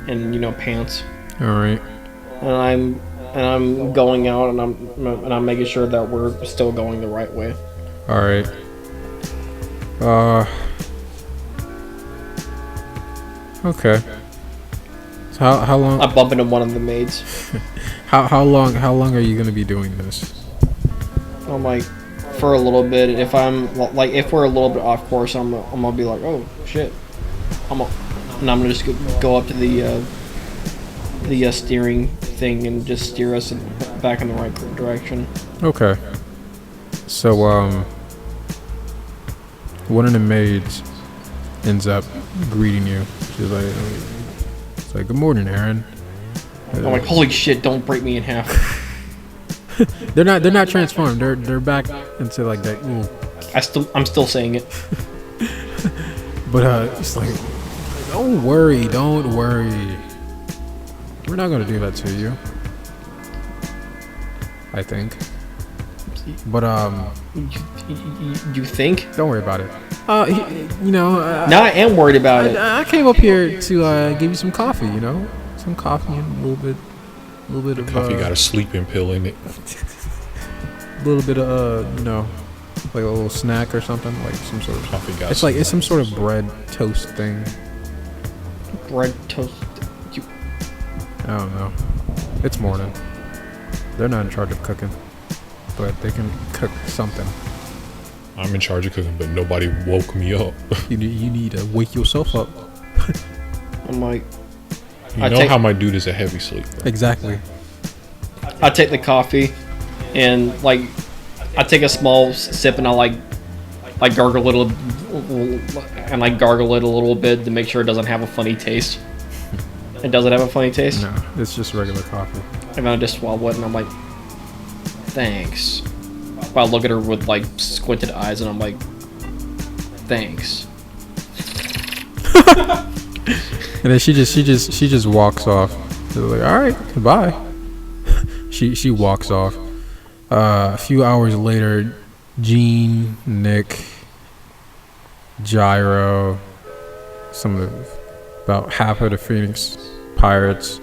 you know, pants. All right. And I'm going out, and I'm making sure that we're still going the right way. All right. Okay. So how long? I bump into one of the maids. How long are you gonna be doing this? I'm like, for a little bit. If we're a little bit off course, I'm gonna be like, oh shit. And I'm gonna just go up to the steering thing and just steer us back in the right direction. Okay. So one of the maids ends up greeting you. She's like, it's like, good morning, Aaron. I'm like, holy shit! Don't break me in half. They're not transformed. They're back into like that. I'm still saying it. But it's like, don't worry. We're not gonna do that to you. I think. But You think? don't worry about it. You know. Now I am worried about it. I came up here to give you some coffee. You know, some coffee and a little bit of Coffee got a sleeping pill in it. a little bit of you know, like a little snack or something, like some sort of. Coffee got. It's some sort of bread toast thing. Bread toast. I don't know. It's morning. They're not in charge of cooking, but they can cook something. I'm in charge of cooking, but nobody woke me up. You need to wake yourself up. I'm like, You know how my dude is a heavy sleeper. Exactly. I take the coffee, and like, I take a small sip, and I like gargle it a little bit to make sure it doesn't have a funny taste. It doesn't have a funny taste. No, it's just regular coffee. And then I just swallow it, and I'm like, thanks. I look at her with like squinted eyes, and I'm like, thanks. And then she just walks off. They're like, all right, goodbye. She walks off. A few hours later, Gene, Nick, Gyro, about half of the Phoenix Pirates.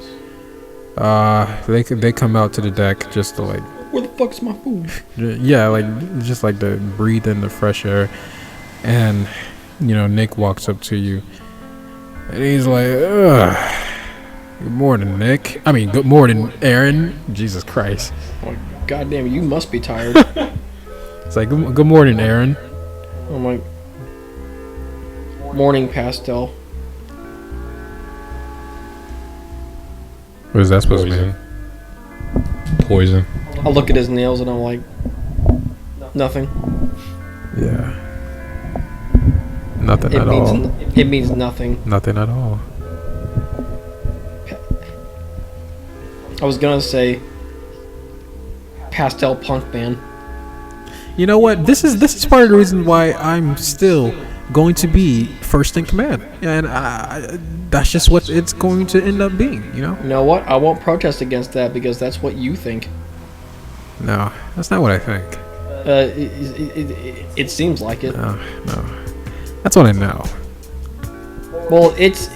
They come out to the deck just to like. Where the fuck's my food? Yeah, like just like to breathe in the fresh air. And you know, Nick walks up to you, and he's like, ugh. Good morning, Nick. I mean, good morning, Aaron. Jesus Christ. Oh, goddamn, you must be tired. It's like, good morning, Aaron. I'm like, morning, Pastel. What is that supposed to mean? Poison. I look at his nails, and I'm like, nothing. Yeah. Nothing at all. It means nothing. Nothing at all. I was gonna say pastel punk band. You know what? This is part of the reason why I'm still going to be first in command, and that's just what it's going to end up being. You know? You know what? I won't protest against that because that's what you think. No, that's not what I think. It seems like it. No, that's what I know. Well, it's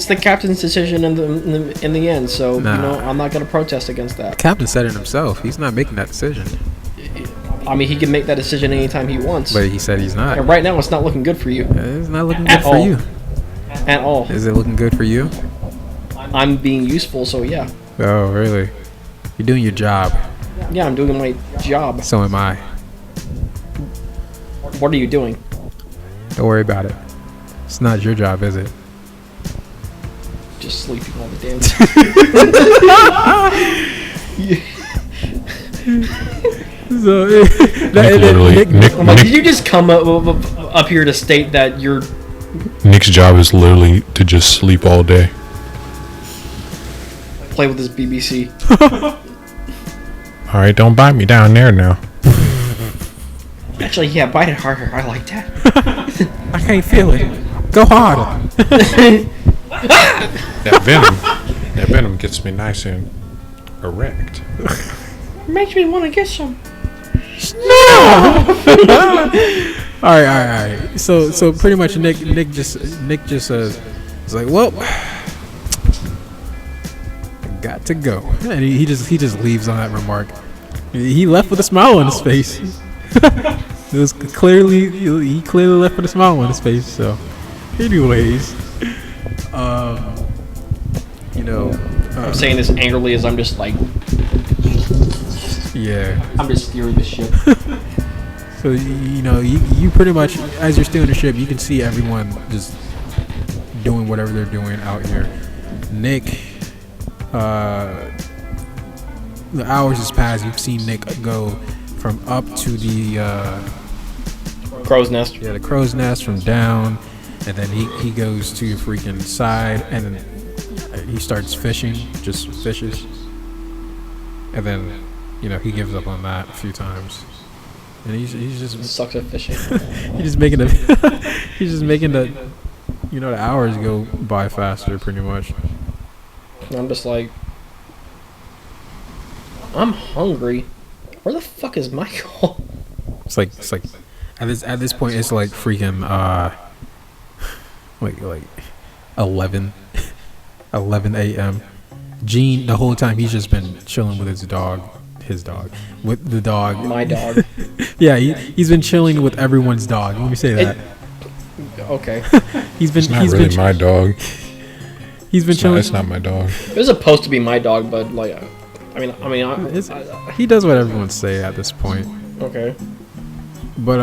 the captain's decision in the end. So Nah. you know, I'm not gonna protest against that. Captain said it himself. He's not making that decision. I mean, he can make that decision anytime he wants. But he said he's not. And right now, it's not looking good for you It's not looking good At for all. you. at all. Is it looking good for you? I'm being useful, so yeah. Oh, really? You're doing your job. Yeah, I'm doing my job. So am I. What are you doing? Don't worry about it. It's not your job, is it? just sleeping all the damn time. So, I'm like, did you just come up here to state that you're... Nick's job is literally to just sleep all day. Play with this BBC. All right, don't bite me down there now. Actually, yeah, bite it harder. I like that. I can't feel it. Go harder. That venom gets me nice and erect. Makes me want to get some. All right. So pretty much Nick just is like, well, I got to go, and he just leaves on that remark. He left with a smile on his face. It was clearly he clearly left with a smile on his face. So, anyways, I'm saying this angrily as I'm just like, yeah. I'm just steering the ship. So you pretty much, as you're steering the ship, you can see everyone just doing whatever they're doing out here. Nick, the hours has passed. You've seen Nick go from up to the Crow's Nest. Yeah, the crow's nest, from down, and then he goes to your freaking side, and then he starts fishing, just fishes, and then he gives up on that a few times, and he's just Sucks at fishing. he's just making the the hours go by faster, pretty much. And I'm just like, I'm hungry. Where the fuck is Michael? It's like at this point it's like freaking like 11 a.m. Gene, the whole time he's just been chilling with the dog. My dog. Yeah, he's been chilling with everyone's dog. Let me say that. Okay. It's not really my dog. He's been chilling. It's not my dog. It was supposed to be my dog, but like, he does what everyone say at this point. Okay. But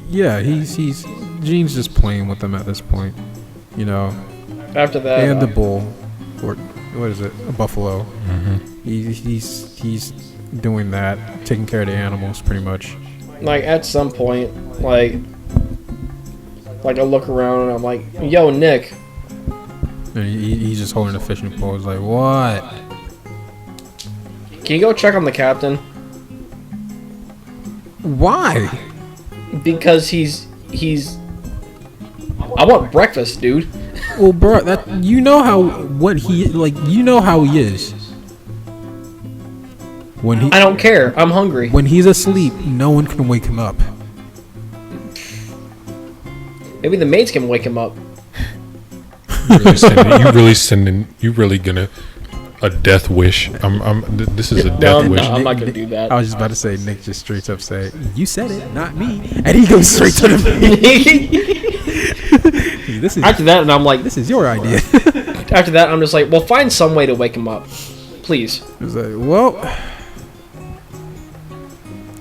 yeah, he's Gene's just playing with them at this point, After that, and the bull, or what is it, a buffalo. Mm-hmm. He's doing that, taking care of the animals, pretty much. like at some point, like I look around and I'm like, yo, Nick. And he's just holding a fishing pole. He's like, what? Can you go check on the captain? Why? Because he's. I want breakfast, dude. Well, bro, how he is. I don't care. I'm hungry. When he's asleep, no one can wake him up. Maybe the maids can wake him up. You really gonna a death wish? This is a death wish. No, I'm not gonna do that. I was just about to say, Nick just straight up say, "You said it, not me," and he goes straight to the. After that, and I'm like, "This is your idea." After that, I'm just like, well, find some way to wake him up, please. He's like, "Well,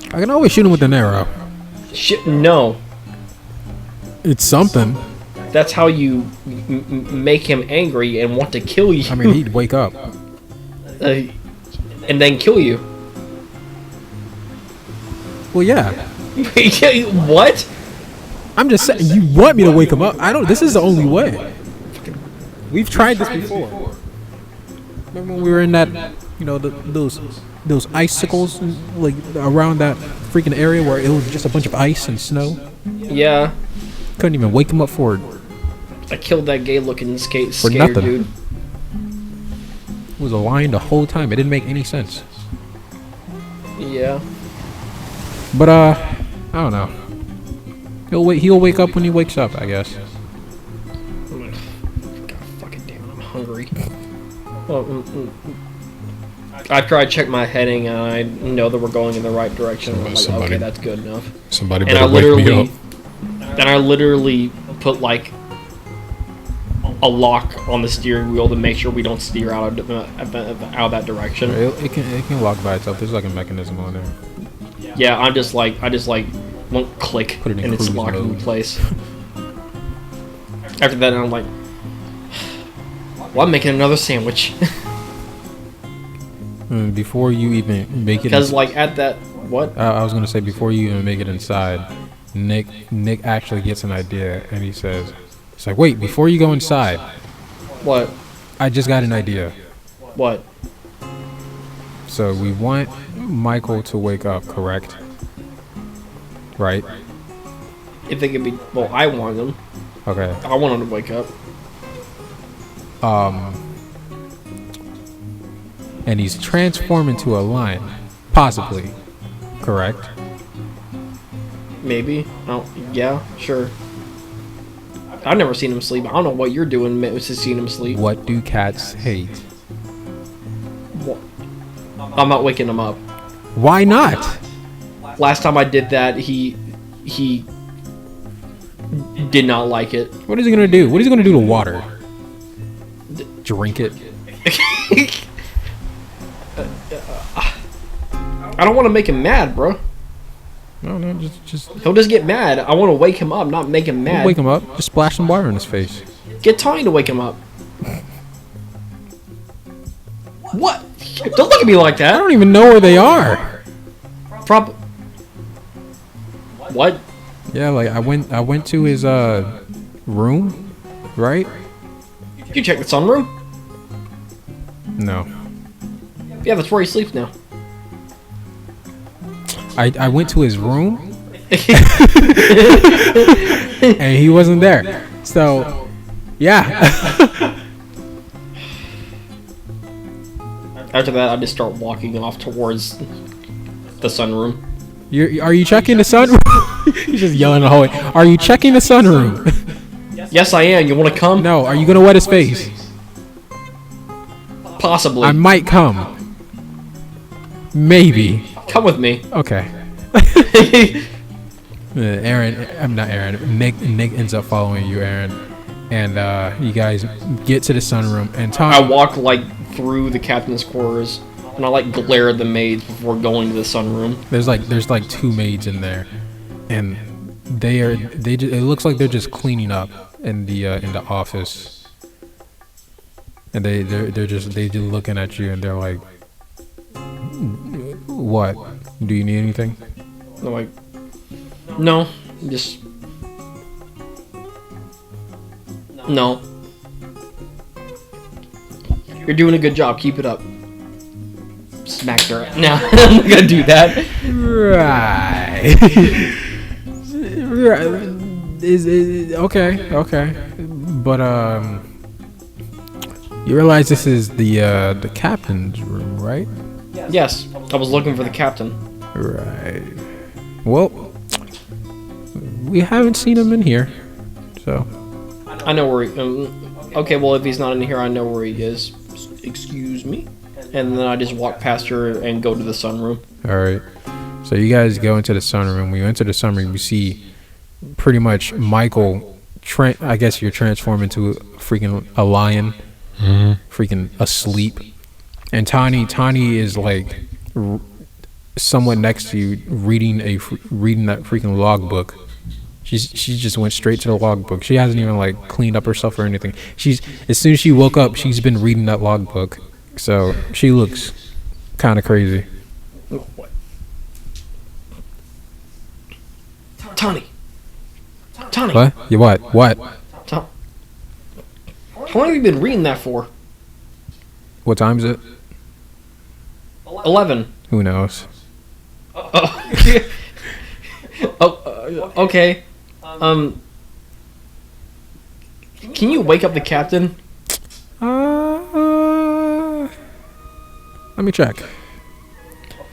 I can always shoot him with an arrow." Shit, no. It's something. That's how you make him angry and want to kill you. I mean, he'd wake up. And then kill you. Well, yeah. What? I'm just saying, you want me to wake him up? This is the only way. We've tried this before. Remember when we were in that, those icicles, like, around that freaking area where it was just a bunch of ice and snow? Yeah. Couldn't even wake him up for it. I killed that gay-looking skater nothing. dude. It was a line the whole time. It didn't make any sense. Yeah. But I don't know. He'll wake up when he wakes up, I guess. God fucking damn it! I'm hungry. Well, after I check my heading and I know that we're going in the right direction, I'm like, okay, that's good enough. Somebody better wake me up. Then I literally put like a lock on the steering wheel to make sure we don't steer out of that direction. It can lock by itself. There's like a mechanism on there. Yeah, I just won't click Put it in and it's cruise locked mode. in place. After that, I'm like, Well, I'm making another sandwich. Before you even make it, Because, like, at that... What? I was gonna say before you even make it inside, Nick actually gets an idea, and he says, "It's like, wait, before you go inside, What? I just got an idea." What? So we want Michael to wake up, correct? Right? If they could be... Well, I want them. Okay. I want them to wake up. And he's transformed into a lion, possibly, correct? Maybe. Oh, yeah, sure. I've never seen him sleep. I don't know what you're doing to seeing him sleep. What do cats hate? What? I'm not waking him up. Why not? Last time I did that, he did not like it. What is he gonna do? What is he gonna do to water? Drink it? I don't want to make him mad, bro. No, just He'll just get mad. I want to wake him up, not make him mad. wake him up. Just splash some water in his face. Get Tawny to wake him up. What? Don't look at me like I that. don't even know where they are. What? Yeah, like I went to his room, right? You check the sunroom? No. Yeah, that's where he sleeps now. I went to his room and he wasn't there. So, yeah. After that, I just start walking off towards the sunroom. Are you checking the sunroom? He's just yelling the whole way. Are you checking the sunroom? Yes, I am. You want to come? No. Are you gonna wet his face? Possibly. I might come. Maybe. Come with me. Okay. I'm not Aaron. Nick ends up following you, Aaron, and you guys get to the sunroom. And Tom, I walk like through the captain's quarters, and I like glare at the maids before going to the sunroom. there's like 2 maids in there, and it looks like they're just cleaning up in the office, and they're just looking at you, and they're like, "What? Do you need anything?" I'm like, no, just no. You're doing a good job. Keep it up. Smack their ass. No, I'm not gonna do that. Right. Right. Is okay. But you realize this is the captain's room, right? Yes, I was looking for the captain. Right. Well, we haven't seen him in here, so. I know where he. Okay, well, if he's not in here, I know where he is. Excuse me. And then I just walk past her and go to the sunroom. All right. So you guys go into the sunroom. When you enter the sunroom, you see pretty much Michael. I guess you're transformed into a lion, freaking asleep, and Tawny is like somewhat next to you, reading that freaking logbook. She just went straight to the logbook. She hasn't even like cleaned up herself or anything. As soon as she woke up, she's been reading that logbook. So she looks kind of crazy. What? Tawny. What? You what? What? How long have you been reading that for? What time is it? 11. Who knows? Okay. Can you wake up the captain? Let me check.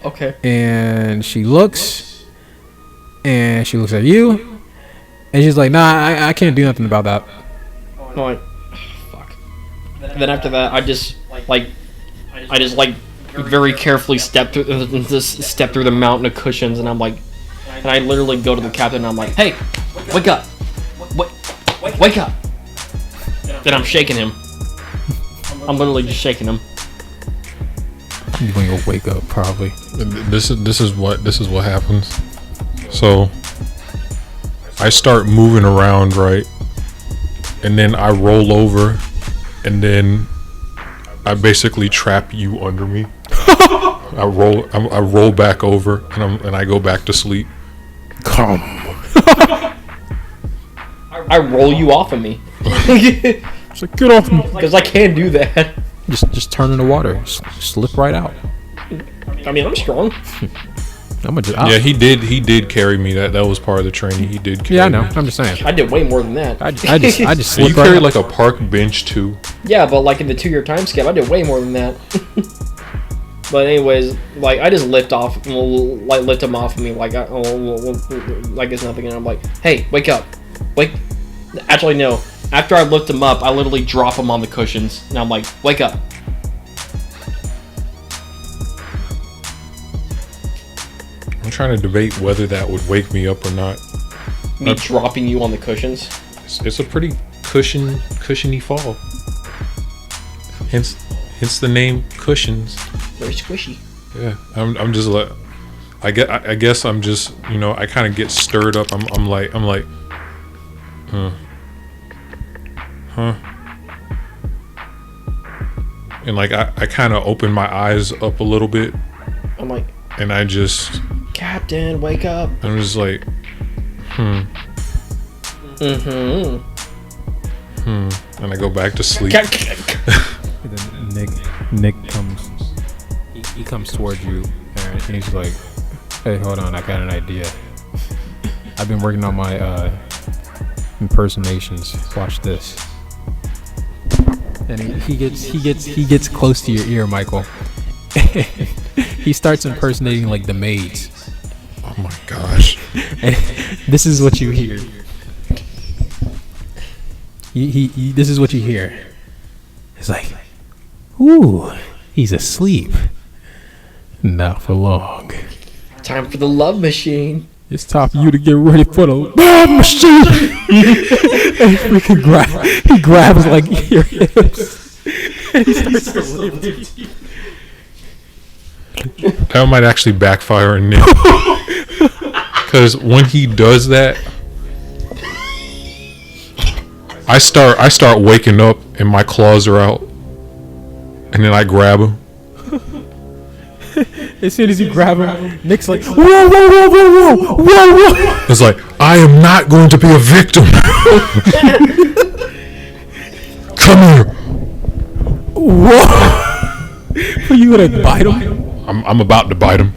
Okay. And she looks at you, and she's like, "Nah, I can't do nothing about that." I'm like, fuck. Then after that, I just very carefully step through the mountain of cushions, and I'm like, and I literally go to the captain, and I'm like, "Hey, wake up! Wake up!" Then I'm shaking him. I'm literally just shaking him. You're gonna wake up probably. This is what happens. So I start moving around, right, and then I roll over, and then I basically trap you under me. I roll back over and I go back to sleep. Come. I roll you off of me. It's like, get off me. Because I can't do that. Just turn in the water. Slip right out. I mean, I'm strong. Yeah, he did carry me. That was part of the training. He did carry Yeah, I know. me. I'm just saying. I did way more than that. I just So slip you right carried out. like a park bench too. Yeah, but like in the 2-year time skip, I did way more than that. But anyways, like I just lift him off of me like like it's nothing, and I'm like, hey, wake up, wake. Actually, no. After I lift him up, I literally drop him on the cushions, and I'm like, wake up. I'm trying to debate whether that would wake me up or not. Me dropping you on the cushions. It's a pretty cushiony fall. Hence the name Cushions. Very squishy. Yeah, I'm just like, I guess I'm just, I kind of get stirred up. I'm like, huh. And like I kind of open my eyes up a little bit. I'm like, and I just, Captain, wake up. I'm just like, Mm-hmm. and I go back to sleep. Then Nick comes. He comes towards you, and he's like, "Hey, hold on, I got an idea. I've been working on my impersonations. Watch this." And he gets close to your ear, Michael. He starts impersonating like the maids. Oh my gosh! And this is what you hear. This is what you hear. It's like, ooh, he's asleep. Not for long. Time for the love machine. It's time for you to get ready for the love machine. And he grabs like your hips. And he starts to lift you. That might actually backfire on Nick. Because when he does that, I start waking up and my claws are out, and then I grab him. As soon as you grab him, Nick's like, whoa, whoa, whoa, whoa, whoa, whoa, whoa. It's like, I am not going to be a victim. Come here. Whoa. Are you gonna bite him? I'm about to bite him.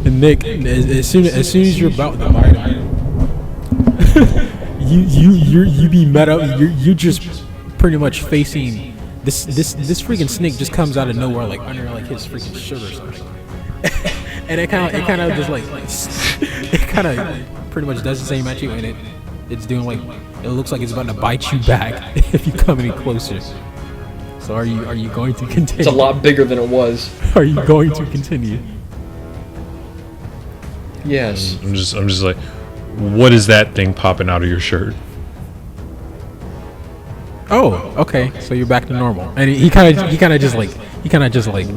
And Nick, as soon as you're about to bite him, you be met up. You're just pretty much facing this freaking snake. Just comes out of nowhere, like under like his freaking shirt or something. And it kind of just like it kind of pretty much does the same at you, and it's doing like, it looks like it's about to bite you back if you come any closer. So are you going to continue? It's a lot bigger than it was. Are you going to continue? Yes. I'm just like, what is that thing popping out of your shirt? Oh, okay. So you're back to normal. And he kind of just like I'm just like,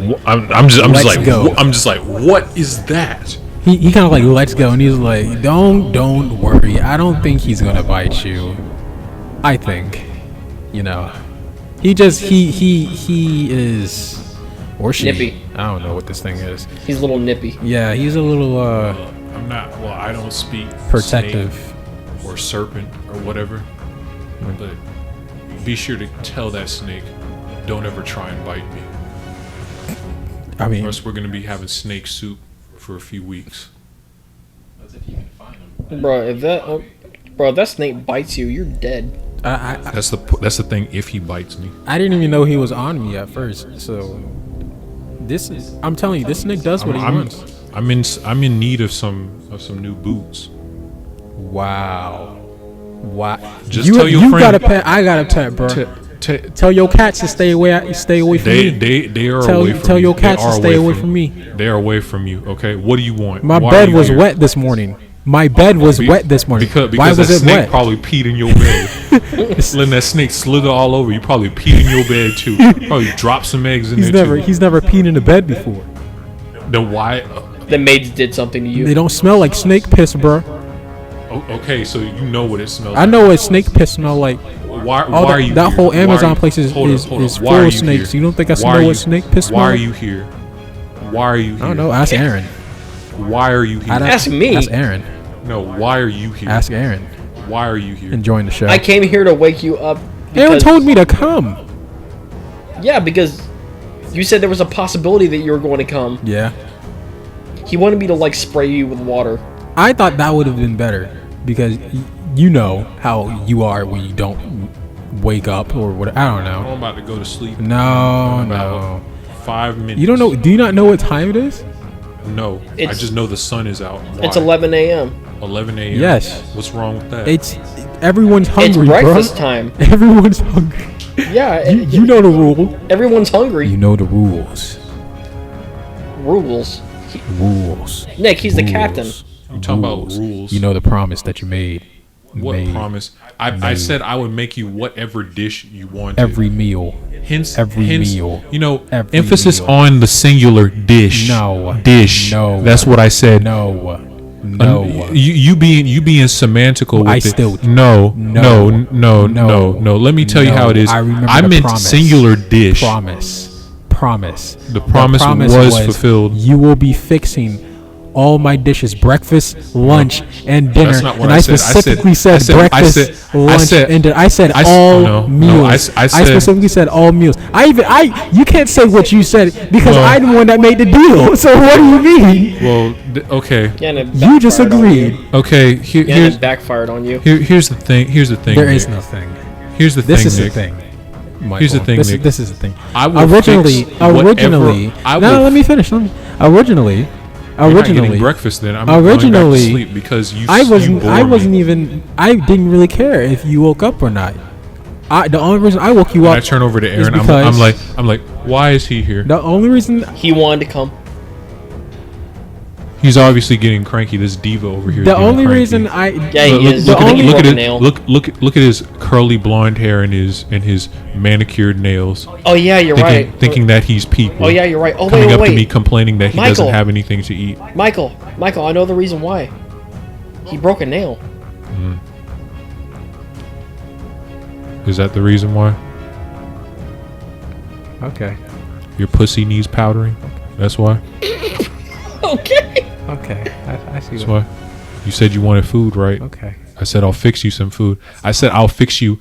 go. I'm just like, what is that? he kind of like lets go, and he's like, don't worry. I don't think he's gonna bite you. I think, he is, or she. Nippy. I don't know what this thing is. He's a little nippy. Yeah, he's a little I'm not. Well, I don't speak protective snake or serpent or whatever. But be sure to tell that snake, don't ever try and bite me. I mean, Or else we're gonna be having snake soup for a few weeks. as if you can find him. Bro, if that snake bites you, you're dead. That's the thing. If he bites me, I didn't even know he was on me at first. So I'm telling you, this snake does what he wants. I'm in need of some new boots. Wow. Just tell your you friend. got a pet. I got a pet, bro. Tell your cats to stay away from me. They are Tell away from tell you. your They cats to are stay away from me. They are away from you. Okay, what do you want? My Why are bed you was here? wet this morning. My bed was wet this morning. Because Why was that it snake wet? probably peed in your bed. Letting that snake slither all over you. Probably peed in your bed too. Probably dropped some eggs in there too. He's never peed in a bed before. Then why? The maids did something to you. They don't smell like snake piss, bro. Okay, so you know what it smells. I know what snake piss smell like. why All are you that here? whole Why are Amazon you- place is hold up, is hold up. full Why are of you snakes. here? You don't think I Why are smell you- what snake piss Why are smell? you here? Why are you here? I don't know. Ask Aaron. Why are you here? Ask me. Ask Aaron. No, why are you here? Ask Aaron. Why are you here? Enjoying the show. I came here to wake you up. Aaron because- told me to come. Yeah, because you said there was a possibility that you were going to come. Yeah. He wanted me to like spray you with water. I thought that would have been better because you know how you are when you don't wake up or what. I don't I'm know. about to go to sleep. No, In about no. 5 minutes. You don't know? Do you not know what time it is? No, I It's- just know the sun is out. Why? It's 11 a.m. 11 a.m. Yes. What's wrong with that? It's everyone's hungry, It's breakfast bro. time. Everyone's hungry. Yeah, You know the rule. everyone's hungry. You know the rules. Rules. Rules. Nick, he's the captain. I'm talking about rules. You know the promise that you made. What Made promise? I said I would make you whatever dish you wanted. every meal. hence every meal. You know, Every emphasis meal. on the singular dish. No. Dish. No. That's what I said. No. No. You being semantical with I it. still- No. No. No. Let me tell you No. how it is. I remember I the meant promise. singular dish. Promise. The promise was fulfilled. You will be fixing all my dishes, breakfast, lunch, and dinner. That's not what and I I said. specifically said breakfast, lunch, and dinner. I said all meals. I said- I specifically said all meals. You can't say what you said because No. I'm the one that made the deal. So what do you mean? Well, okay. Yeah, and it You just backfired on agreed. you. Okay. Yeah, and it backfired on you. Here's the thing. Here's the thing. There Nick. is no thing. Here's the This thing. is the Nick. thing. Here's the Michael. thing, This, Nick. this is the thing. I will Originally, fix whatever originally. I No, will let me finish. Originally, You're not originally, getting breakfast then. I'm going originally, back to sleep because you. I you wasn't. bore I me. wasn't even. I didn't really care if you woke up or not. The only reason I woke you When up. I turn over to is Aaron, because I'm like, why is he here? the only reason. He wanted to come. He's obviously getting cranky. This diva over here. is The getting only cranky. reason I. Yeah, he is. the Look, only- look at broken it. nail. Look at his curly blonde hair and his manicured nails. Oh yeah, you're right. Thinking that he's people. Oh yeah, you're right. Oh Coming wait, up wait, to me wait. complaining that he doesn't Michael. have anything to eat. Michael, I know the reason why. He broke a nail. Is that the reason why? Okay. Your pussy needs powdering. That's why. Okay. Okay. I see. That's why. You said you wanted food, right? Okay. I said I'll fix you some food. I said I'll fix you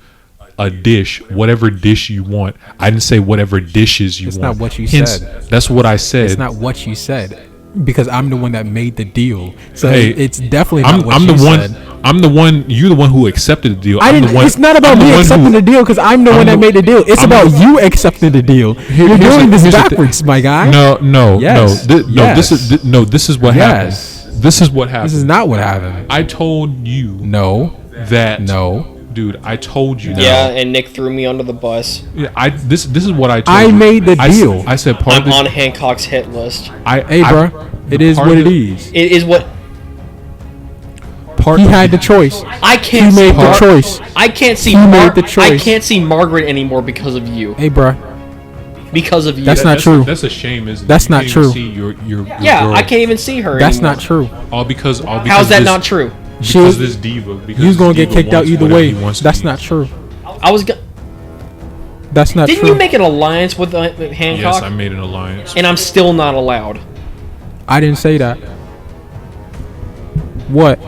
a dish, whatever dish you want. I didn't say whatever dishes you That's want. not what you Hence, said. That's what I said. It's not what you said because I'm the one that made the deal. So Hey, it's definitely not what I'm you the one. said. I'm the one. You're the one who accepted the deal. I I'm didn't. the one, It's not about I'm the me one accepting who- the deal because I'm the one that made the deal. It's I'm about the- you accepting the deal. You're here's doing the- this here's the thi- backwards, my guy. No. Yes. No. Yes. This is what Yes. happened. This is what happened. This is not what happened. I told you No. that. No. Dude, I told you. Yeah, and Nick threw me under the bus. Yeah, this is what I told I you. made the deal. I said part I'm of this. on Hancock's hit list. Hey, bro. It is part what of it the- is. It is what Part He of had the choice. I can't. He made see the choice. I can't see. He made the I choice. can't see Margaret anymore because of you. Hey, bro. Because of you. That's not true. That's a shame, isn't it? That's You not can't even true. See your Yeah, girl. I can't even see her. That's anymore. not true. All because How's that this, not true? Because She, this diva. Because you's gonna this get diva kicked out wants either whatever way. he wants to That's eat. not true. I was. That's not Didn't true. you make an alliance with Hancock? Yes, I made an alliance. And I'm still not allowed. I didn't say that. What?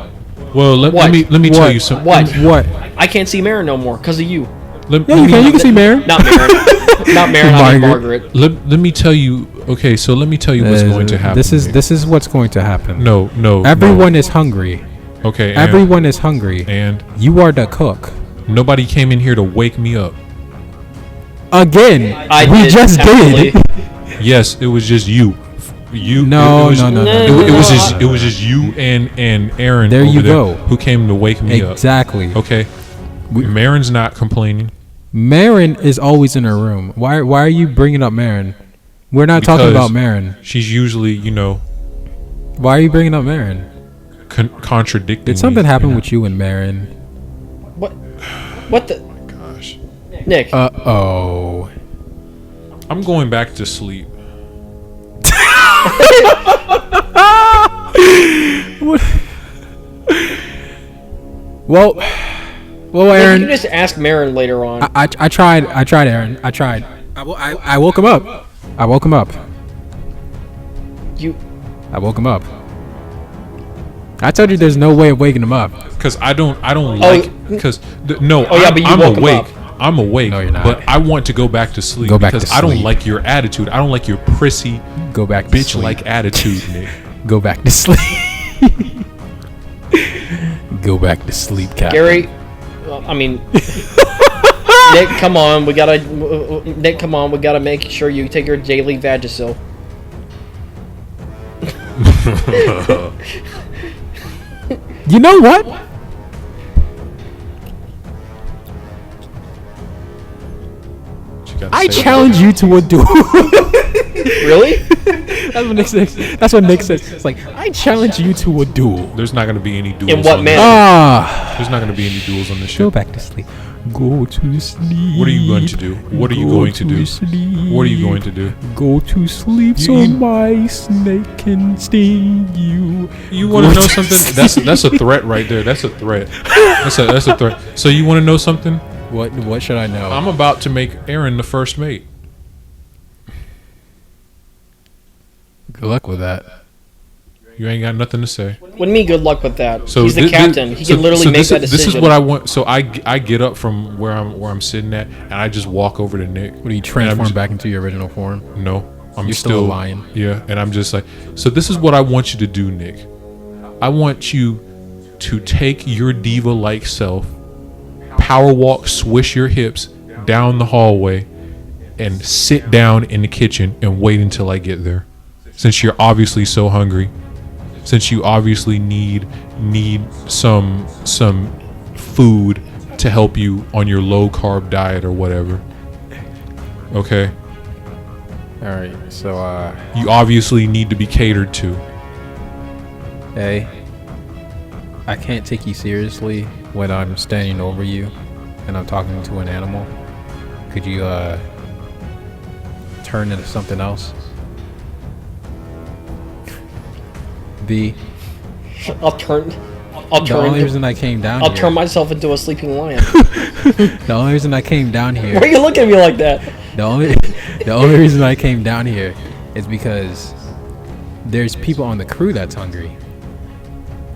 Well, let What? me tell What? you something. What? What? I can't see Marin no more because of you. Yeah, you can. You can see Mary. Not Marin. Not Marin. I mean Margaret. Margaret. Let me tell you. Okay, so let me tell you what's going to happen. This is what's going to happen. No. Everyone is hungry. Okay. And, Everyone is hungry. and You are the cook. nobody came in here to wake me up. Again, I we did, just actually. did. Yes, it was just you. You. No, it was, no, no, no, No, no. It was no, just. It was just you and Aaron. There over you go. Who came to wake me up? Exactly. Okay. Marin's not complaining. Marin is always in her room. Why are you bringing up Marin? We're not talking Because about Marin. She's usually, Why are you bringing up Marin? contradicting. Did something me. happen with you and Marin? What? What the? Gosh. Nick. Oh. I'm going back to sleep. Well, Well, You Aaron, can just ask Marianne later on. I tried, Aaron. I tried. I woke him up. I woke him up. I woke him up. I told you there's no way of waking him up. Because I don't like. Because no, Oh, yeah, but you I'm woke him awake. up. I'm awake. No, you're not. But I want to go back to sleep. Go back because to I don't sleep. like your attitude. I don't like your prissy, Go back to sleep. bitch-like attitude, Nick. Go back to sleep. Go back to sleep, Cap. Gary, I mean, Nick, come on, we gotta make sure you take your daily Vagisil. You know what? What you gotta I say? challenge you to a duel. Really? That's what Nick says. That's what Nick says. It's like, I challenge you to a duel. There's not gonna be any duels. In what on manner? this- Ah. There's not gonna be any duels on this Go show. back to sleep. Go to sleep. What are you going to do? What are you Go going to do? sleep. What are you going to do? Go to sleep so you- my snake can sting you. You want to Go know to something? sleep. That's a threat right there. That's a threat. That's a threat. So you want to know something? What should I know? I'm about to make Aaron the first mate. Good luck with that. You ain't got nothing to say. What do you mean good luck with that? So He's the captain. He can literally make that decision. This is what I want. So I get up from where I'm sitting at, and I just walk over to Nick. What do you transform back into your original form? No, I'm You're still a lion. Yeah, and I'm just like, so this is what I want you to do, Nick. I want you to take your diva-like self, power walk, swish your hips down the hallway, and sit down in the kitchen and wait until I get there. Since you're obviously so hungry, since you obviously need some food to help you on your low carb diet or whatever. Okay? All right. So You obviously need to be catered to. hey, I can't take you seriously when I'm standing over you and I'm talking to an animal. Could you turn into something else? I'll turn The only reason I came down I'll here. turn myself into a sleeping lion. The only reason I came down here. Why are you looking at me like that? The only reason I came down here is because there's people on the crew that's hungry.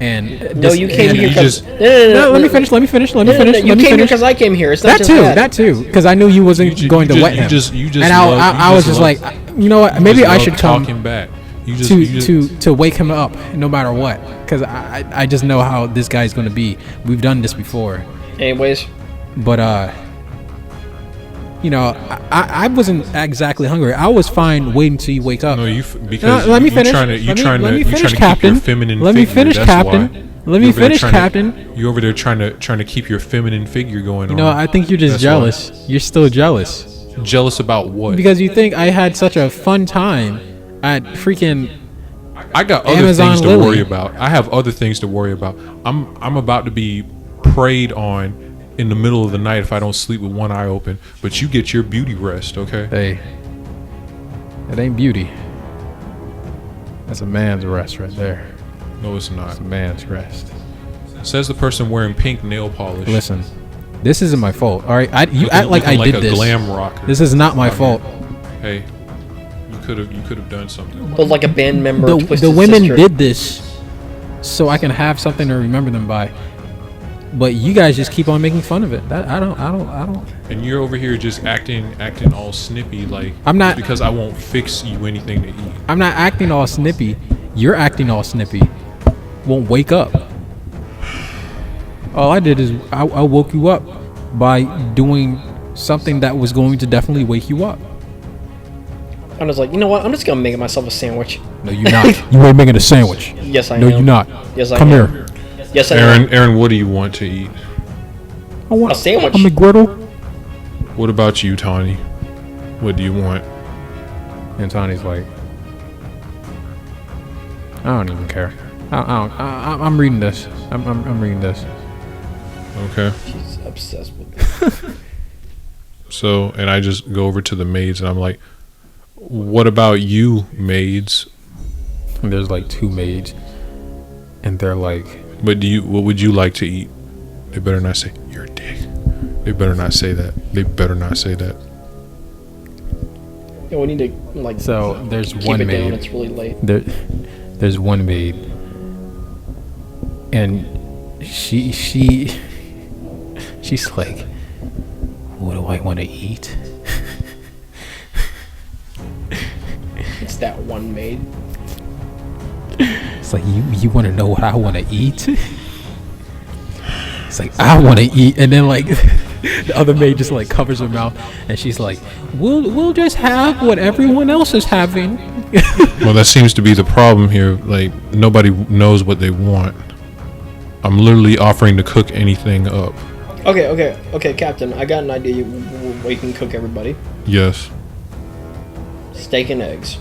And No, you came and here you because. just- No, let me finish. Let me finish. You came here because I came here. It's not That just too. that. That too. Because I knew you wasn't going to wet him. You just and love- I you was just just love- like, you know what? Maybe just I love should come talking back. You just to wake him up no matter what. Because I just know how this guy's going to be. We've done this before. Anyways, But you know, I wasn't exactly hungry. I was fine waiting till you wake up. No, because let me you finish. trying to you Let me- trying let to me you finish, trying to keep Captain. your feminine Let me figure. finish, That's Captain. why. Let me You're over there finish, trying to- Captain. You over there trying to keep your feminine figure going You on. know, I think you're just That's jealous. You're still jealous why. Jealous about what? because you think I had such a fun time at freaking. I got other Amazon things to Lily. worry about. I have other things to worry about. I'm about to be preyed on in the middle of the night if I don't sleep with one eye open. But you get your beauty rest, okay? Hey, it ain't beauty. That's a man's rest right there. No, it's not. It's a man's rest. Says the person wearing pink nail polish. Listen, this isn't my fault. All right, you Looking- act like I looking did a this. glam rocker. This is not my fault. Hey, you could have done something. look like a band member. The Twisted women Sister. did this so I can have something to remember them by. But you guys just keep on making fun of it. That I don't. And you're over here just acting all snippy like I'm not- just because I won't fix you anything to eat. I'm not acting all snippy. You're acting all snippy. Won't wake up. All I did is I woke you up by doing something that was going to definitely wake you up. I was like, you know what? I'm just gonna make myself a sandwich. No, you're not. You ain't making a sandwich. Yes, I No, am. you're not. Yes, I Come am. here. Yes, I am. Aaron, what do you want to eat? I want A sandwich. a McGriddle. What about you, Tawny? What do you want? And Tony's like, I don't even care. I'm reading this. I'm reading this. Okay. She's obsessed with me. So, and I just go over to the maids and I'm like, what about you, maids? And there's like two maids, and they're like, What would you like to eat? They better not say you're a dick. They better not say that. They better not say that. Yeah, we need to like. So there's keep one it down. maid. It's really late. There's one maid, and she's like, what do I want to eat? It's that one maid. It's like, you want to know what I want to eat? It's like, I want to eat, and then like the other maid just like covers her mouth, and she's like, we'll just have what everyone else is having. Well, that seems to be the problem here. Like, nobody knows what they want. I'm literally offering to cook anything up. Okay, Captain. I got an idea where you can cook everybody. Yes. Steak and eggs.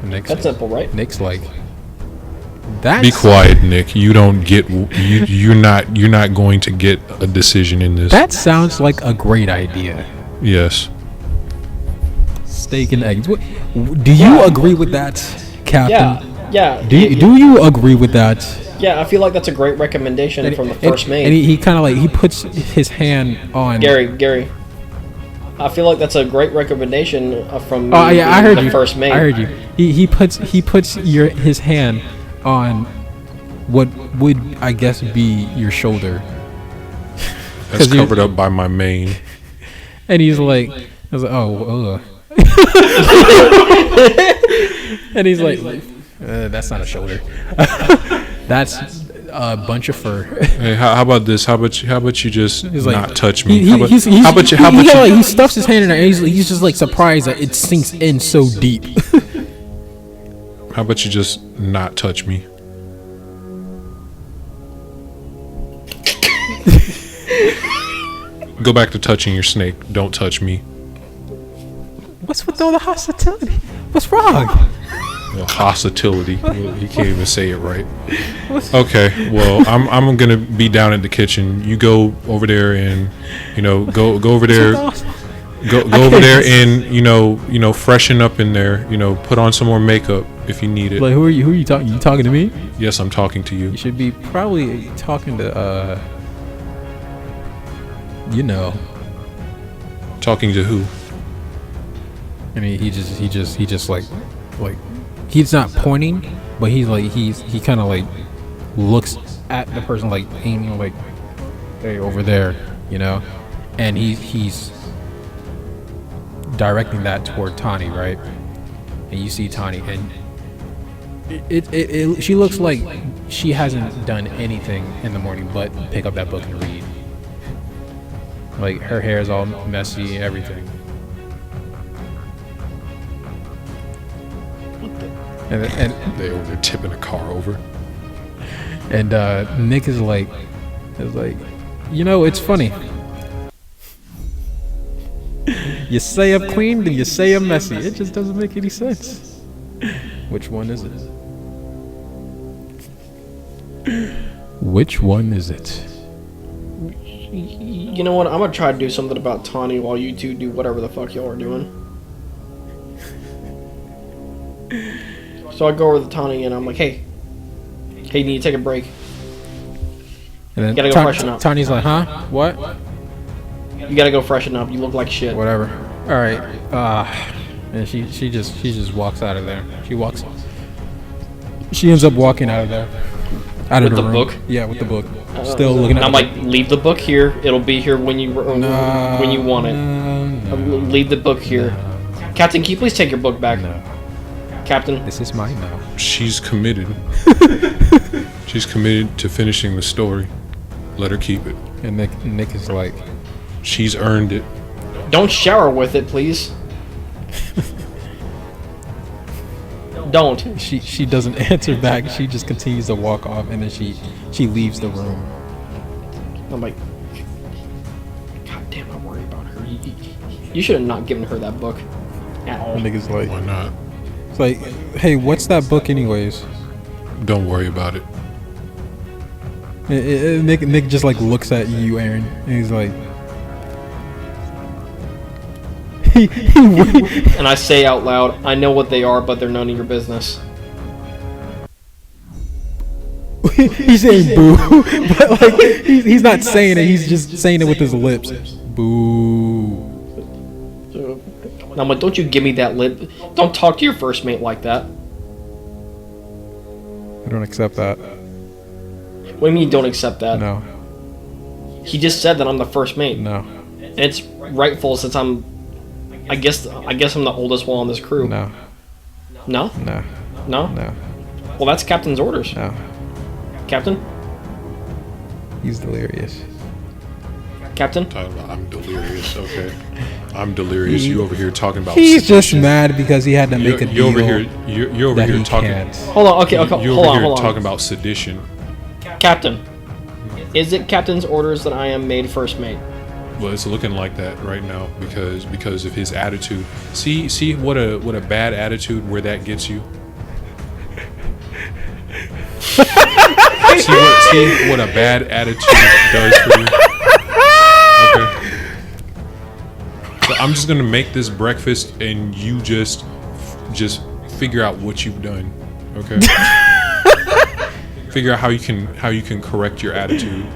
That's simple, right? Nick's like, that's... Be quiet, Nick. You don't get. You're not going to get a decision in this. That sounds like a great idea. Yes. Steak and eggs. Do you agree with that, Captain? Yeah. Do you agree with that? Yeah, I feel like that's a great recommendation from the first maid. And he kind of like, he puts his hand on... Gary. I feel like that's a great recommendation from I heard the you. first maid. I heard you. He puts his hand on what would, I guess, be your shoulder. That's covered up by my mane. And he's like, I was like, oh, and he's like, that's not a shoulder. That's a bunch of fur. Hey, how about this? How about you just Like, not touch me? He How stuffs his hand in there, and he's just like surprised that it sinks in so deep. How about you just not touch me? Go back to touching your snake. Don't touch me. What's with all the hostility? What's wrong? Well, hostility. He can't even say it right. Okay, well, I'm gonna be down in the kitchen. You go over there and go over there. Go over there and freshen up in there. Put on some more makeup if you need it. Like, who are you talking? You talking to me? Yes, I'm talking to you. You should be probably talking to Talking to who? I mean, he just like he's not pointing, but he kind of like looks at the person, like aiming, like, hey, over there, and he's directing that toward Tawny, right? And you see Tawny, and she looks like she hasn't done anything in the morning but pick up that book and read. Like, her hair is all messy, everything. And They're tipping a car over. And Nick is like, it's funny. You say I'm clean, then you say I'm messy. It just doesn't make any sense. Which one is it? Which one is it? You know what? I'm gonna try to do something about Tawny while you two do whatever the fuck y'all are doing. So I go over to Tawny and I'm like, hey, you need to take a break. And then You gotta go freshen up. Tawny's like, huh? What? You gotta go freshen up. You look like shit. Whatever. All right. And she just walks out of there. She ends up walking out of there. Out of With the the room. book? Yeah, with the book. Still looking at I'm the like, leave the book here. It'll be here when you want it. No. Leave the book here. Captain, can you please take your book back? No. Captain. This is mine now. She's committed. She's committed to finishing the story. Let her keep it. And Nick is like, She's earned it. Don't shower with it, please. Don't. she doesn't answer back. She just continues to walk off, and then she leaves the room. I'm like, God damn, I worry about her. You should have not given her that book at all. And Nick is like, Why not? it's like, hey, what's that book anyways? Don't worry about it. Nick just like looks at you, Aaron, and he's like, And I say out loud, I know what they are, but they're none of your business. he's saying boo, but like he's not saying it. He's just saying it with his lips. Boo. Now, but don't you give me that lip. Don't talk to your first mate like that. I don't accept that. What do you mean you don't accept that? No. He just said that I'm the first mate. No. And it's rightful since I'm... I guess I'm the oldest one on this crew. No. No? No. No? No. Well, that's Captain's orders. No. Captain? He's delirious. Captain? Talking about I'm delirious. Okay, I'm delirious. You over here talking about? He's just sedition. mad because he had to make a deal. You're over here. You're over that here he talking. can't. Hold on, okay, You're hold over on, here hold on. talking about sedition. Captain, is it Captain's orders that I am made first mate? Well, it's looking like that right now because of his attitude. See what a bad attitude where that gets you. see what a bad attitude does for you. Okay. So I'm just gonna make this breakfast and you just figure out what you've done. Okay. Figure out how you can correct your attitude.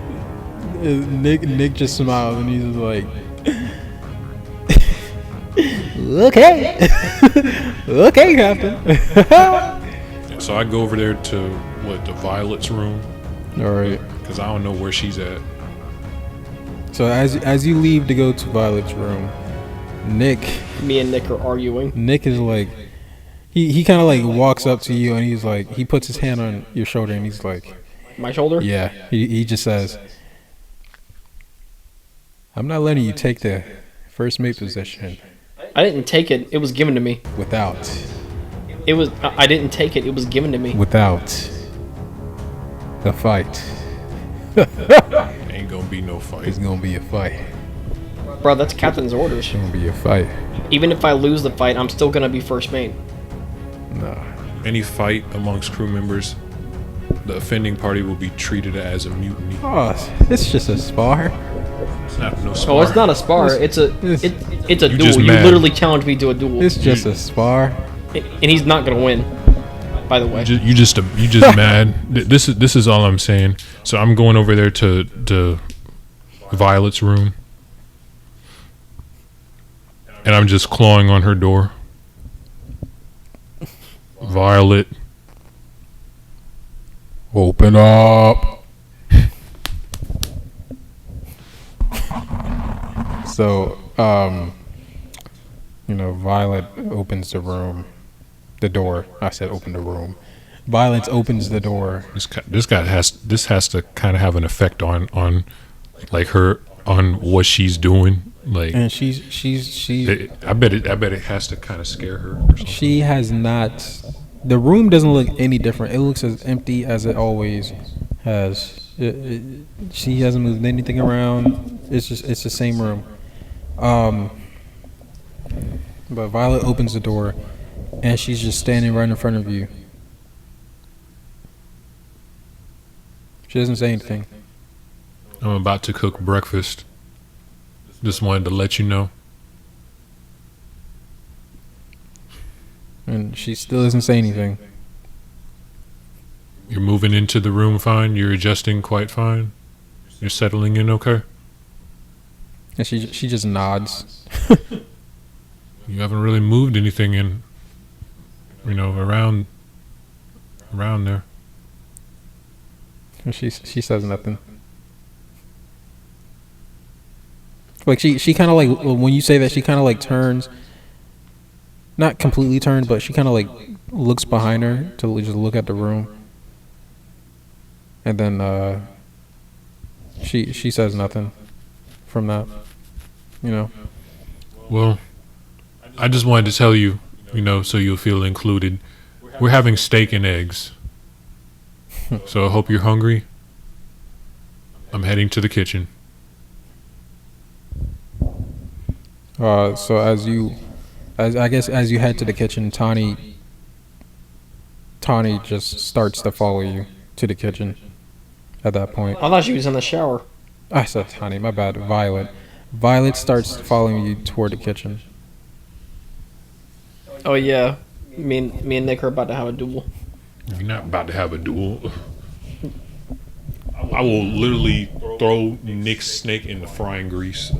Nick just smiles and he's just like, okay, okay, Captain. So I go over there to the Violet's room. All right. Because I don't know where she's at. So as you leave to go to Violet's room, Nick Me and Nick are arguing. is like, he kind of like walks up to you and he's like, he puts his hand on your shoulder and he's like, My shoulder? yeah. He just says, I'm not letting you take the first mate position I didn't take it. It was given to me. without I didn't take it. It was given to me. the fight. Ain't gonna be no fight. It's gonna be a fight. Bro, that's Captain's orders. It's gonna be a fight. Even if I lose the fight, I'm still gonna be first mate. No. Any fight amongst crew members, the offending party will be treated as a mutiny. Oh, it's just a spar. It's not no spar. Oh, it's not a spar. It's a You duel. just You mad. literally challenged me to a duel, It's just a spar. and he's not gonna win. By the way, You just mad. This is all I'm saying. So I'm going over there to Violet's room, and I'm just clawing on her door. Violet, Open up. So, Violet opens the door. I said open the room. Violet opens the door. this has to kind of have an effect on like her on what she's doing. Like And she I bet it has to kind of scare her. Or something. she has not. The room doesn't look any different. It looks as empty as it always has. She hasn't moved anything around. It's the same room. But Violet opens the door, and she's just standing right in front of you. She doesn't say anything. I'm about to cook breakfast. Just wanted to let you know. And she still doesn't say anything. You're moving into the room fine. You're adjusting quite fine. You're settling in okay. And she just nods. You haven't really moved anything in, around there. And she says nothing. Like she kind of like, when you say that, she kind of like turns. Not completely turned, but she kind of like looks behind her to just look at the room. And then she says nothing from that. Well, I just wanted to tell you, so you'll feel included. We're having steak and eggs. So I hope you're hungry. I'm heading to the kitchen. So as you head to the kitchen, Tawny just starts to follow you to the kitchen. At that point, I thought she was in the shower. I said Tawny, my bad. Violet starts following you toward the kitchen. Oh yeah, me and Nick are about to have a duel. You're not about to have a duel. I will literally throw Nick's snake in the frying grease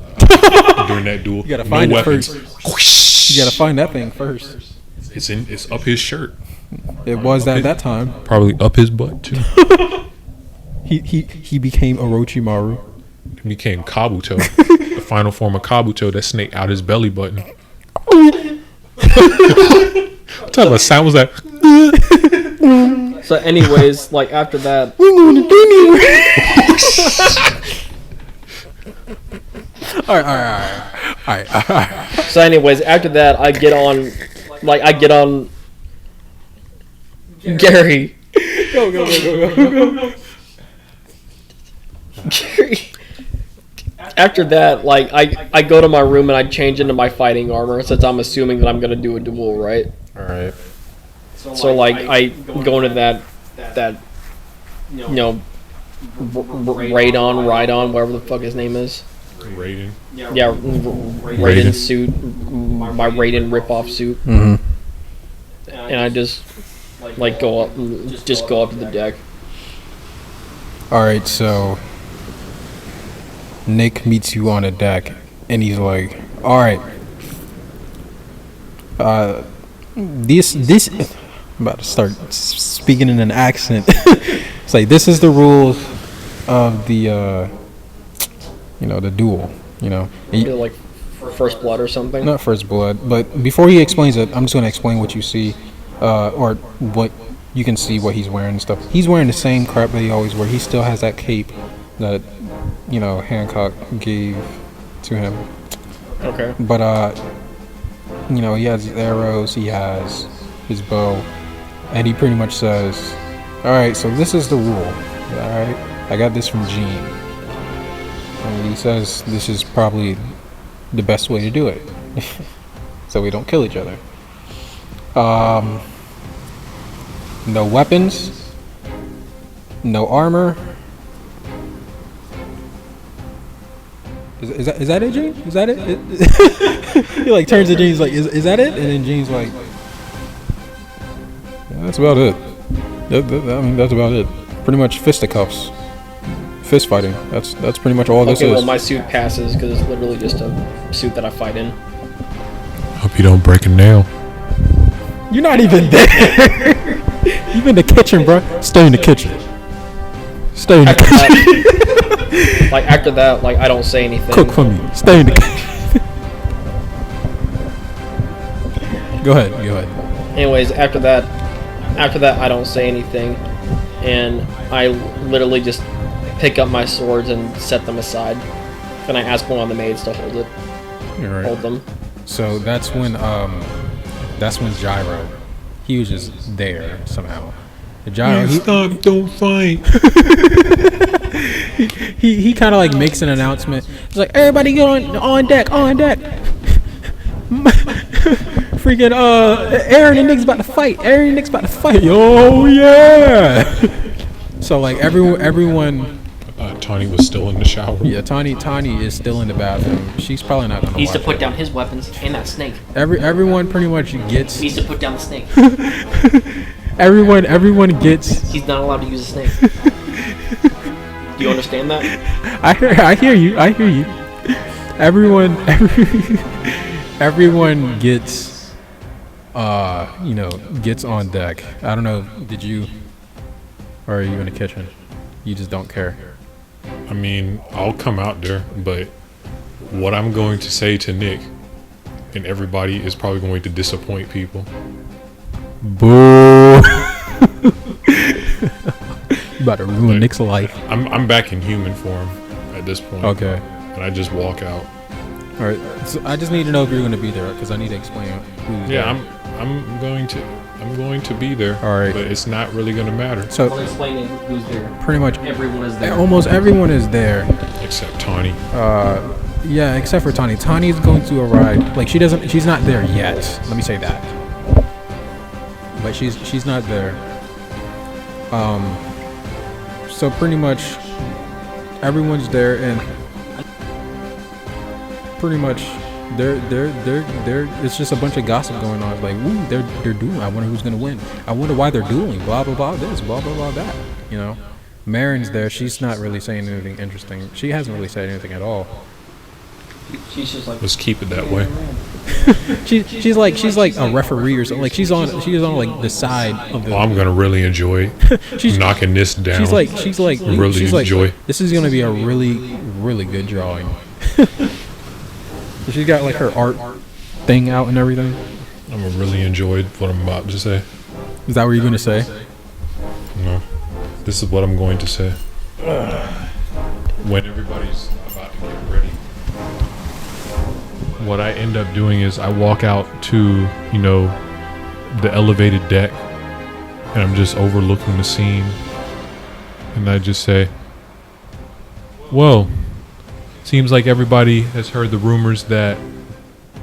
during that duel. You gotta find no it weapons. first. You gotta find that thing first. It's up his shirt. It was at that time. Probably up his butt too. He became Orochimaru. He became Kabuto. The final form of Kabuto, that snake out his belly button. What type of sound was that? So, anyways, like after that, All right. so anyways, after that, I get on Gary. Go. Gary. After that, like I go to my room and I change into my fighting armor since I'm assuming that I'm gonna do a duel, right? All right. So like I go into that Raidon, whatever the fuck his name is. Raiden. Yeah, Raiden suit, my Raiden rip-off suit, Mm-hmm. and I just like go up to the deck. All right, so Nick meets you on a deck, and he's like, "All right, this." I'm about to start speaking in an accent. It's like, this is the rules of the, the duel. Like first blood or something. Not first blood, but before he explains it, I'm just gonna explain what you see, or what you can see what he's wearing and stuff. He's wearing the same crap that he always wears. He still has that cape that Hancock gave to him. Okay. But he has his arrows, he has his bow, and he pretty much says, "All right, so this is the rule. All right, I got this from Gene." And he says this is probably the best way to do it, so we don't kill each other. No weapons, no armor. Is that it, Gene? Is that it? He like turns to Gene, he's like, is that it? And then Gene's like, yeah, that's about it. That's about it. Pretty much fisticuffs. Fist fighting. That's pretty much all this is. Okay, well my suit passes because it's literally just a suit that I fight in. Hope you don't break a nail. You're not even there. You in the kitchen, bro. Stay in the kitchen. Stay in the kitchen. After that, I don't say anything. Cook for me. Stay in the kitchen. Go ahead. Anyways, after that, I don't say anything, and I literally just pick up my swords and set them aside, and I ask one of the maids to hold it. You're right. Hold them. So that's when Gyro, he was just there somehow. Gyro, Stop! Don't fight. he kind of like makes an announcement. He's like, "Everybody get on deck. Freaking Aaron and Nick's about to fight. Oh yeah!" So like everyone. Tawny was still in the shower. Yeah, Tawny is still in the bathroom. She's probably not gonna. He needs to watch put it. down his weapons and that snake. Everyone pretty much gets. He needs to put down the snake. Everyone gets. He's not allowed to use a snake. Do you understand that? I hear you. Everyone gets gets on deck. I don't know, did you, or are you in the kitchen? You just don't care. I mean, I'll come out there, but what I'm going to say to Nick and everybody is probably going to disappoint people. Boo. You about to ruin Nick's life. I'm back in human form at this point. Okay. And I just walk out. All right. So I just need to know if you're going to be there because I need to explain who's there. I'm going to be there. All right. But it's not really going to matter. I'll So explain who's there. pretty much Everyone is there. almost everyone is there. Except Tawny. Yeah, except for Tawny. Tawny's going to arrive. Like she's not there yet. Let me say that. But she's not there. So pretty much everyone's there, and pretty much they're it's just a bunch of gossip going on. It's like, ooh, they're dueling. I wonder who's gonna win. I wonder why they're dueling. Blah blah blah this, blah blah blah that. Marianne's there. She's not really saying anything interesting. She hasn't really said anything at all. She's just like, Let's keep it that way. She's like a referee or something. Like she's on like the side of the. Well, I'm gonna really enjoy She's knocking this down. she's like Really she's like, enjoy. this is gonna be a really good drawing. She's got like her art thing out and everything. I'm gonna really enjoy what I'm about to say. Is that what you're gonna say? No, this is what I'm going to say. When everybody's about to get ready, what I end up doing is I walk out to, you know, the elevated deck, and I'm just overlooking the scene, and I just say, well, seems like everybody has heard the rumors that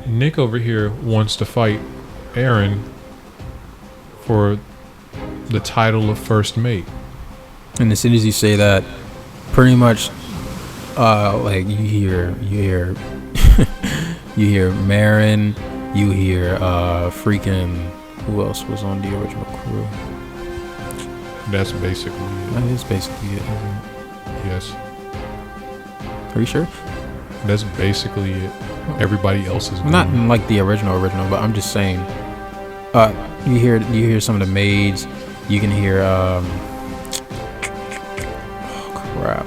Nick over here wants to fight Aaron for the title of first mate. And as soon as you say that, pretty much, like you hear you hear Marianne, you hear freaking who else was on the original crew? That's basically it. That is basically it, isn't it? Yes, Are you sure? that's basically it. Everybody else is Not gone. like the original, but I'm just saying. You hear some of the maids. You can hear oh crap.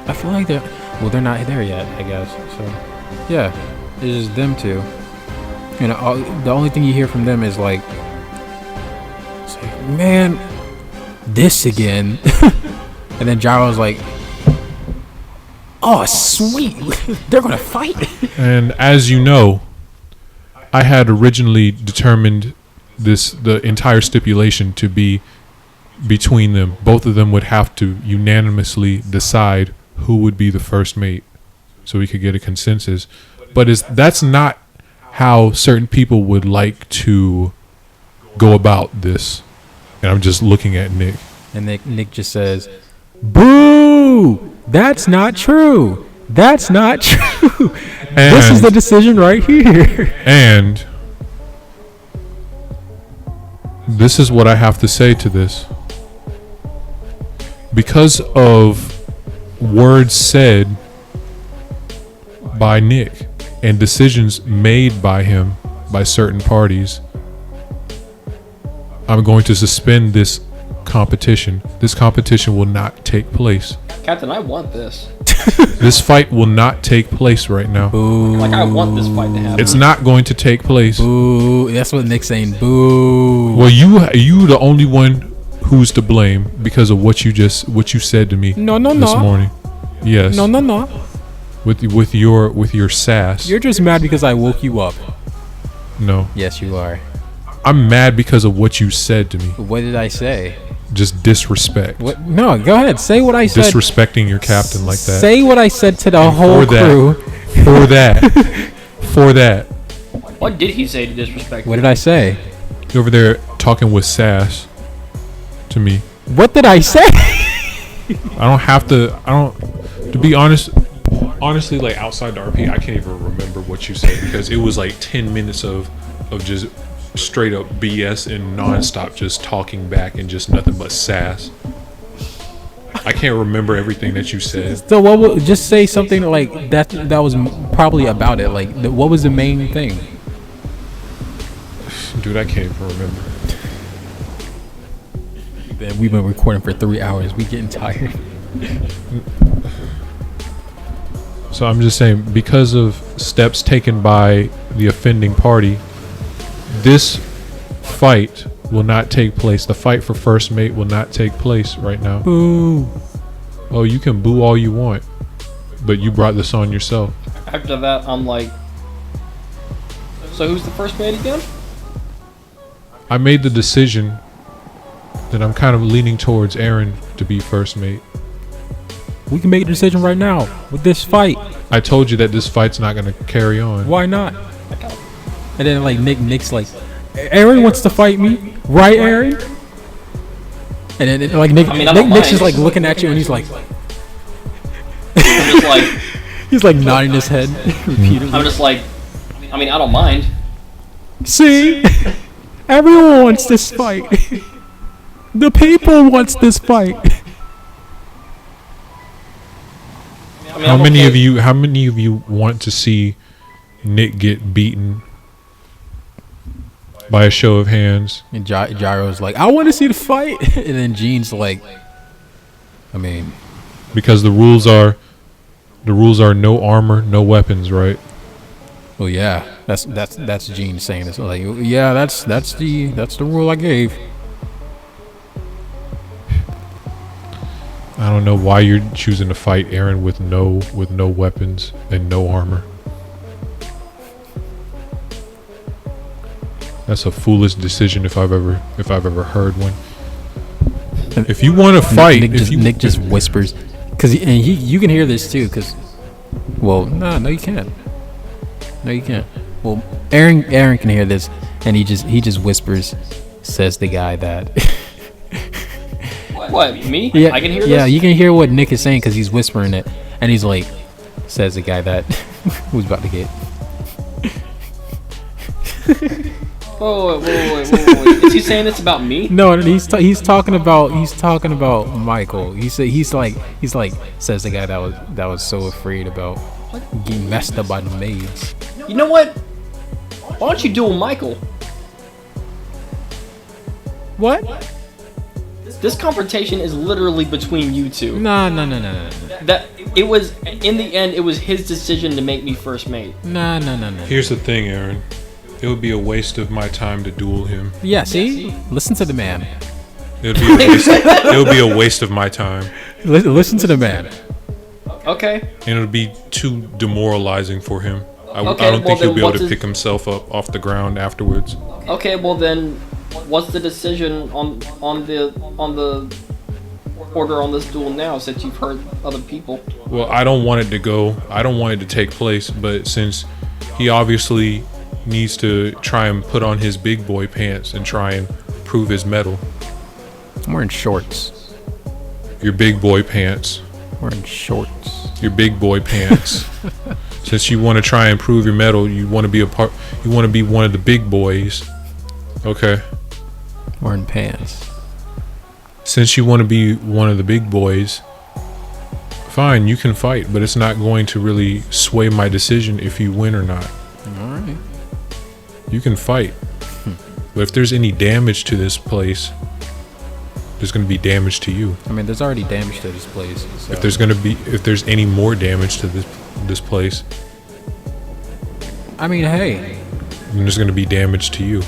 I feel like they're not there yet, I guess. So yeah, it's just them two. And the only thing you hear from them is like, man, this again. And then Gyro's like, oh sweet, they're gonna fight. And as you know, I had originally determined the entire stipulation to be between them. Both of them would have to unanimously decide who would be the first mate, so we could get a consensus. But that's not how certain people would like to go about this. And I'm just looking at Nick. And Nick just says, boo! That's not true. That's not true. This is the decision right here. And this is what I have to say to this. Because of words said by Nick and decisions made by him by certain parties, I'm going to suspend this competition. This competition will not take place. Captain, I want this. This fight will not take place right now. Boo. Like, I want this fight to happen. It's not going to take place. Boo. That's what Nick's saying. Boo. Well, you the only one who's to blame because of what you said to me No. this morning. Yes. No. With your sass. You're just mad because I woke you up. No. Yes, you are. I'm mad because of what you said to me. What did I say? Just disrespect. What? No, go ahead. Say what I said. Disrespecting your captain like that. Say what I said to the whole crew. For that. What did he say to disrespect? What did I say? You're over there talking with sass to me. What did I say? To be honest, honestly, like outside the RP, I can't even remember what you said because it was like 10 minutes of just straight up BS and nonstop just talking back and just nothing but sass. I can't remember everything that you said. So just say something like that. That was probably about it. Like, what was the main thing? Dude, I can't even remember. Man, we've been recording for 3 hours. We getting tired. So I'm just saying, because of steps taken by the offending party, this fight will not take place. The fight for first mate will not take place right now. Boo. Oh, you can boo all you want, but you brought this on yourself. After that, I'm like, so who's the first mate again? I made the decision that I'm kind of leaning towards Aaron to be first mate. We can make a decision right now with this fight. I told you that this fight's not going to carry on. Why not? And then like Nick's like, Aaron wants to fight me, right, Aaron? And then like Nick's just like looking at you, and he's like, I'm just like, he's like nodding his head repeatedly. I'm just like, I mean, I don't mind. See, Everyone wants this fight. The people wants this fight. I mean, How I'm many okay. of you? How many of you want to see Nick get beaten? By a show of hands. And Gyro's like, I want to see the fight. And then Gene's like, I mean, Because the rules are no armor, no weapons, right? well, yeah, that's Gene saying this. Like, yeah, that's the rule I gave. I don't know why you're choosing to fight Aaron with no weapons and no armor. That's a foolish decision if I've ever heard one. If you want to fight, Nick just whispers, cause you can hear this too, cause, well, no, you can't. No, you can't. Well, Aaron can hear this, and he just whispers, says the guy that. What, me? Yeah, I can hear this? Yeah, you can hear what Nick is saying because he's whispering it, and he's like, says the guy that who's about to get. Whoa. Is he saying it's about me? No, he's talking about Michael. He's like says the guy that was so afraid about getting messed up by the maids. You know what? Why don't you duel Michael? What? This confrontation is literally between you two. No. That it was in the end. It was his decision to make me first mate. No. Here's the thing, Aaron. It would be a waste of my time to duel him. Yeah, see? Listen to the man. It would be a waste of my time. Listen to the man. Okay. And it would be too demoralizing for him. I Okay, don't well, think he'll then be able what's to his- pick himself up off the ground afterwards. Okay. Well then, what's the decision on the order on this duel now? Since you've heard other people. Well, I don't want it to take place, but since he obviously needs to try and put on his big boy pants and try and prove his mettle. I'm wearing shorts. Your big boy pants. Wearing shorts. Your big boy pants. Since you want to try and prove your mettle, you want to be one of the big boys. Okay. Wearing pants. Since you want to be one of the big boys, fine, you can fight, but it's not going to really sway my decision if you win or not. All right. You can fight. But if there's any damage to this place, there's going to be damage to you. I mean, there's already damage to this place. So. If there's any more damage to this place, I mean, hey, then there's going to be damage to you.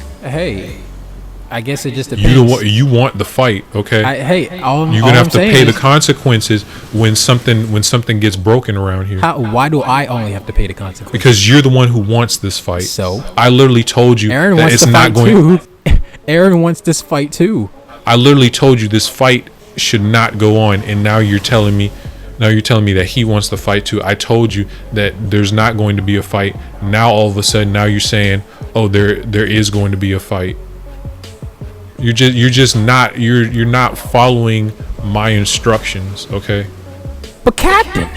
I guess it just depends. You want the fight, okay? You're You're gonna have to pay the consequences when something gets broken around here. Why do I only have to pay the consequences? Because you're the one who wants this fight. So? I literally told you Aaron that wants it's to not fight going. too. Aaron wants this fight too. I literally told you this fight should not go on, and now you're telling me that he wants the fight too. I told you that there's not going to be a fight. Now all of a sudden, now you're saying, oh, there is going to be a fight. You're not following my instructions, okay? But Captain,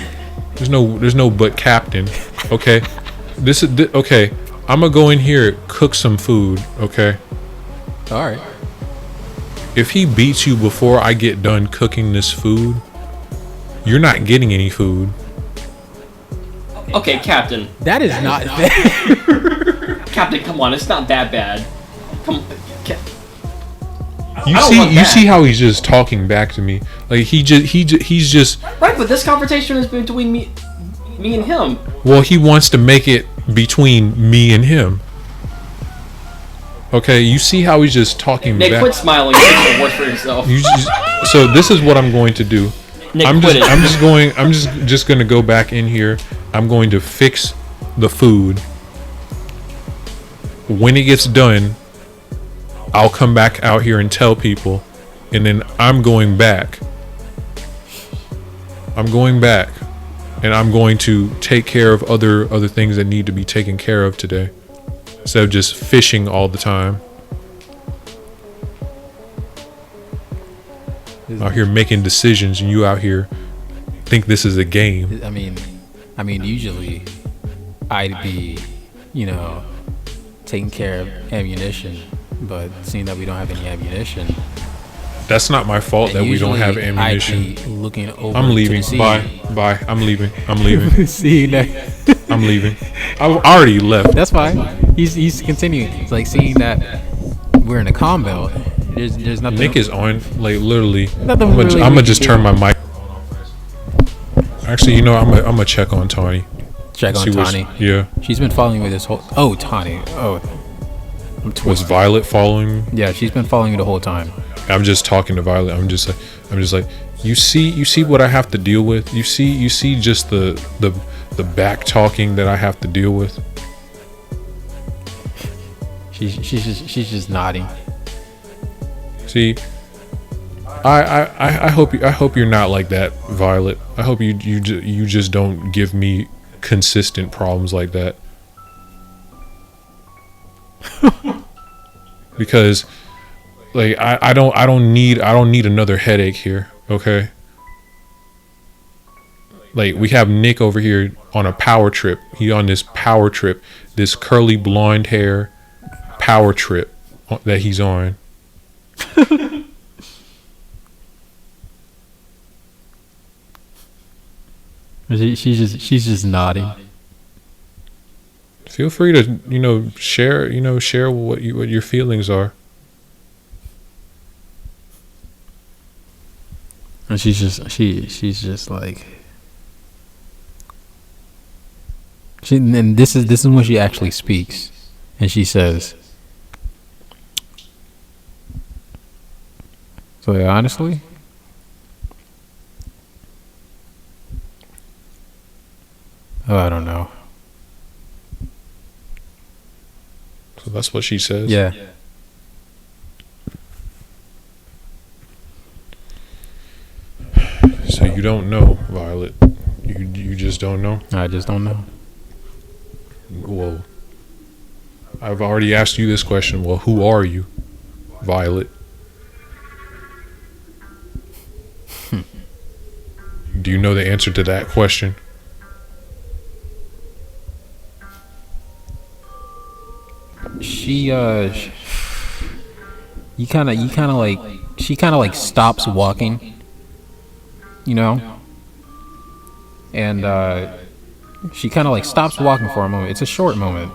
There's no but Captain, okay? Okay. I'm gonna go in here, cook some food, okay? all right. If he beats you before I get done cooking this food, you're not getting any food. Okay, Captain. That is not. Captain, come on. It's not that bad. Come. You don't want that. see how he's just talking back to me, like he's just. Right, but this conversation is between me and him. Well, he wants to make it between me and him. Okay, you see how he's just talking Nick, back. quit smiling. You're making it worse for yourself. So this is what I'm going to do. Nick, I'm quit just going to go back in here. I'm going to fix the food. When it gets done, I'll come back out here and tell people, and then I'm going back. I'm going back, and I'm going to take care of other things that need to be taken care of today, instead of just fishing all the time. Out here making decisions, and you out here think this is a game. I mean, usually I'd be, taking care of ammunition but seeing that we don't have any ammunition, That's not my fault and that we don't have usually I'd ammunition. be looking over. I'm leaving. To the Bye. I'm leaving. I'm leaving. See that? I'm leaving. I already left. That's fine. He's continuing. It's like seeing that we're in a calm belt. There's nothing. Nick is on, like literally. Nothing I'm really gonna we just can turn my mic. Actually, I'm gonna check on Tawny. check on See what's- Tawny. Yeah. She's been following me this whole. Oh, Tawny. Oh, I'm Was twisted. Violet following me? Yeah, she's been following you the whole time. I'm just talking to Violet. I'm just like, you see what I have to deal with. You see just the back talking that I have to deal with. She's just nodding. See, I hope you're not like that, Violet. I hope you just don't give me consistent problems like that. Because like I don't need another headache here, okay? Like we have Nick over here on a power trip. He on this power trip, this curly blonde hair power trip that he's on. She's just nodding. Feel free to share what your feelings are. And she's just like and this is when she actually speaks, and she says, "So yeah, honestly, I don't know." So that's what she says. Yeah. So you don't know, Violet. You just don't know. I just don't know. Well, I've already asked you this question. Well, who are you, Violet? Do you know the answer to that question? She you kind of like she kind of like stops walking, you know, and she kind of like stops walking for a moment. It's a short moment,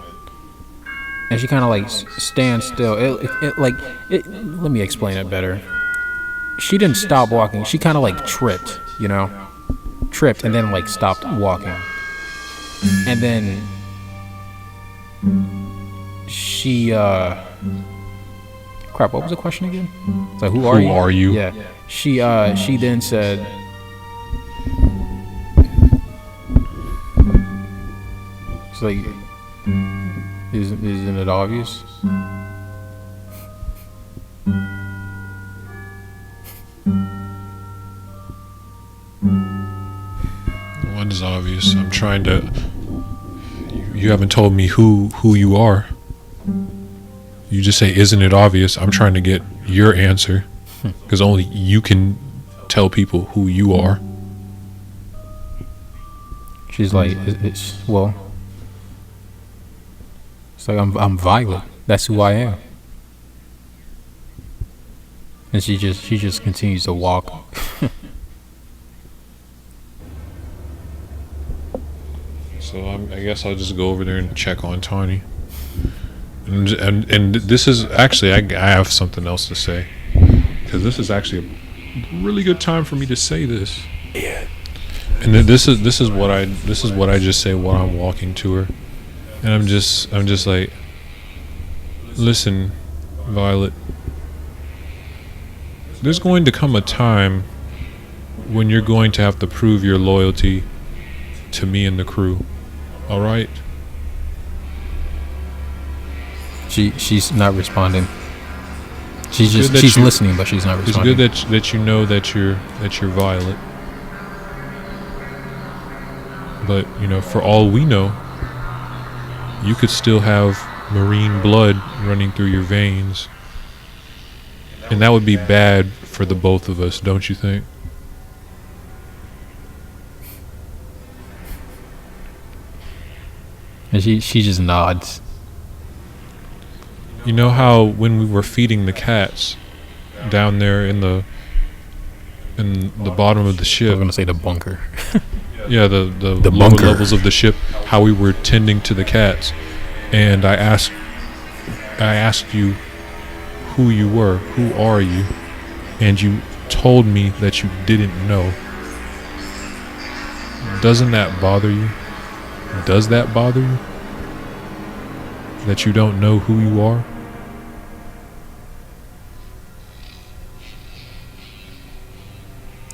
and she kind of like stands still. Let me explain it better. She didn't stop walking. She kind of like tripped, you know, and then like stopped walking, and then she crap, what was the question again? It's like, who are you? Yeah. She then said, it's like, isn't it obvious? What is obvious? I'm trying to. You haven't told me who you are. You just say, "Isn't it obvious?" I'm trying to get your answer, because only you can tell people who you are. She's like, it's like I'm Violet. That's who I am. And she just continues to walk. So I guess I'll just go over there and check on Tawny. And this is actually I have something else to say, because this is actually a really good time for me to say this. Yeah. And this is what I just say while I'm walking to her, and I'm just like, listen, Violet. There's going to come a time when you're going to have to prove your loyalty to me and the crew. All right. She's not responding. She's you- listening, but she's not It's responding. good that you know that you're Violet. But for all we know, you could still have marine blood running through your veins, and that would be bad for the both of us, don't you think? And she just nods. You know how when we were feeding the cats down there in the bottom of the I was ship, gonna say the bunker. yeah, the lower bunker. levels of the ship, how we were tending to the cats, and I asked you who you were, who are you, and you told me that you didn't know. Doesn't that bother you? Does that bother you? That you don't know who you are?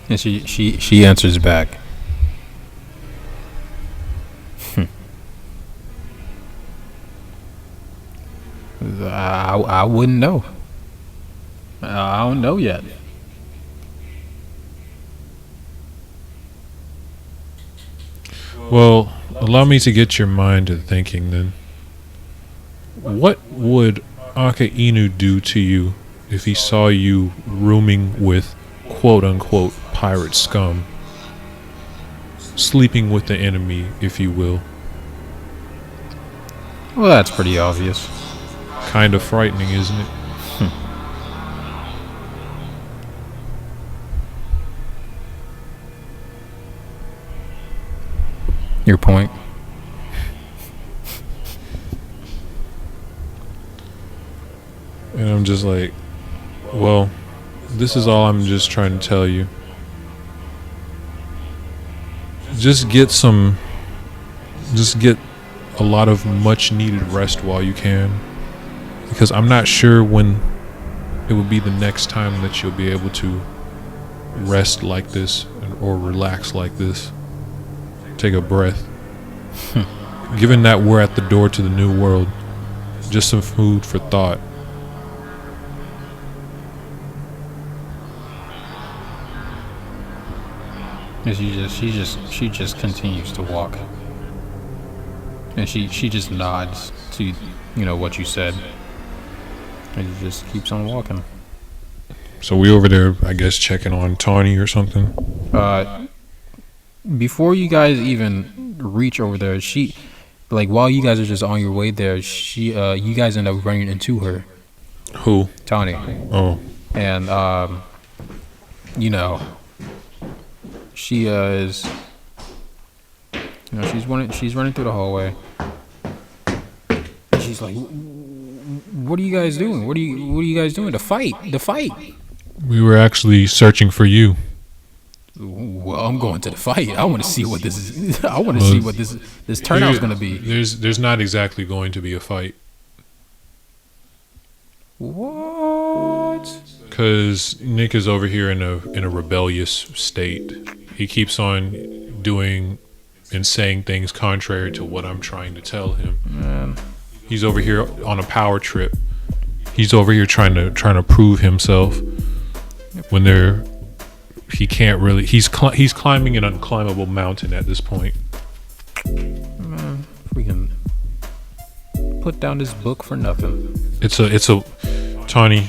And she answers back. I wouldn't know. I don't know yet. Well, allow me to get your mind to thinking then. What would Aka Inu do to you if he saw you rooming with quote-unquote pirate scum? Sleeping with the enemy, if you will. Well, that's pretty obvious. Kind of frightening, isn't it? Your point. And I'm just like, well, this is all I'm just trying to tell you. Just get a lot of much needed rest while you can. Because I'm not sure when it will be the next time that you'll be able to rest like this or relax like this. Take a breath. Given that we're at the door to the new world, just some food for thought. And she just continues to walk. And she just nods to what you said. And she just keeps on walking. So we over there, I guess, checking on Tawny or something. Before you guys even reach over there, while you guys are just on your way there, you guys end up running into her. Who? Tawny. Oh. And she is she's running through the hallway. And she's like, what are you guys doing? What are you guys doing? The fight. We were actually searching for you. Well, I'm going to the fight. I want to see what this is. I want to see what this turnout's going to be. There's not exactly going to be a fight. What? Because Nick is over here in a rebellious state. He keeps on doing and saying things contrary to what I'm trying to tell him. Man. He's over here on a power trip. He's over here trying to prove himself. When he can't really. He's climbing an unclimbable mountain at this point. Man, freaking put down this book for nothing. It's a Tawny.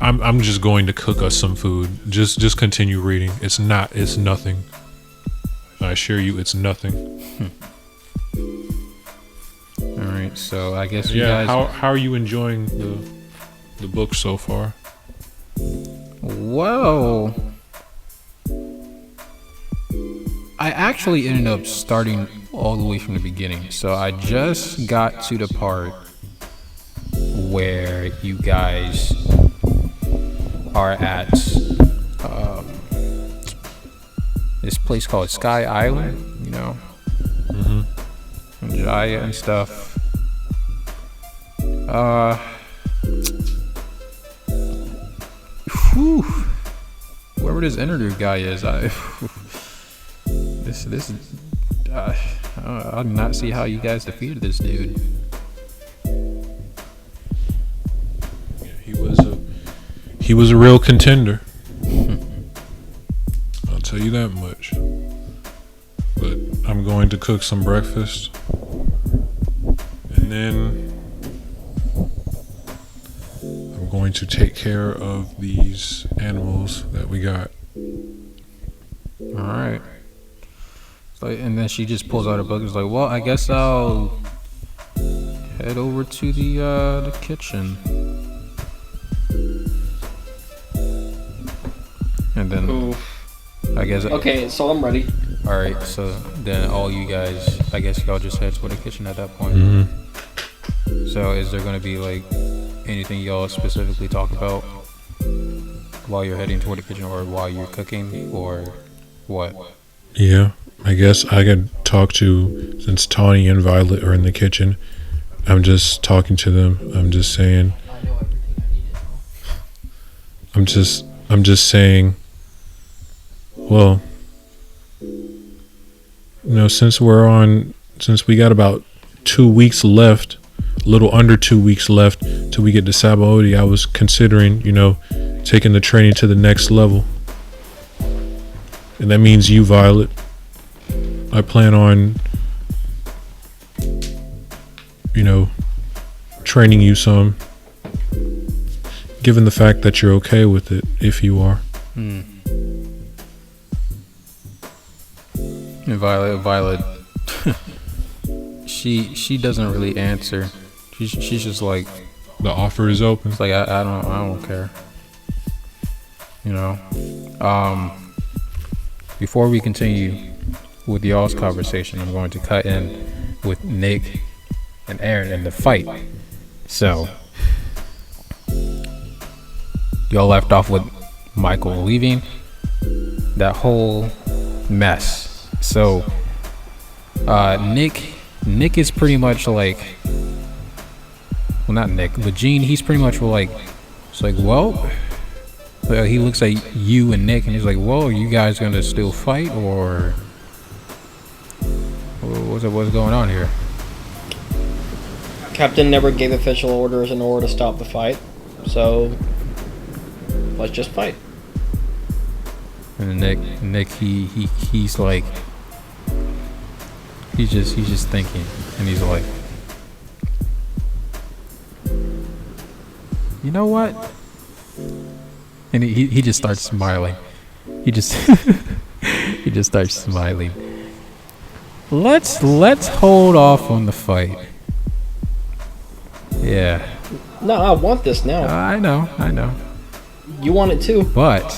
I'm just going to cook us some food. Just continue reading. It's nothing. I assure you, it's nothing. All right, so I guess you guys. How are you enjoying the book so far? Well, I actually ended up starting all the way from the beginning. So I just got to the part where you guys are at this place called Sky Island, and Jaya and stuff. Whoever this interview guy is, I do not see how you guys defeated this dude. He was a real contender. I'll tell you that much. But I'm going to cook some breakfast, and then I'm going to take care of these animals that we got. All right. So, and then she just pulls out her book and is like, well, I guess I'll head over to the kitchen. And then Oof. I guess. Okay, so I'm ready. All right, so then all you guys, I guess y'all just head to the kitchen at that point. Mm-hmm. So is there gonna be like anything y'all specifically talk about while you're heading toward the kitchen, or while you're cooking, or what? Yeah, I guess I could talk to, since Tawny and Violet are in the kitchen, I'm just talking to them. I'm just saying, well, since we got about 2 weeks left, a little under 2 weeks left till we get to Sabaody, I was considering, taking the training to the next level. And that means you, Violet. I plan on, training you some, given the fact that you're okay with it, if you are. And Violet, she doesn't really answer. She's just like, The offer is open. it's like I don't care. Before we continue with y'all's conversation, I'm going to cut in with Nick and Aaron in the fight. So y'all left off with Michael leaving that whole mess. So Nick is pretty much like, well, not Nick, but Gene, he's pretty much like, it's like, well, he looks at you and Nick and he's like, well, are you guys gonna still fight, or what's going on here? Captain never gave official orders in order to stop the fight, so let's just fight. And Nick, he's like, he's just thinking, and he's like, you know what? And he just starts smiling. He just he just starts smiling. Let's hold off on the fight. Yeah. No, I want this now. I know. You want it too. But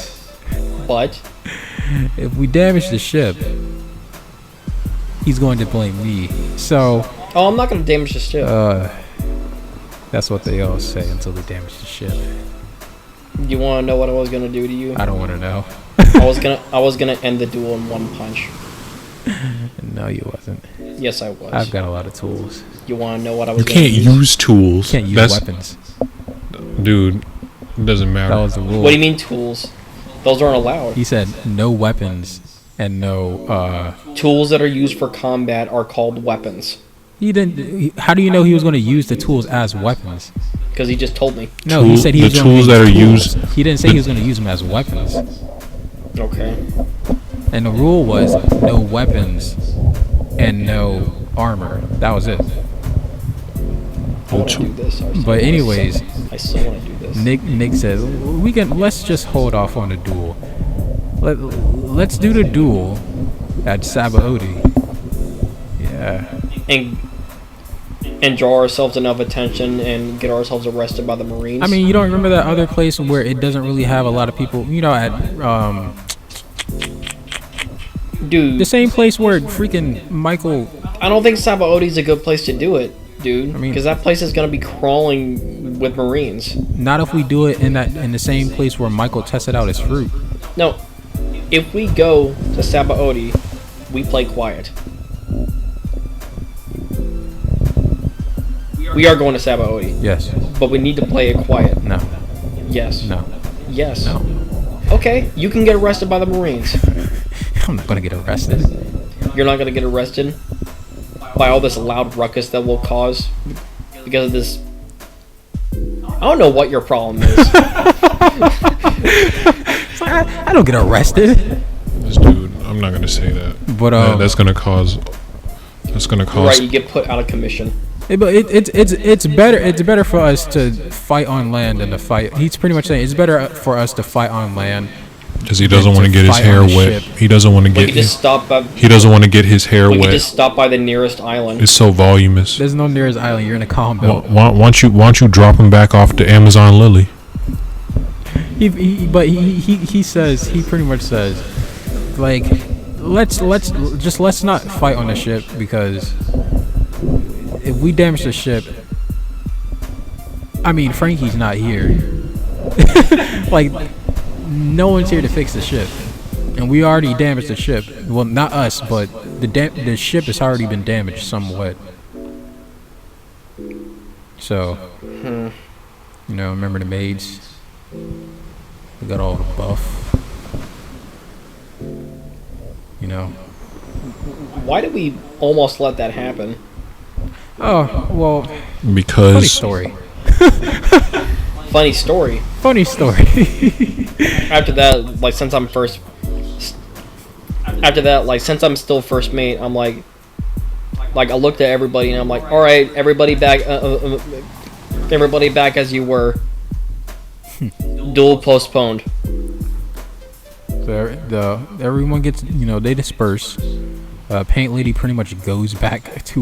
if we damage the ship, he's going to blame me. So Oh, I'm not gonna damage the ship. that's what they all say until they damage the ship. You want to know what I was gonna do to you? I don't want to know. I was gonna end the duel in one punch. No, you wasn't. Yes, I was. I've got a lot of tools. You want to know what I was? You gonna can't use tools. Can't use weapons. Dude, it doesn't matter. That was the rule. What do you mean tools? Those aren't allowed. He said no weapons and no. Tools that are used for combat are called weapons. He didn't. How do you know he was going to use the tools as weapons? Because he just told me. No, he said he was the going to tools use that are tools. used. He didn't say he was going to use them as weapons. Okay. And the rule was no weapons and no armor. That was it. I want to do this. But anyways, I still want to do this. Nick says let's just hold off on the duel. Let's do the duel at Sabaody. Yeah. And draw ourselves enough attention and get ourselves arrested by the Marines. I mean, you don't remember that other place where it doesn't really have a lot of people? At dude, the same place where freaking Michael. I don't think Sabaodi's a good place to do it, dude. I mean, because that place is gonna be crawling with Marines. Not if we do it in the same place where Michael tested out his fruit. No, if we go to Sabaody, we play quiet. We are going to Sabaody. Yes. But we need to play it quiet. No. Yes. No. Yes. No. Okay, you can get arrested by the Marines. I'm not gonna get arrested. You're not gonna get arrested by all this loud ruckus that we'll cause because of this. I don't know what your problem is. I don't get arrested. This dude, I'm not gonna say that. But that's gonna cause. Right, you get put out of commission. But it's better for us to fight on land than to fight. He's pretty much saying it's better for us to fight on land Because he doesn't want to get his fight hair on the wet. ship. He doesn't want to We get. could just stop by. He doesn't want to get his hair We could wet. just stop by the nearest island. It's so voluminous. There's no nearest island. You're in a calm Why, belt. why don't you drop him back off the Amazon Lily? He says, he pretty much says, like, let's not fight on the ship, because if we damage the ship, I mean, Frankie's not here. Like, no one's here to fix the ship, and we already damaged the ship. Well, not us, but the ship has already been damaged somewhat. So, you know, remember the maids? We got all the buff. You know. Why did we almost let that happen? Oh, well, funny Because story. Funny story. Funny story. After that, like since I'm still first mate, I'm like I looked at everybody and I'm like, all right, everybody back as you were. Duel postponed. So everyone gets, you know, they disperse. Paint Lady pretty much goes back to,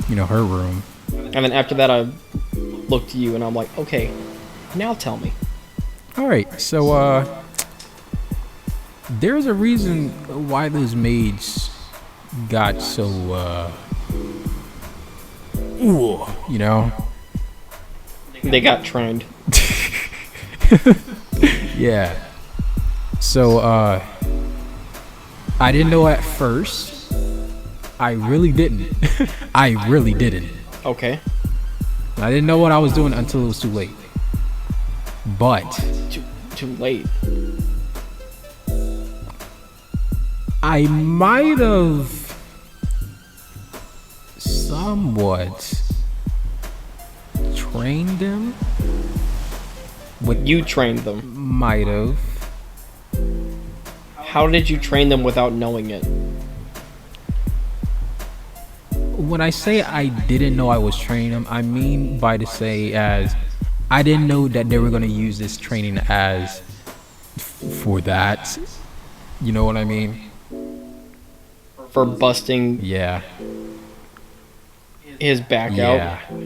you know, her room. And then after that, I looked at you and I'm like, okay, now tell me. All right, so there's a reason why those maids got so, you know. They got trained. Yeah. So, I didn't know at first. I really didn't. I really didn't. Okay. I didn't know what I was doing until it was too late. But Too late. I might have somewhat trained them. You trained them. Might have. How did you train them without knowing it? When I say I didn't know I was training them, I mean by to say as I didn't know that they were going to use this training as for that. You know what I mean? For busting Yeah. his back Yeah. out?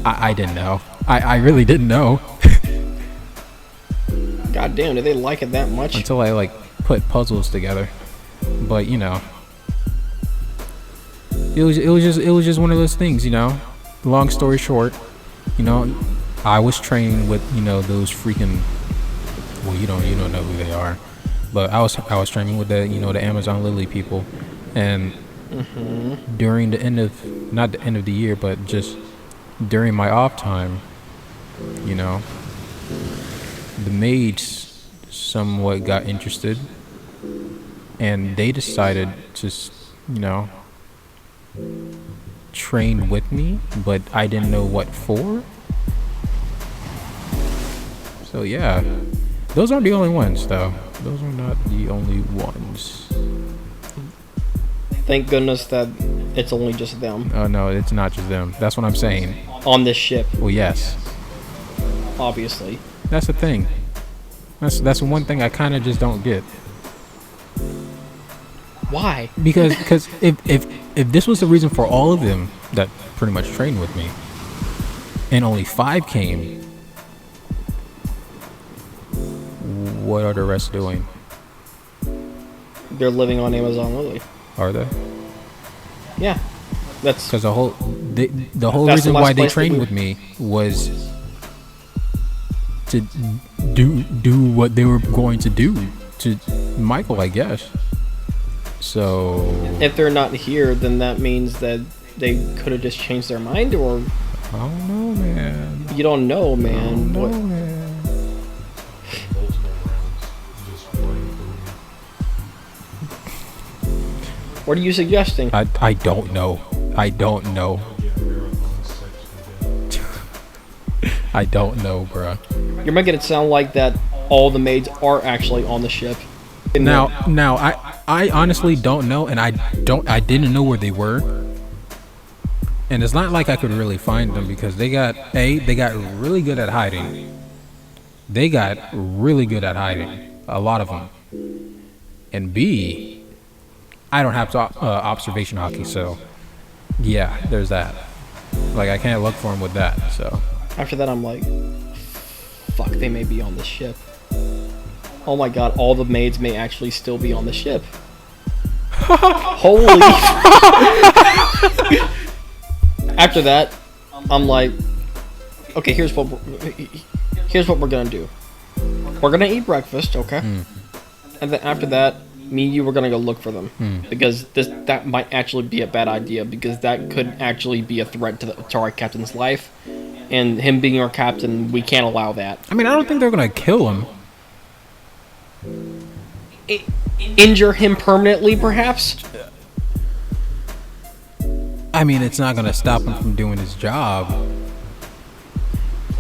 I didn't know. I really didn't know God damn, did they like it that much? until I like put puzzles together. But you know, it was just one of those things, you know. Long story short, you know, I was training with, you know, those freaking, well, you don't know who they are, but I was training with the, you know, the Amazon Lily people, and during the end of, not the end of the year, but just during my off time, you know, the maids somewhat got interested, and they decided to, you know, train with me, but I didn't know what for. So yeah, those aren't the only ones, though. Those are not the only ones. Thank goodness that it's only just them Oh no, it's not just them. That's what I'm saying. on this ship, Well, yes, obviously. that's the thing. That's one thing I kind of just don't get. Why? Because if this was the reason for all of them that pretty much trained with me, and only 5 came, what are the rest doing? They're living on Amazon Lily. Are they? Yeah. That's Because the whole That's reason the last why they place that trained we- with me was to do what they were going to do to Michael, I guess. So if they're not here, then that means that they could have just changed their mind, or I don't know, man. you don't know, man. No, What, man. what are you suggesting? I don't know. I don't know. I don't know, bruh. You're making it sound like that all the maids are actually on the ship. Now, I honestly don't know, and I didn't know where they were, and it's not like I could really find them because they got really good at hiding, they got really good at hiding. A lot of them. And B, I don't have observation hockey, so yeah, there's that. Like, I can't look for them with that, so. After that, I'm like, fuck, they may be on the ship. Oh my god, all the maids may actually still be on the ship. Holy. After that, I'm like, okay, here's what we're gonna do. We're gonna eat breakfast, okay? And then after that, me and you were gonna go look for them, because that might actually be a bad idea, because that could actually be a threat to our captain's life, and him being our captain, we can't allow that. I mean, I don't think they're gonna kill him. Injure him permanently, perhaps. I mean, it's not gonna stop him from doing his job.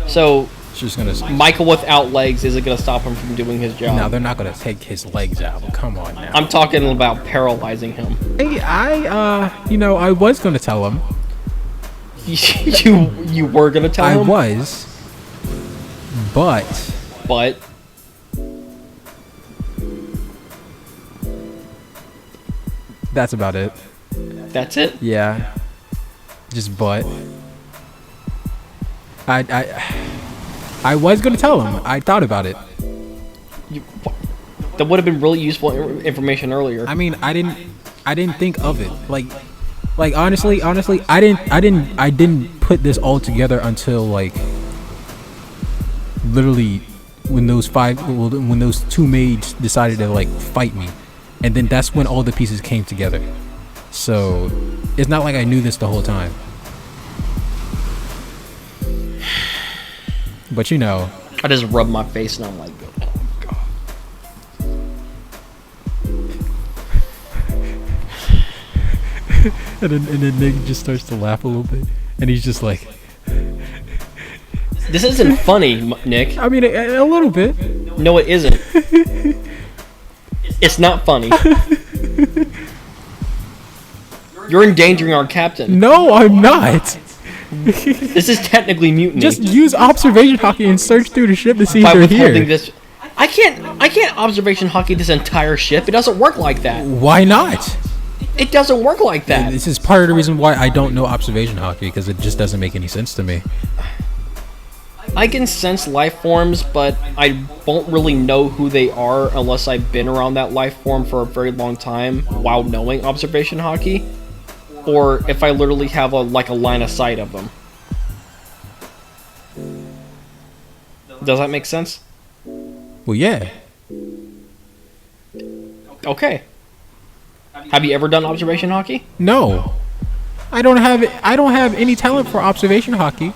So It's just gonna. Michael without legs isn't gonna stop him from doing his job. No, they're not gonna take his legs out. Come on now. I'm talking about paralyzing him. Hey, I was gonna tell him. You were gonna tell him? I was, but that's about it. that's it. Yeah, just but. I was gonna tell him. I thought about it. That would have been really useful information earlier. I mean, I didn't think of it. Like honestly, I didn't put this all together until like literally when those two maids decided to like fight me, and then that's when all the pieces came together. So it's not like I knew this the whole time. But you know, I just rub my face and I'm like, oh god. and then Nick just starts to laugh a little bit, and he's just like, This isn't funny, Nick. I mean, a little bit. No, it isn't. It's not funny. You're endangering our captain. No, I'm not. This is technically mutiny. Just use observation hockey and search through the ship to see if by they're withholding here. this. I can't observation hockey this entire ship. It doesn't work like that. Why not? It doesn't work like that. This is part of the reason why I don't know observation hockey, because it just doesn't make any sense to me. I can sense life forms, but I won't really know who they are unless I've been around that life form for a very long time while knowing observation hockey, or if I literally have a line of sight of them. Does that make sense? Well, yeah. Okay. Have you ever done observation hockey? No, I don't have any talent for observation hockey.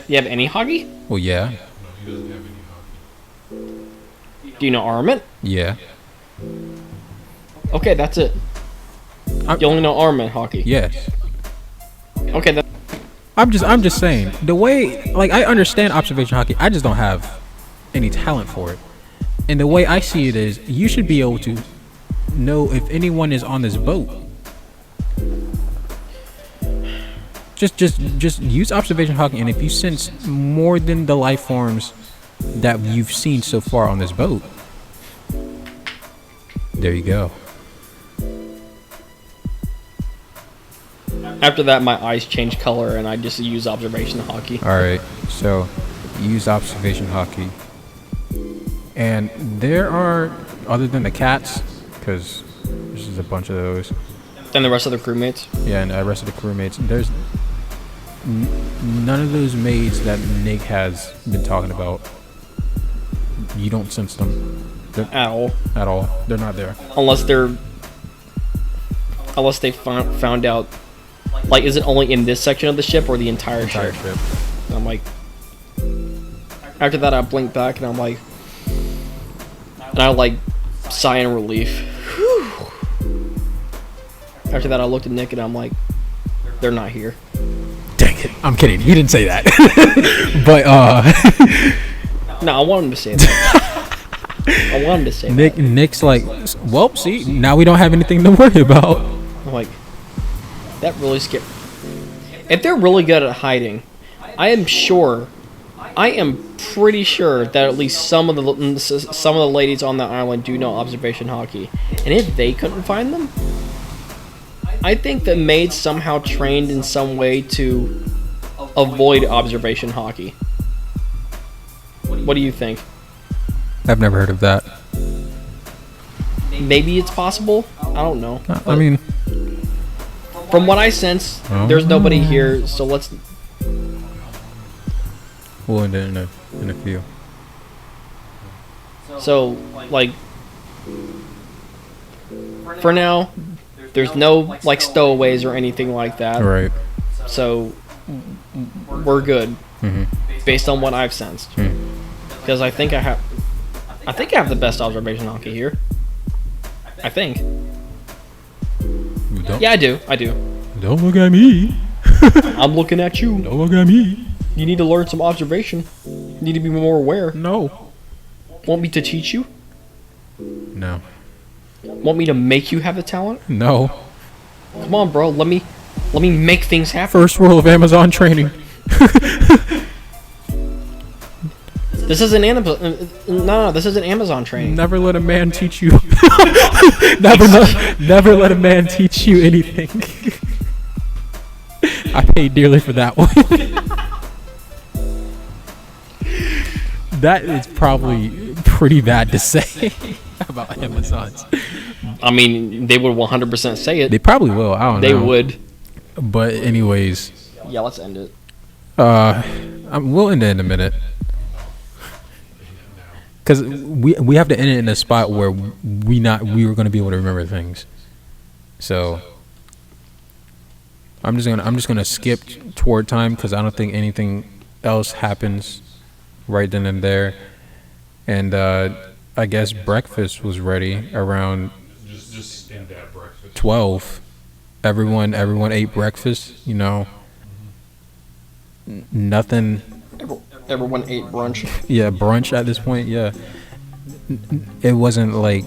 You have any hockey? Well, yeah. Do you know armament? Yeah. Okay, that's it. You only know armament hockey. Yes. Okay, I'm just saying, the way, like, I understand observation hockey, I just don't have any talent for it. And the way I see it is, you should be able to know if anyone is on this boat. Just use observation hockey, and if you sense more than the life forms that you've seen so far on this boat, there you go. after that, my eyes change color, and I just use observation hockey. All right, so use observation hockey, and there are, other than the cats, because there's just a bunch of those. And the rest of the crewmates? Yeah, and the rest of the crewmates. There's none of those maids that Nick has been talking about. You don't sense them. At all. At all. They're not there. Unless they found out, like, is it only in this section of the ship or the entire ship? And I'm like, after that I blink back and I'm like, and I like sigh in relief. Whew. After that I looked at Nick and I'm like, they're not here. Dang it. I'm kidding. He didn't say that. But, No, I want him to say that. I want him to say that. Nick's like, well, see, now we don't have anything to worry about. I'm like, that really scared. If they're really good at hiding, I am sure I am pretty sure that at least some of the ladies on the island do know observation hockey, and if they couldn't find them, I think that maids somehow trained in some way to avoid observation hockey. What do you think? I've never heard of that. Maybe it's possible. I don't know. I mean, from what I sense, there's nobody here, so let's. we'll end it in a few. So, like, for now, there's no like stowaways or anything like that. Right. So, we're good Mm-hmm. based on what I've sensed. Because I think I have the best observation hockey here. I think. Yeah, I do. Don't look at me. I'm looking at you. Don't look at me. You need to learn some observation. You need to be more aware. No. Want me to teach you? No. Want me to make you have the talent? No. Come on, bro. Let me make things happen. First rule of Amazon training. This isn't no, this isn't Amazon training. Never let a man teach you. never let a man teach you anything. I paid dearly for that one. That is probably pretty bad to say about Amazons. I mean, they would 100% say it. They probably will. I don't know. They would. But anyways, Yeah, let's end it. we'll end it in a minute. Because we have to end it in a spot where we were going to be able to remember things. So I'm just gonna skip toward time because I don't think anything else happens right then and there. And I guess breakfast was ready around Just stand at breakfast. 12. Everyone ate breakfast. You know, nothing. Everyone ate brunch. Yeah, brunch at this point. Yeah, it wasn't like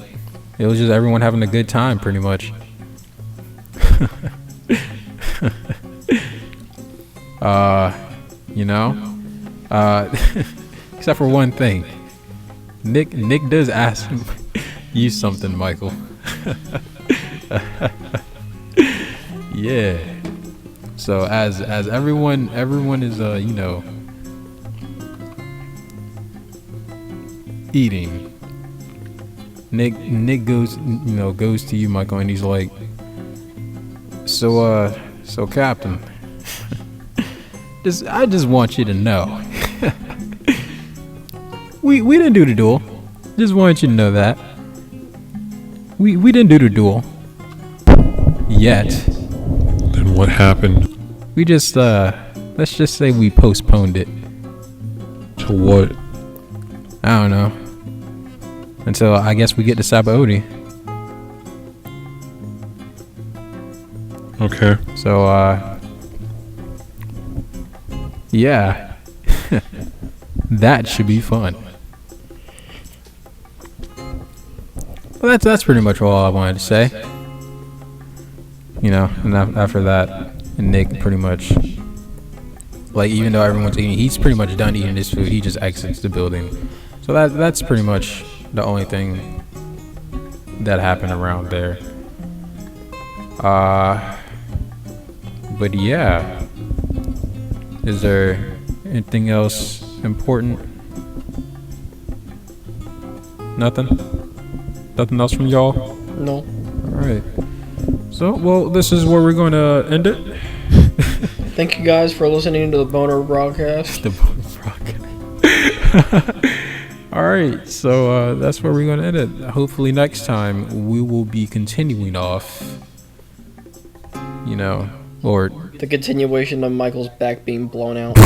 it was just everyone having a good time, pretty much. You know, except for one thing. Nick does ask you something, Michael. Yeah. So as everyone is you know, eating. Nick goes to you, Michael, and he's like, so Captain, I just want you to know, we didn't do the duel. Just want you to know that we didn't do the duel yet. Then what happened? We just let's just say we postponed it. To what? I don't know. Until I guess we get to Sabaody. Okay. So yeah. That should be fun. Well, that's pretty much all I wanted to say. You know, and after that, Nick pretty much, like, even though everyone's eating, he's pretty much done eating his food. He just exits the building. So that's pretty much the only thing that happened around there. But yeah, is there anything else important? Nothing else from y'all? No. All right. So, well, this is where we're going to end it. Thank you guys for listening to the Boner broadcast. The broadcast. All right, so that's where we're going to end it. Hopefully next time we will be continuing off, you know, or The continuation of Michael's back being blown out.